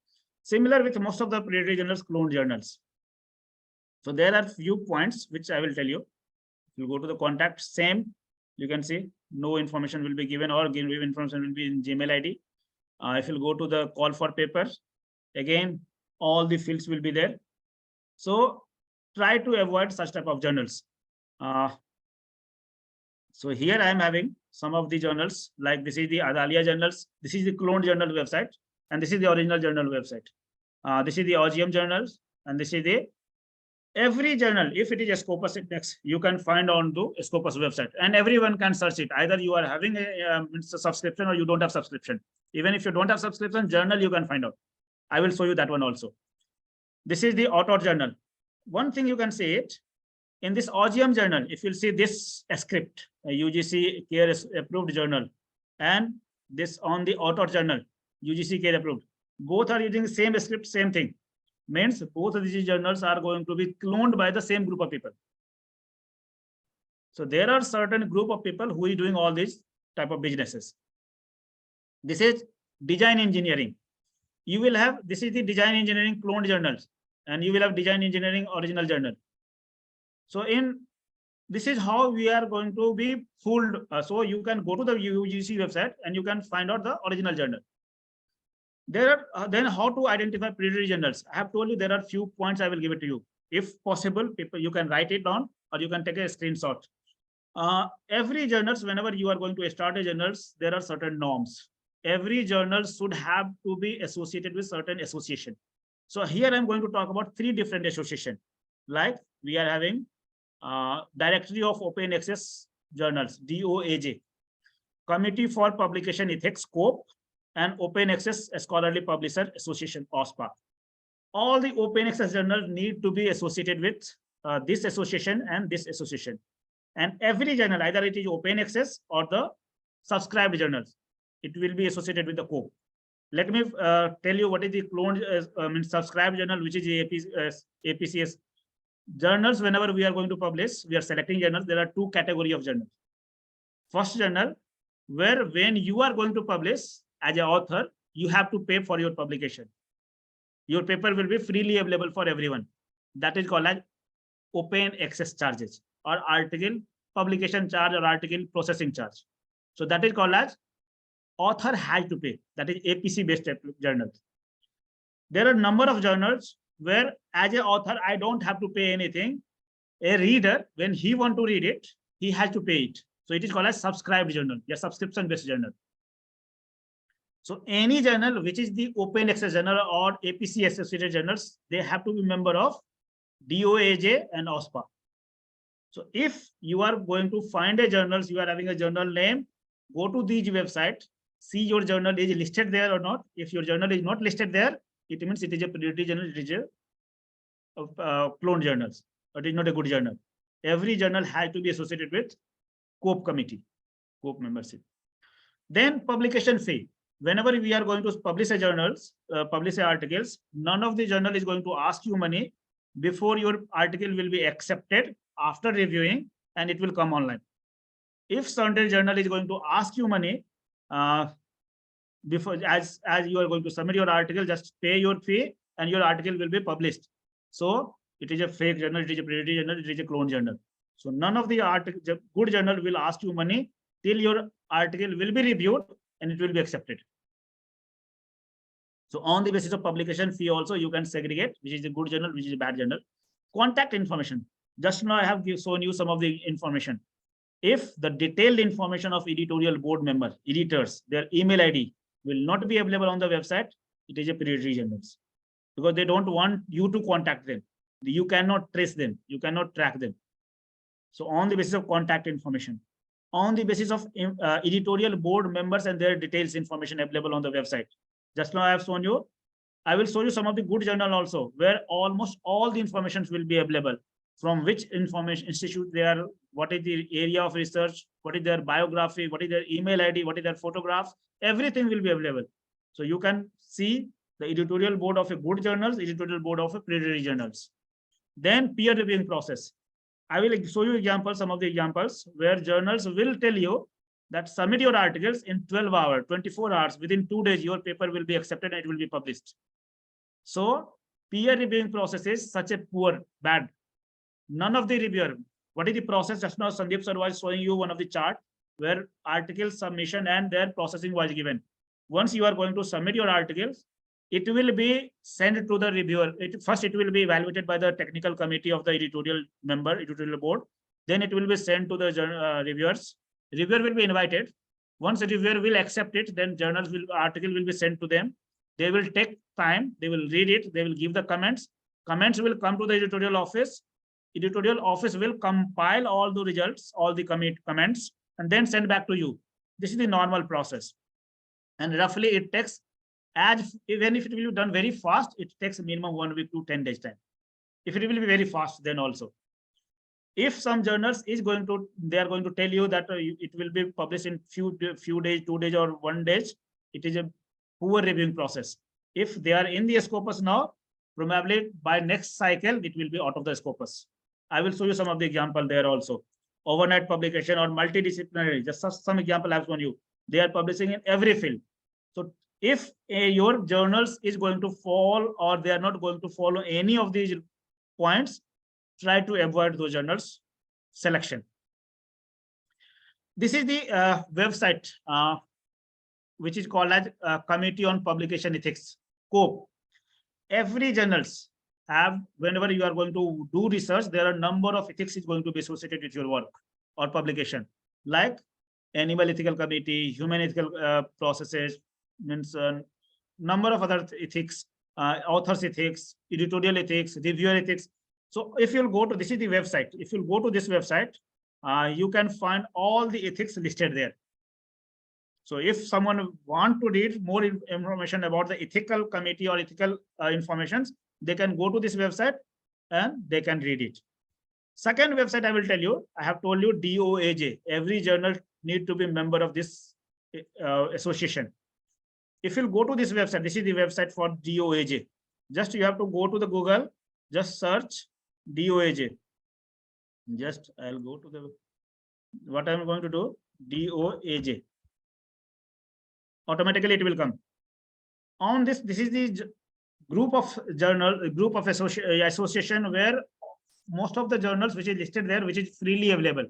Similar with most of the predatory journals, cloned journals. So there are few points which I will tell you. If you go to the contact, same, you can see no information will be given or given information will be in Gmail ID. If you go to the call for papers, again, all the fields will be there. So try to avoid such type of journals. So here I am having some of the journals, like this is the Adalia journals. This is the cloned journal website, and this is the original journal website. This is the OGM journals, and this is the every journal. If it is a Scopus Index, you can find on to Scopus website, and everyone can search it. Either you are having a subscription or you don't have subscription. Even if you don't have subscription, journal you can find out. I will show you that one also. This is the auto journal. One thing you can see it in this OGM journal. If you'll see this script, UGC care approved journal, and this on the auto journal, UGC care approved. Both are using the same script, same thing. Means both of these journals are going to be cloned by the same group of people. So there are certain group of people who is doing all these type of businesses. This is design engineering. You will have, this is the design engineering cloned journals, and you will have design engineering original journal. So this is how we are going to be fooled. So you can go to the UGC website and you can find out the original journal. There are then how to identify predatory journals. I have told you there are few points I will give it to you. If possible, people, you can write it down or you can take a screenshot. Every journals, whenever you are going to start a journals, there are certain norms. Every journal should have to be associated with certain association. So here I'm going to talk about 3 different associations. Like we are having Directory of Open Access Journals, DOAJ, Committee for Publication Ethics, COPE, and Open Access Scholarly Publisher Association, OSPA. All the open access journals need to be associated with this association and this association. And every journal, either it is open access or the subscribed journals, it will be associated with the COPE. Let me tell you what is the cloned subscribed journal, which is APCS. Journals, whenever we are going to publish, we are selecting journals. There are 2 categories of journals. First journal, where when you are going to publish as an author, you have to pay for your publication. Your paper will be freely available for everyone. That is called as open access charges or article publication charge or article processing charge. So that is called as author has to pay. That is APC based journals. There are a number of journals where as an author, I don't have to pay anything. A reader, when he want to read it, he has to pay it. So it is called as subscribed journal, a subscription based journal. So any journal which is the open access journal or APC associated journals, they have to be member of DOAJ and OSPA. So if you are going to find a journals, you are having a journal name, go to these website, see your journal is listed there or not. If your journal is not listed there, it means it is a predatory journal, it is a cloned journals, but it is not a good journal. Every journal has to be associated with COPE committee, COPE membership. Then publication fee. Whenever we are going to publish a journals, publish articles, none of the journal is going to ask you money before your article will be accepted after reviewing and it will come online. If certain journal is going to ask you money before, as you are going to submit your article, just pay your fee and your article will be published. So it is a fake journal, it is a predatory journal, it is a clone journal. So none of the good journal will ask you money till your article will be reviewed and it will be accepted. So on the basis of publication fee also, you can segregate which is a good journal, which is a bad journal. Contact information. Just now I have shown you some of the information. If the detailed information of editorial board member, editors, their email ID will not be available on the website, it is a predatory journals, because they don't want you to contact them. You cannot trace them. You cannot track them. So on the basis of contact information, on the basis of editorial board members and their details information available on the website. Just now I have shown you. I will show you some of the good journal also, where almost all the information will be available. From which information institute they are, what is the area of research, what is their biography, what is their email ID, what is their photograph, everything will be available. So you can see the editorial board of a good journals, editorial board of a predatory journals. Then peer reviewing process. I will show you examples, some of the examples where journals will tell you that submit your articles in 12 hours, 24 hours, within 2 days, your paper will be accepted and it will be published. So peer reviewing process is such a poor, bad. None of the reviewer. What is the process? Just now Sandeep sir was showing you one of the chart where article submission and their processing was given. Once you are going to submit your articles, it will be sent to the reviewer. First, it will be evaluated by the technical committee of the editorial member, editorial board. Then it will be sent to the reviewers. Reviewer will be invited. Once the reviewer will accept it, then article will be sent to them. They will take time. They will read it. They will give the comments. Comments will come to the editorial office. Editorial office will compile all the results, all the comments, and then send back to you. This is the normal process. And roughly it takes, even if it will be done very fast, it takes minimum 1 week to 10 days time. If it will be very fast, then also. If some journals is going to, they are going to tell you that it will be published in few days, 2 days or 1 day, it is a poor reviewing process. If they are in the Scopus now, probably by next cycle, it will be out of the Scopus. I will show you some of the example there also. Overnight publication or multidisciplinary, just some example I have shown you. They are publishing in every field. So if your journals is going to fall or they are not going to follow any of these points, try to avoid those journals selection. This is the website, which is called as Committee on Publication Ethics, COPE. Every journals have, whenever you are going to do research, there are a number of ethics is going to be associated with your work or publication, like animal ethical committee, human ethical processes, means number of other ethics, authors ethics, editorial ethics, reviewer ethics. So if you'll go to, this is the website. If you'll go to this website, you can find all the ethics listed there. So if someone want to read more information about the ethical committee or ethical informations, they can go to this website and they can read it. Second website I will tell you, I have told you DOAJ. Every journal need to be a member of this association. If you go to this website, this is the website for DOAJ. Just you have to go to the Google, just search DOAJ. Just I'll go to the, what I'm going to do, DOAJ. Automatically it will come. On this, this is the group of journal, group of association where most of the journals which is listed there, which is freely available.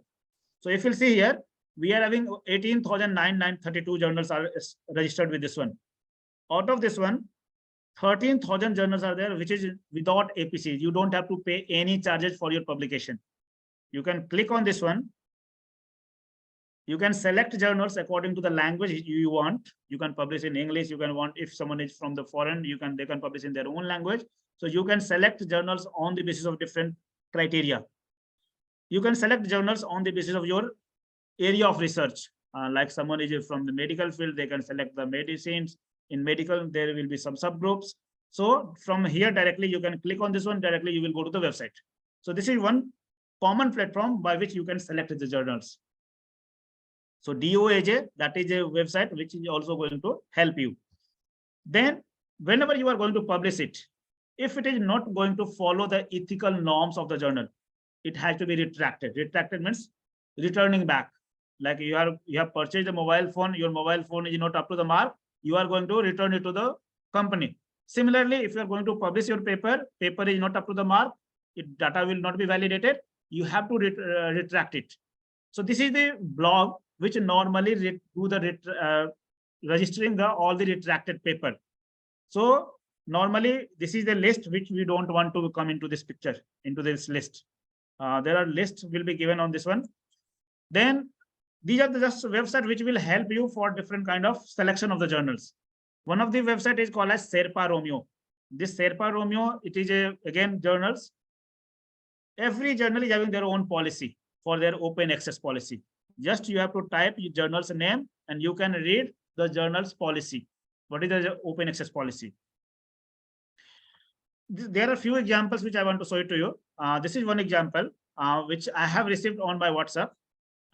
So if you'll see here, we are having 18,932 journals are registered with this one. Out of this one, 13,000 journals are there, which is without APC. You don't have to pay any charges for your publication. You can click on this one. You can select journals according to the language you want. You can publish in English. You can want, if someone is from the foreign, they can publish in their own language. So you can select journals on the basis of different criteria. You can select journals on the basis of your area of research. Like someone is from the medical field, they can select the medicines. In medical, there will be some subgroups. So from here directly, you can click on this one directly, you will go to the website. So this is one common platform by which you can select the journals. So DOAJ, that is a website which is also going to help you. Then whenever you are going to publish it, if it is not going to follow the ethical norms of the journal, it has to be retracted. Retracted means returning back. Like you have purchased a mobile phone, your mobile phone is not up to the mark, you are going to return it to the company. Similarly, if you are going to publish your paper is not up to the mark, data will not be validated, you have to retract it. So this is the blog which normally do the registering all the retracted paper. So normally this is the list which we don't want to come into this picture, into this list. There are lists will be given on this one. Then these are just websites which will help you for different kind of selection of the journals. One of the website is called as Sherpa Romeo. This Sherpa Romeo, it is again journals. Every journal is having their own policy for their open access policy. Just you have to type your journal's name and you can read the journal's policy. What is the open access policy? There are few examples which I want to show it to you. This is one example which I have received on my WhatsApp.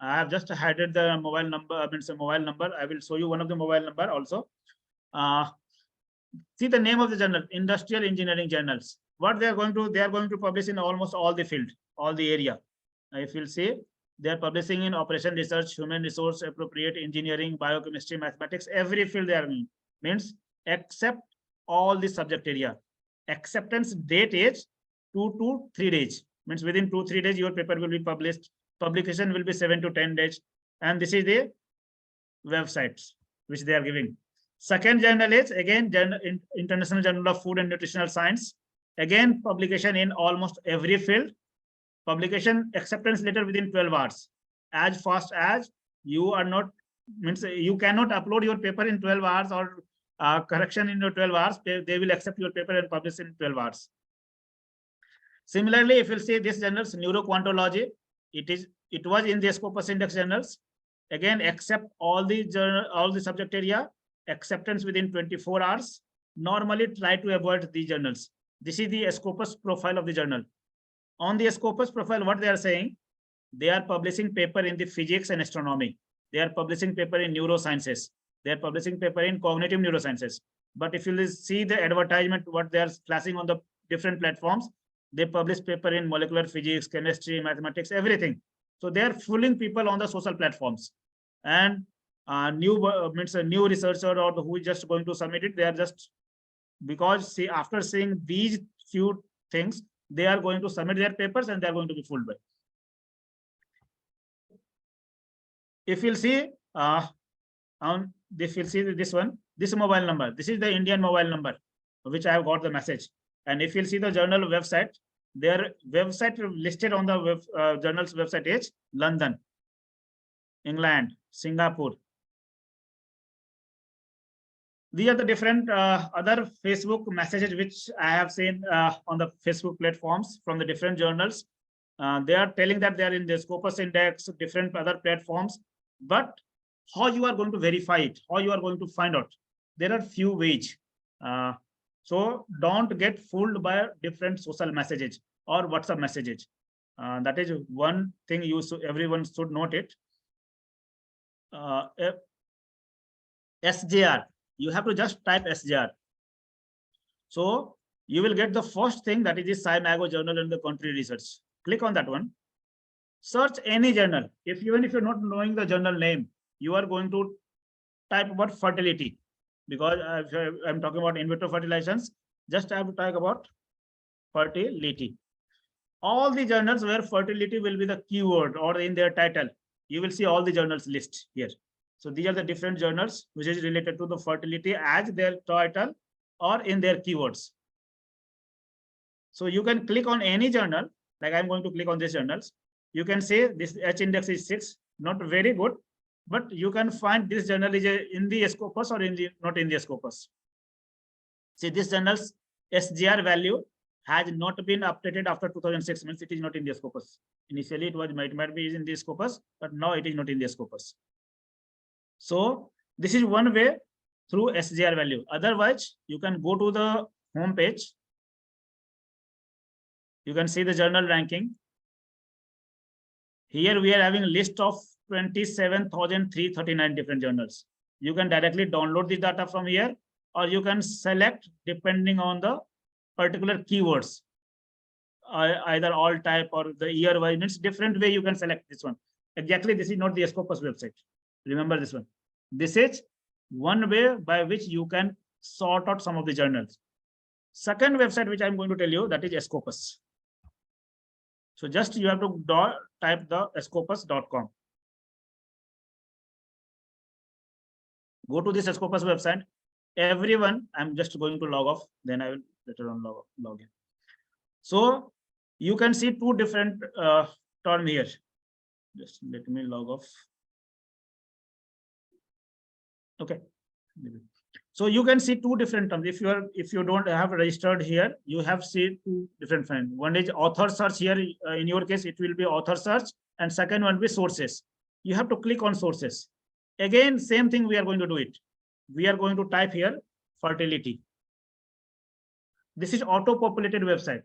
I have just added the mobile number, means a mobile number. I will show you one of the mobile number also. See the name of the journal, Industrial Engineering Journals. What they are going to publish in almost all the field, all the area. If you'll see, they are publishing in operation research, human resource, appropriate engineering, biochemistry, mathematics, every field they are in. Means except all the subject area. Acceptance date is 2 to 3 days. Means within 2-3 days your paper will be published. Publication will be 7 to 10 days. And this is the websites which they are giving. Second journal is again International Journal of Food and Nutritional Science. Again, publication in almost every field. Publication acceptance letter within 12 hours. As fast as you are not, means you cannot upload your paper in 12 hours or correction in 12 hours. They will accept your paper and publish in 12 hours. Similarly, if you see this journals, Neuroquantology, it was in the Scopus Index journals. Again, accept all the subject area, acceptance within 24 hours. Normally try to avoid these journals. This is the Scopus profile of the journal. On the Scopus profile, what they are saying, they are publishing paper in the physics and astronomy. They are publishing paper in neurosciences. They are publishing paper in cognitive neurosciences. But if you see the advertisement, what they are flashing on the different platforms, they publish paper in molecular physics, chemistry, mathematics, everything. So they are fooling people on the social platforms. And new researcher or who is just going to submit it, they are just, because after seeing these few things, they are going to submit their papers and they are going to be fooled by. If you'll see, if you'll see this one, this mobile number, this is the Indian mobile number, which I have got the message. And if you'll see the journal website, their website listed on the journal's website is London, England, Singapore. These are the different other Facebook messages which I have seen on the Facebook platforms from the different journals. They are telling that they are in the Scopus Index, different other platforms. But how you are going to verify it, how you are going to find out? There are few ways. So don't get fooled by different social messages or WhatsApp messages. That is one thing everyone should note it. SJR. You have to just type SJR. So you will get the first thing, that is the SciMago journal and the country research. Click on that one. Search any journal. Even if you're not knowing the journal name, you are going to type about fertility, because I'm talking about in vitro fertilizations. Just I have to talk about fertility. All the journals where fertility will be the keyword or in their title, you will see all the journals list here. So these are the different journals which is related to the fertility as their title or in their keywords. So you can click on any journal, like I'm going to click on these journals. You can say this H index is 6, not very good, but you can find this journal is in the Scopus or not in the Scopus. See, this journal's SGR value has not been updated after 2006, means it is not in the Scopus. Initially, it might be in the Scopus, but now it is not in the Scopus. So this is one way through SGR value. Otherwise, you can go to the home page. You can see the journal ranking. Here we are having a list of 27,339 different journals. You can directly download the data from here, or you can select depending on the particular keywords, either all type or the year wise. It's different way you can select this one. Exactly, this is not the Scopus website. Remember this one. This is one way by which you can sort out some of the journals. Second website which I'm going to tell you, that is Scopus. So just you have to type the scopus.com. Go to this Scopus website. everyone, I'm just going to log off, then I will later on log in. So you can see two different term here. Just let me log off. Okay. So you can see two different terms. If you don't have registered here, you have seen two different fields. One is author search here. In your case, it will be author search, and second one will be sources. You have to click on sources. Again, same thing. We are going to do it. We are going to type here fertility. This is auto-populated website.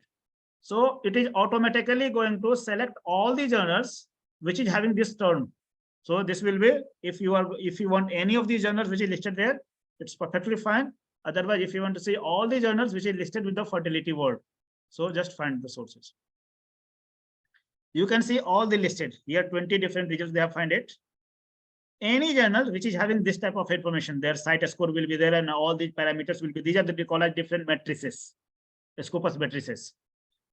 So it is automatically going to select all the journals which is having this term. So this will be, if you want any of these journals which is listed there, it's perfectly fine. Otherwise, if you want to see all the journals which is listed with the fertility word, so just find the sources. You can see all the listed here, 20 different regions they have find it. Any journal which is having this type of information, their site score will be there, and all these parameters will be. These are the we call as different matrices, Scopus matrices.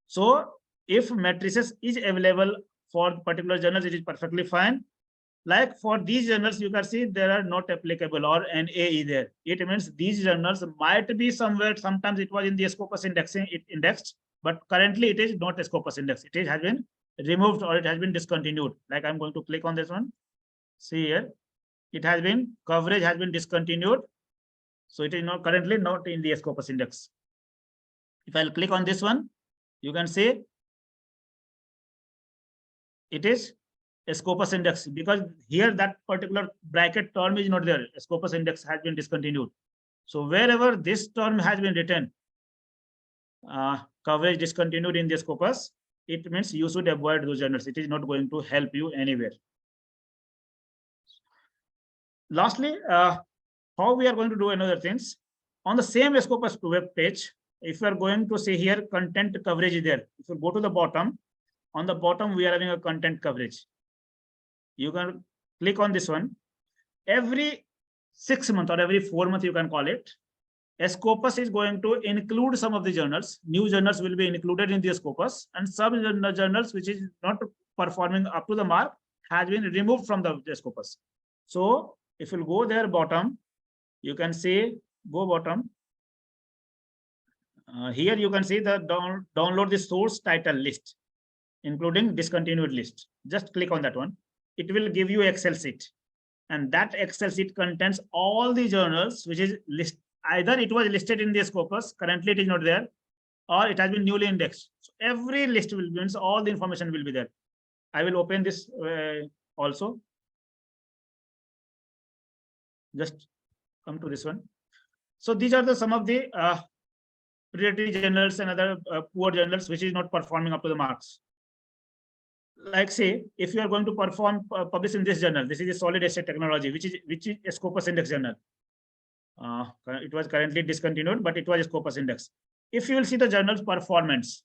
So if matrices is available for particular journals, it is perfectly fine. Like for these journals, you can see there are not applicable or an A is there. It means these journals might be somewhere. Sometimes it was in the Scopus indexing, it indexed, but currently it is not a Scopus index. It has been removed or it has been discontinued. Like I'm going to click on this one. See here, it has been coverage has been discontinued. So it is not currently not in the Scopus index. If I'll click on this one, you can see it is a Scopus index, because here that particular bracket term is not there. A Scopus index has been discontinued. So wherever this term has been written, coverage discontinued in the Scopus, it means you should avoid those journals. It is not going to help you anywhere. Lastly, how we are going to do another things on the same Scopus web page. If you are going to see here, content coverage is there. If you go to the bottom, on the bottom we are having a content coverage. You can click on this one. Every 6 months or every 4 months, you can call it, a Scopus is going to include some of the journals. New journals will be included in the Scopus, and some journals which is not performing up to the mark has been removed from the Scopus. So if you go there bottom, you can see go bottom. Here you can see the download the source title list, including discontinued list. Just click on that one. It will give you Excel sheet, and that Excel sheet contains all the journals which is list. Either it was listed in the Scopus, currently it is not there, or it has been newly indexed. So every list will means all the information will be there. I will open this also. Just come to this one. So these are the some of the predatory journals and other poor journals which is not performing up to the marks. Like say, if you are going to publish in this journal, this is a solid assay technology, which is a Scopus index journal. It was currently discontinued, but it was a Scopus index. If you will see the journal's performance,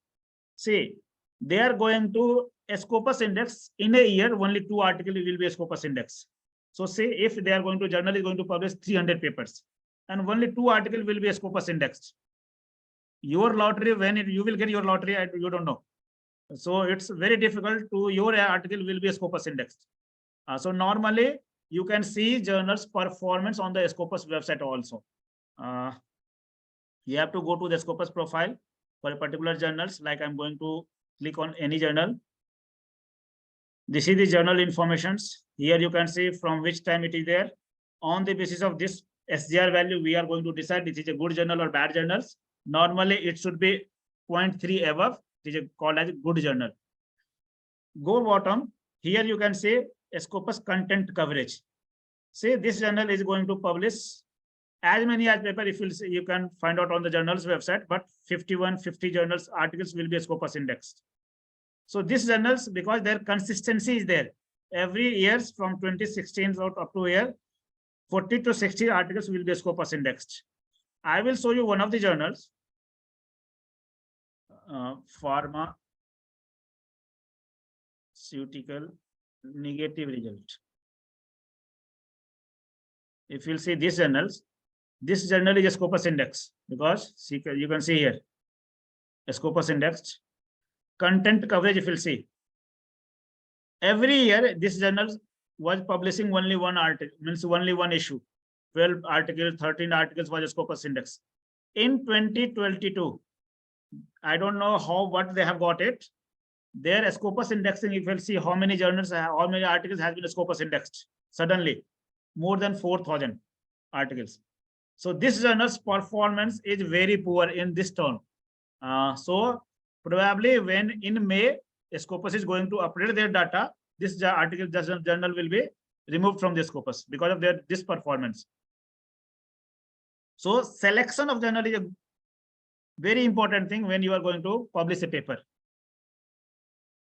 see, they are going to a Scopus index in a year, only 2 articles will be a Scopus index. So say if they are going to, journal is going to publish 300 papers, and only 2 articles will be a Scopus indexed. Your lottery, when you will get your lottery, you don't know. So it's very difficult to, your article will be a Scopus indexed. So normally you can see journals performance on the Scopus website also. You have to go to the Scopus profile for a particular journals. Like I'm going to click on any journal. This is the journal informations. Here you can see from which time it is there. On the basis of this SGR value, we are going to decide this is a good journal or bad journals. Normally it should be 0.3 above. It is called as a good journal. Go bottom. Here you can see Scopus content coverage. Say this journal is going to publish as many as paper. If you can find out on the journal's website, but 50 journals articles will be a Scopus indexed. So these journals, because their consistency is there, every year from 2016 up to here, 40 to 60 articles will be a Scopus indexed. I will show you one of the journals. Pharmaceutical negative result. If you'll see these journals, this journal is a Scopus index, because you can see here a Scopus indexed. Content coverage, if you'll see, every year this journal was publishing only one article, means only one issue. 12 articles, 13 articles was a Scopus index. In 2022, I don't know what they have got it. Their Scopus indexing, if you'll see how many journals, how many articles has been Scopus indexed, suddenly more than 4,000 articles. So this journal's performance is very poor in this term. So probably when in May, Scopus is going to update their data, this article, this journal will be removed from the Scopus because of this performance. So selection of journal is a very important thing when you are going to publish a paper.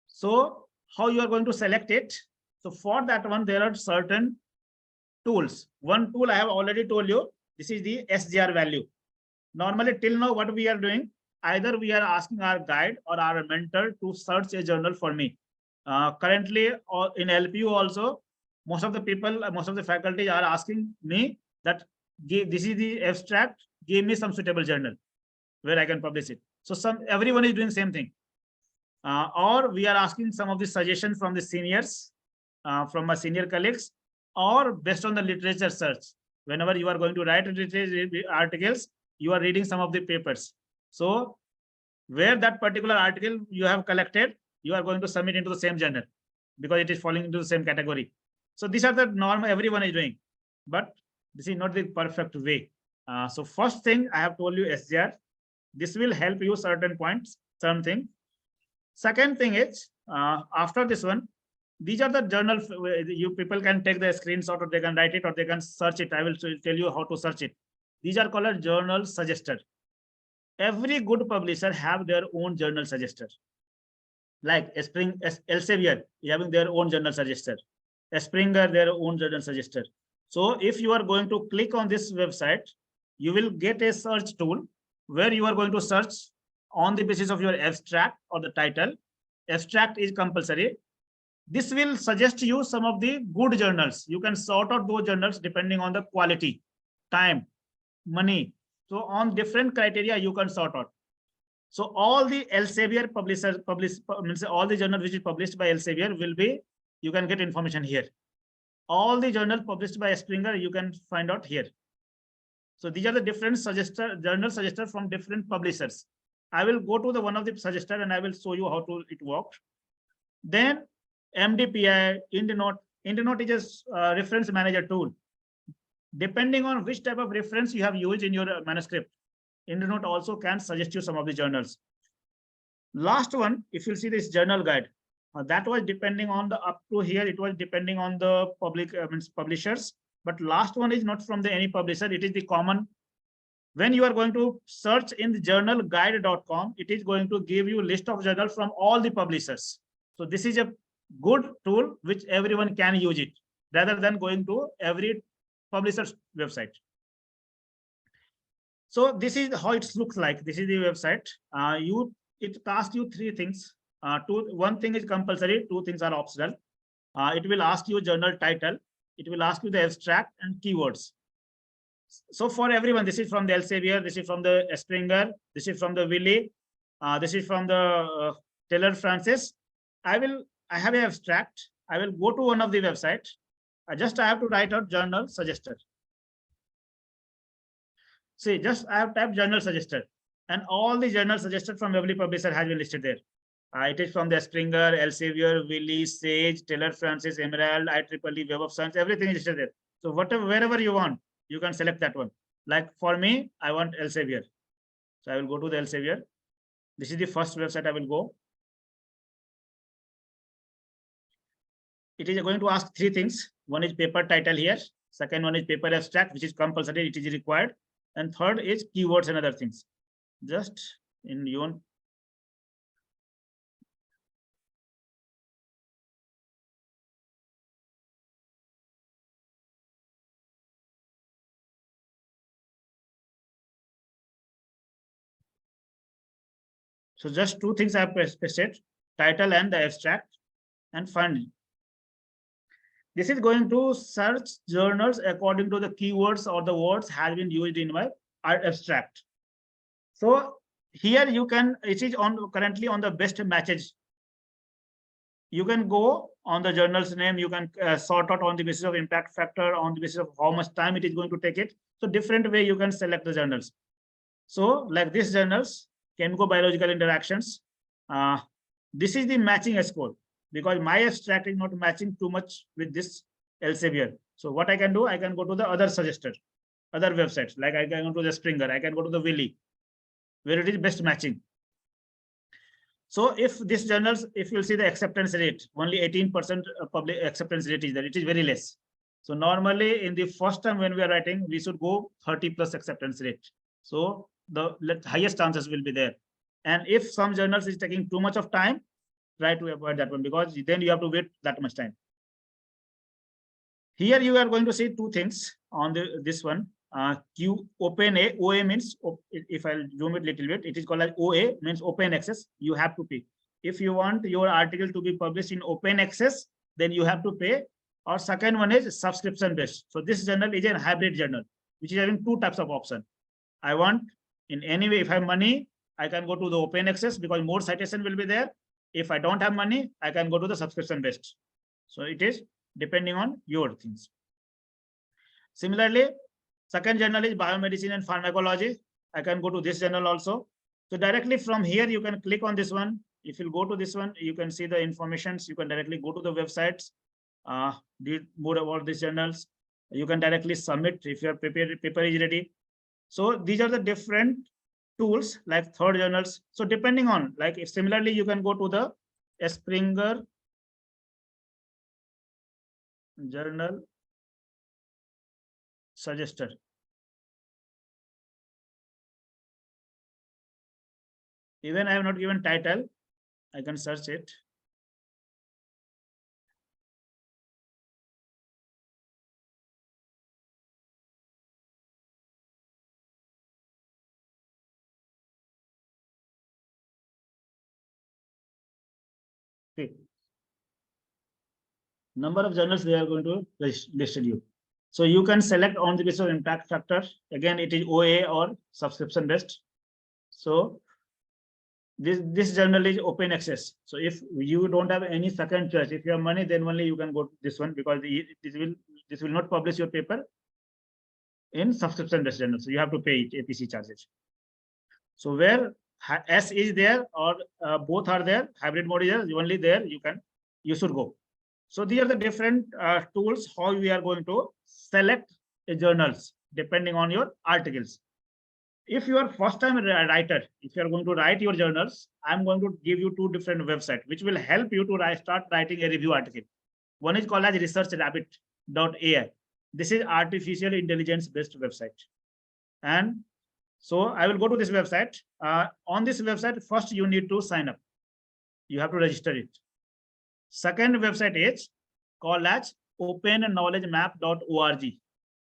So how you are going to select it? So for that one, there are certain tools. One tool I have already told you, this is the SGR value. Normally till now, what we are doing, either we are asking our guide or our mentor to search a journal for me. Currently in LPU also, most of the people, most of the faculty are asking me that this is the abstract, give me some suitable journal where I can publish it. So everyone is doing same thing. Or we are asking some of the suggestions from the seniors, from my senior colleagues, or based on the literature search. Whenever you are going to write articles, you are reading some of the papers. So where that particular article you have collected, you are going to submit into the same journal because it is falling into the same category. So these are the norm everyone is doing, but this is not the perfect way. So first thing I have told you SGR. This will help you certain points, something. Second thing is, after this one, these are the journals you people can take the screenshot or they can write it or they can search it. I will tell you how to search it. These are called journal suggested. Every good publisher have their own journal suggested. Like Elsevier having their own journal suggested. Springer their own journal suggested. So if you are going to click on this website, you will get a search tool where you are going to search on the basis of your abstract or the title. Abstract is compulsory. This will suggest you some of the good journals. You can sort out those journals depending on the quality, time, money. So on different criteria, you can sort out. So all the Elsevier publishers means all the journals which is published by Elsevier will be, you can get information here. All the journals published by Springer, you can find out here. So these are the different journal suggesters from different publishers. I will go to the one of the suggester and I will show you how it works. Then MDPI, IndNote. IndNote is a reference manager tool. Depending on which type of reference you have used in your manuscript, IndNote also can suggest you some of the journals. Last one, if you see this journal guide, that was depending on the up to here, it was depending on the publishers. But last one is not from any publisher, it is the common. When you are going to search in the journalguide.com, it is going to give you a list of journals from all the publishers. So this is a good tool which everyone can use it rather than going to every publisher's website. So this is how it looks like. This is the website. It asks you three things. One thing is compulsory, two things are optional. It will ask you journal title. It will ask you the abstract and keywords. So for everyone, this is from the Elsevier, this is from the Springer, this is from the Wiley, this is from the Taylor Francis. I have an abstract. I will go to one of the website. I have to write out journal suggested. See, I have typed journal suggested, and all the journal suggested from every publisher has been listed there. It is from the Springer, Elsevier, Wiley, Sage, Taylor Francis, Emerald, IEEE, Web of Science, everything is listed there. So wherever you want, you can select that one. Like for me, I want Elsevier. So I will go to the Elsevier. This is the first website I will go. It is going to ask three things. One is paper title here. Second one is paper abstract, which is compulsory, it is required. And third is keywords and other things. Just in your so just two things I have pasted, title and the abstract, and finally. This is going to search journals according to the keywords or the words have been used in my abstract. So here you can, it is currently on the best matches. you can go on the journal's name, you can sort out on the basis of impact factor, on the basis of how much time it is going to take it. So different way you can select the journals. So like this journals, chemical biological interactions. This is the matching score because my abstract is not matching too much with this Elsevier. So what I can do, I can go to the other suggested, other websites, like I can go to the Springer, I can go to the Willy, where it is best matching. So if this journals, if you'll see the acceptance rate, only 18% public acceptance rate is there, it is very less. So normally in the first time when we are writing, we should go 30 plus acceptance rate. So the highest chances will be there. And if some journals is taking too much of time, try to avoid that one because then you have to wait that much time. Here you are going to see two things on this one. Q open A, OA means, if I'll zoom it a little bit, it is called as OA, means open access. You have to pay. If you want your article to be published in open access, then you have to pay. Or second one is subscription based. So this journal is a hybrid journal, which is having two types of option. I want in any way, if I have money, I can go to the open access because more citation will be there. If I don't have money, I can go to the subscription based. So it is depending on your things. Similarly, second journal is biomedicine and pharmacology. I can go to this journal also. So directly from here, you can click on this one. If you go to this one, you can see the informations. You can directly go to the websites, read more about these journals. You can directly submit if your paper is ready. So these are the different tools like third journals. So depending on, like if similarly, you can go to the Springer journal suggested. Even I have not given title, I can search it. Okay. Number of journals they are going to list you. So you can select on the basis of impact factor. Again, it is OA or subscription based. So this journal is open access. So if you don't have any second choice, if you have money, then only you can go to this one because this will not publish your paper in subscription based journal. So you have to pay it, APC charges. So where S is there or both are there, hybrid mode is only there, you should go. So these are the different tools how we are going to select journals depending on your articles. If you are first time writer, if you are going to write your journals, I'm going to give you two different websites which will help you to start writing a review article. One is called as researchrabbit.ai. This is artificial intelligence based website. And so I will go to this website. On this website, first you need to sign up. You have to register it. Second website is called as openknowledgemap.org.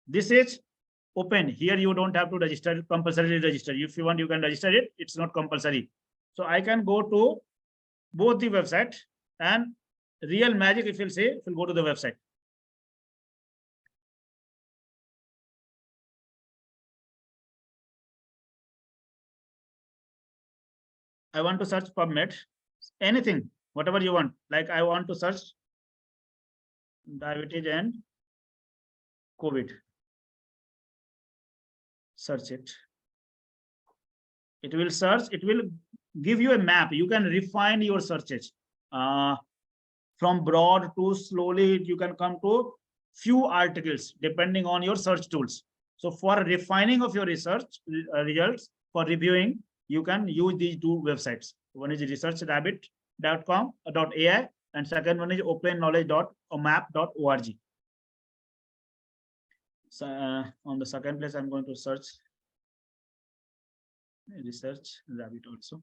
This is open. Here you don't have to register, compulsorily register. If you want, you can register it. It's not compulsory. So I can go to both the website and real magic, if you'll say, if you'll go to the website. I want to search PubMed, anything, whatever you want. Like I want to search diabetes and COVID. Search it. It will search, it will give you a map. You can refine your searches. From broad to slowly, you can come to few articles depending on your search tools. So for refining of your research results, for reviewing, you can use these two websites. One is researchrabbit.com.ai and second one is openknowledge.map.org. So on the second place, I'm going to search research rabbit also.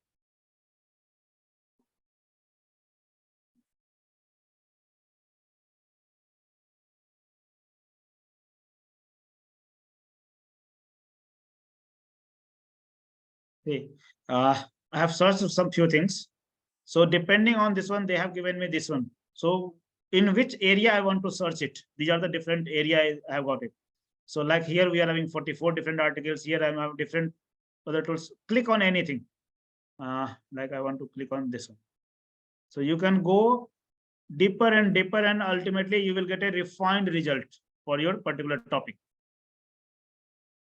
Okay, I have searched some few things. So depending on this one, they have given me this one. So in which area I want to search it? These are the different area I have got it. So like here we are having 44 different articles. Here I have different other tools. Click on anything. Like I want to click on this one. So you can go deeper and deeper, and ultimately you will get a refined result for your particular topic.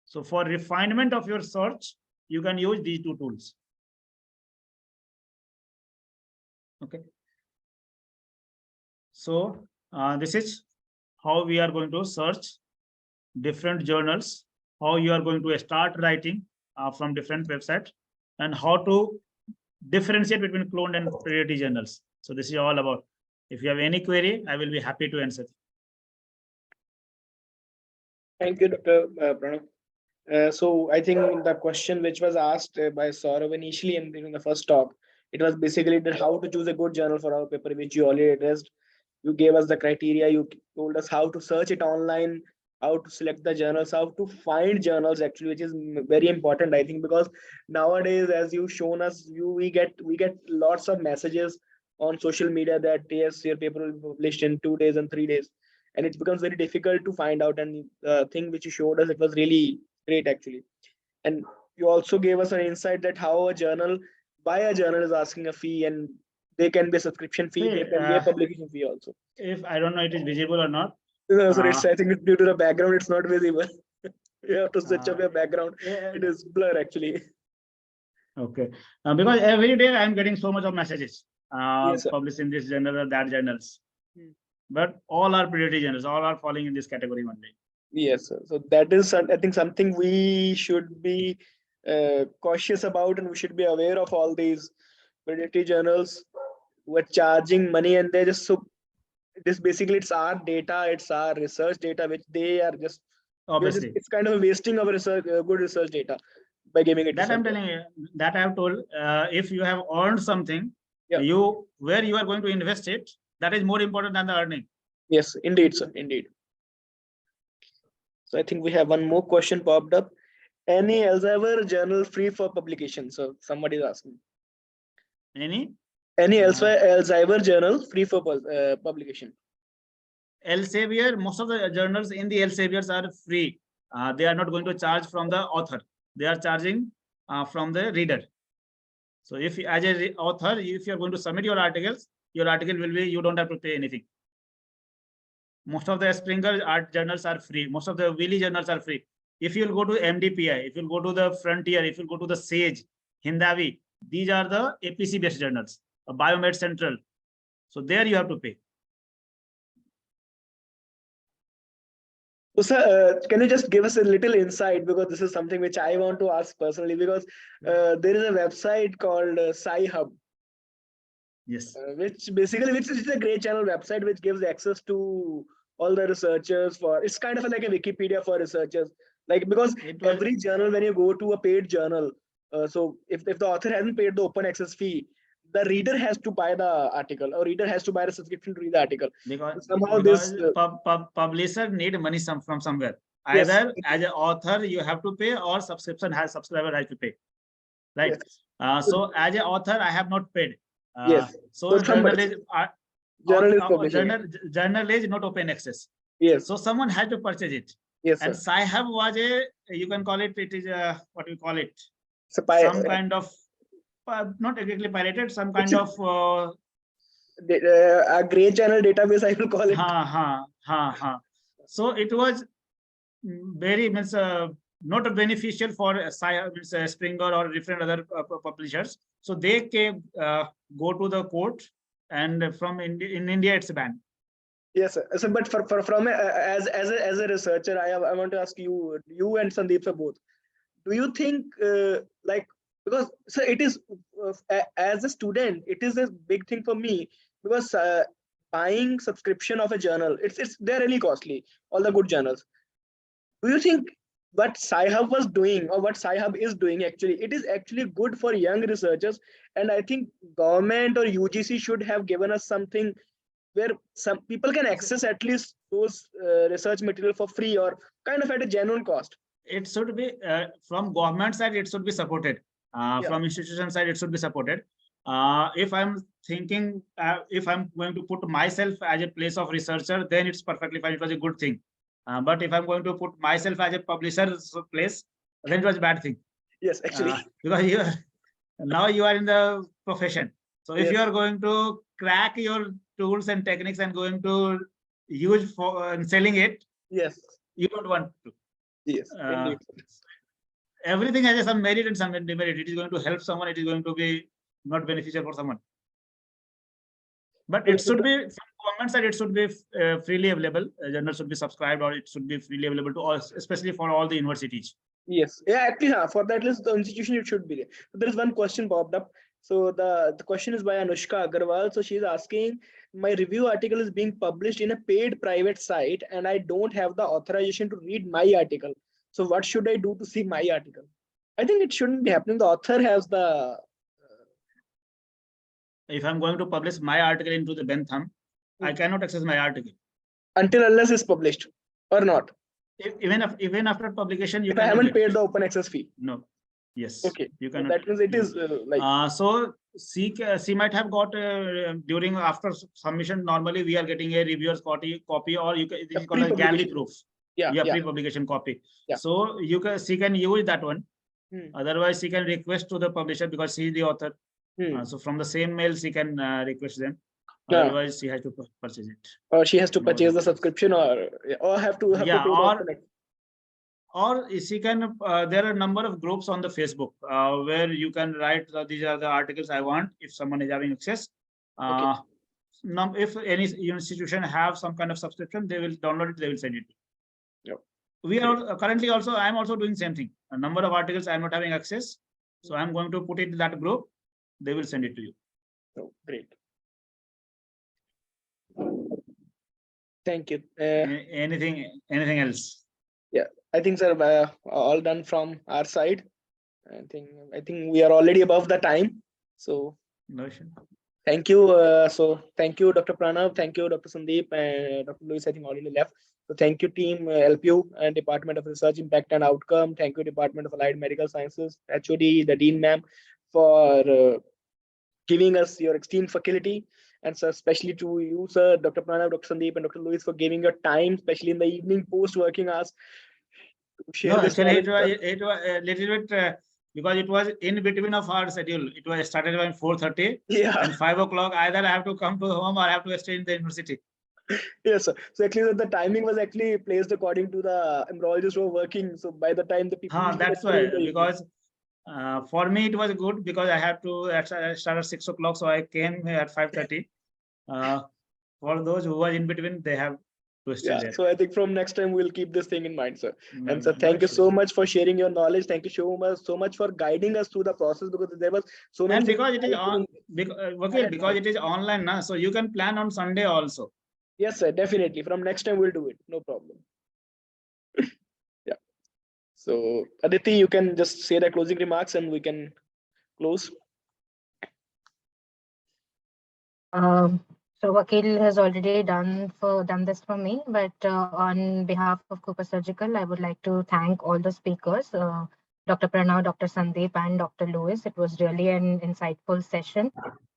So for refinement of your search, you can use these two tools. Okay. So this is how we are going to search different journals, how you are going to start writing from different websites, and how to differentiate between cloned and proprietary journals. So this is all about. If you have any query, I will be happy to answer. Thank you, Dr. Pranav. So I think the question which was asked by Saurav initially in the first talk, it was basically that how to choose a good journal for our paper, which you already addressed. You gave us the criteria, you told us how to search it online, how to select the journals, how to find journals actually, which is very important, I think, because nowadays, as you've shown us, we get lots of messages on social media that yes, your paper will be published in 2 days and 3 days, and it becomes very difficult to find out. And the thing which you showed us, it was really great actually. And you also gave us an insight that how a journal, buy a journal is asking a fee, and they can be a subscription fee, they can be a publication fee also. If I don't know it is visible or not. No, so it's, I think it's due to the background, it's not visible. You have to switch up your background. Yeah. It is blur actually. Okay, because every day I'm getting so much of messages Yes, sir. published in this journal or that journals, Hmm. but all are priority journals, all are falling in this category only. Yes, sir. So that is, I think, something we should be cautious about, and we should be aware of all these predatory journals who are charging money, and they're just so. This basically, it's our data, it's our research data, which they are just. Obviously, It's kind of a wasting of research, good research data, by giving it. that I'm telling you, that I have told. If you have earned something, Yeah. where you are going to invest it, that is more important than the earning. Yes, indeed, sir. Indeed. So I think we have one more question popped up. Any Elsevier journal free for publication? So somebody is asking. Any Any Elsevier journal free for publication? Elsevier, most of the journals in the Elseviers are free. They are not going to charge from the author. They are charging from the reader. So if as a author, if you are going to submit your articles, your article will be, you don't have to pay anything. Most of the Springer art journals are free. Most of the Wiley journals are free. If you'll go to MDPI, if you'll go to the Frontier, if you'll go to the Sage, Hindavi, these are the APC based journals, Biomed Central. So there you have to pay. So, sir, can you just give us a little insight, because this is something which I want to ask personally, because there is a website called Sci-Hub. Yes. Which is a great channel website which gives access to all the researchers for. It's kind of like a Wikipedia for researchers, like, because every journal, when you go to a paid journal, so if the author hasn't paid the open access fee, the reader has to buy the article, or reader has to buy the subscription to read the article. Because somehow this publisher need money from somewhere. Yes. Either as an author you have to pay, or subscriber has to pay. Right. Yes. So as an author, I have not paid. Yes. So journal is not open access. Yes. So someone had to purchase it. Yes. And Sci-Hub was you can call it, it is what we call it, some kind of not exactly pirated, some kind of a great channel database, I will call it. So it was very not beneficial for Springer or different other publishers. So they can go to the court, and in India it's banned. Yes, sir. So, but from as a researcher, I want to ask you and Sandeep sir both. Do you think because so it is as a student, it is a big thing for me, because buying subscription of a journal, they're really costly, all the good journals. Do you think what Sci-Hub was doing, or what Sci-Hub is doing, actually, it is actually good for young researchers? And I think government or UGC should have given us something where some people can access at least those research material for free, or kind of at a genuine cost. It should be from government side, it should be supported. From institution side, it should be supported. If I'm thinking, if I'm going to put myself as a place of researcher, then it's perfectly fine. It was a good thing. But if I'm going to put myself as a publisher's place, then it was a bad thing. Yes, actually. Because now you are in the profession. So if Yes. you are going to crack your tools and techniques and going to use for selling it, Yes. you don't want to. Yes. Indeed. Everything has some merit and some demerit. It is going to help someone. It is going to be not beneficial for someone. But it should be, from government side, it should be freely available. Journal should be subscribed, or it should be freely available to all, especially for all the universities. Yes. Yeah, actually, for that list, the institution, it should be there. So there is one question popped up. So the question is by Anushka Agarwal. So she's asking, my review article is being published in a paid private site and I don't have the authorization to read my article. So what should I do to see my article? I think it shouldn't be happening. The author has the... If I'm going to publish my article into the Bentham, I cannot access my article. Until unless it's published or not. Even after publication, you If I cannot haven't get paid it. the open access fee. No. Yes. Okay. You So cannot. that means it is like... So she might have got during after submission. Normally, we are getting a reviewer's copy, or you can, this is called a gallery pre-publication. proof. Yeah. Pre-publication copy. Yeah. So she can use that one. Hmm. Otherwise, she can request to the publisher because she is the author. So from the same mail, she can request them. Yeah. Otherwise, she has to purchase it. Or she has to No, purchase the no. subscription, or have to pay the open access. Or she can, there are a number of groups on the Facebook where you can write these are the articles I want if someone is having access. If any institution have some kind of subscription, they will download it, they will send it. Yep. We are currently also, I'm also doing same thing. A number of articles I'm not having access. So I'm going to put it in that group. They will send it to you. Oh, great. Thank you. Anything else? I think, sir, all done from our side. I think we are already above the time. So No issue. thank you. So thank you, Dr. Pranav. Thank you, Dr. Sandeep, and Dr. Louis, I think already left. So thank you, team LPU and Department of Research Impact and Outcome. Thank you, Department of Allied Medical Sciences, HOD, the Dean ma'am, for giving us your esteemed faculty. And so especially to you, sir, Dr. Pranav, Dr. Sandeep, and Dr. Louis, for giving your time, especially in the evening post-working hours. No, actually, it was a little bit because it was in between of our schedule. It was started by 4:30. Yeah. And 5 o'clock, either I have to come to home or I have to stay in the university. Yes, sir. So actually, the timing was actually placed according to the embryologists who were working. So by the time the people... That's why, because for me, it was good because I had to start at 6 o'clock. So I came at 5:30. For those who were in between, they have to stay there. So I think from next time, we'll keep this thing in mind, sir. No, And sir, thank you so much for sharing your knowledge. Thank you so much for guiding us through the process, because there was so many... And because it is I on, because it is online now, so you can plan on Sunday also. Yes, sir, definitely. From next time, we'll do it. No problem. Yeah. So Aditi, you can just say the closing remarks and we can close. So Vakil has already done this for me, but on behalf of CooperSurgical, I would like to thank all the speakers, Dr. Pranav, Dr. Sandeep, and Dr. Louis. It was really an insightful session,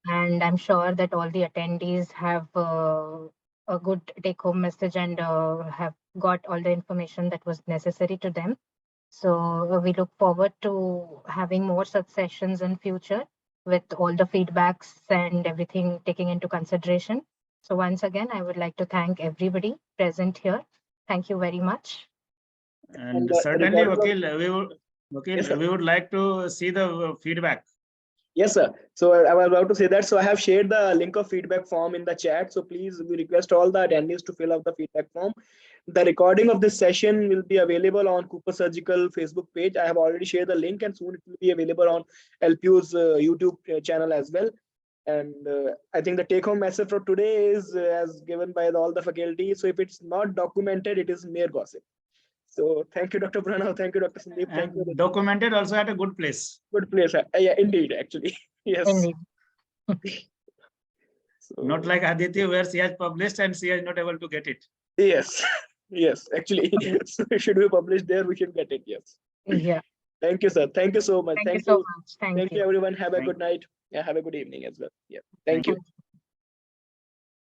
and I'm sure that all the attendees have a good take-home message and have got all the information that was necessary to them. So we look forward to having more such sessions in future, with all the feedbacks and everything taking into consideration. So once again, I would like to thank everybody present here. Thank you very much. And certainly, Vakil, we would like to see the feedback. Yes, sir. So I was about to say that. So I have shared the link of feedback form in the chat. So please, we request all the attendees to fill out the feedback form. The recording of this session will be available on CooperSurgical Facebook page. I have already shared the link, and soon it will be available on LPU's YouTube channel as well. And I think the take-home message for today is as given by all the faculty. So if it's not documented, it is mere gossip. So thank you, Dr. Pranav. Thank you, Dr. Sandeep. Thank you. Documented also at a good place. Good place. Yeah, indeed, actually. Yes. Indeed. So, Not like Aditi, where she has published and she is not able to get it. yes. Yes, actually. So should we publish there? We should get it. Yes. Yeah. Thank you, sir. Thank you so much. Thank you so much. Thank you. everyone. Have a Thank good night. Yeah, have a good evening as well. Yeah. Thank you.